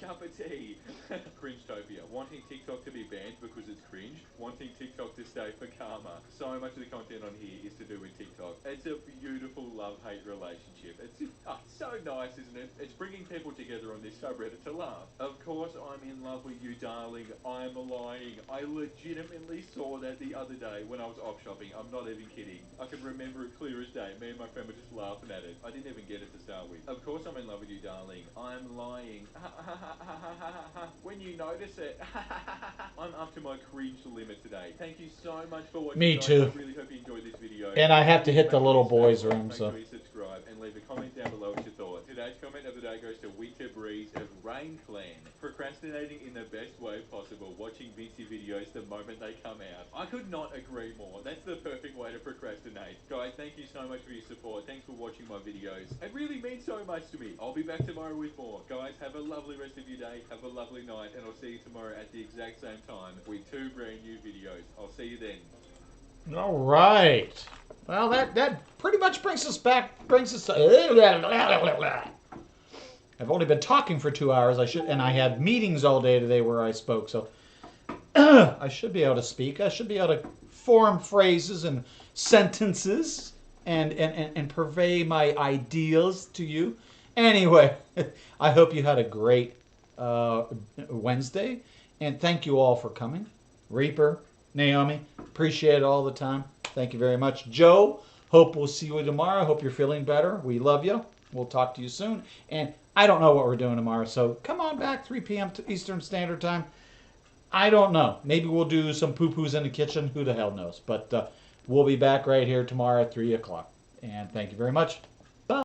Cringe-topia. Wanting TikTok to be banned because it's cringe. Wanting TikTok to stay for karma. So much of the content on here is to do with TikTok. It's a beautiful love-hate relationship. It's so nice, isn't it? It's bringing people together on this subreddit to laugh. Of course, I'm in love with you, darling. I'm lying. I legitimately saw that the other day when I was off shopping. I'm not even kidding. I can remember it clear as day. Me and my friend were just laughing at it. I didn't even get it to start with. Of course I'm in love with you, darling. I'm lying. When you notice it, I'm up to my cringe limit today. Thank you so much for watching.
Me
guys.
too.
I really hope you enjoyed this video.
And I have to hit the
Make
little
sure you
boys'
stay
room,
Make
so.
sure you subscribe and leave a comment down below what you thought. Today's comment of the day goes to Winter Breeze of Rain Clan. Procrastinating in the best way possible. Watching Vinci videos the moment they come out. I could not agree more. That's the perfect way to procrastinate. Guys, thank you so much for your support. Thanks for watching my videos. It really means so much to me. I'll be back tomorrow with more. Guys, have a lovely rest of your day. Have a lovely night. And I'll see you tomorrow at the exact same time with 2 brand new videos. I'll see you then.
All right. Well, that pretty much brings us to... I've only been talking for 2 hours. And I had meetings all day today where I spoke, so I should be able to speak. I should be able to form phrases and sentences and purvey my ideals to you. Anyway, I hope you had a great Wednesday, and thank you all for coming. Reaper, Naomi, appreciate it all the time. Thank you very much. Joe, hope we'll see you tomorrow. Hope you're feeling better. We love you. We'll talk to you soon. And I don't know what we're doing tomorrow, so come on back, 3 p.m. Eastern Standard Time. I don't know. Maybe we'll do some poo-poos in the kitchen. Who the hell knows? But we'll be back right here tomorrow at 3 o'clock. And thank you very much.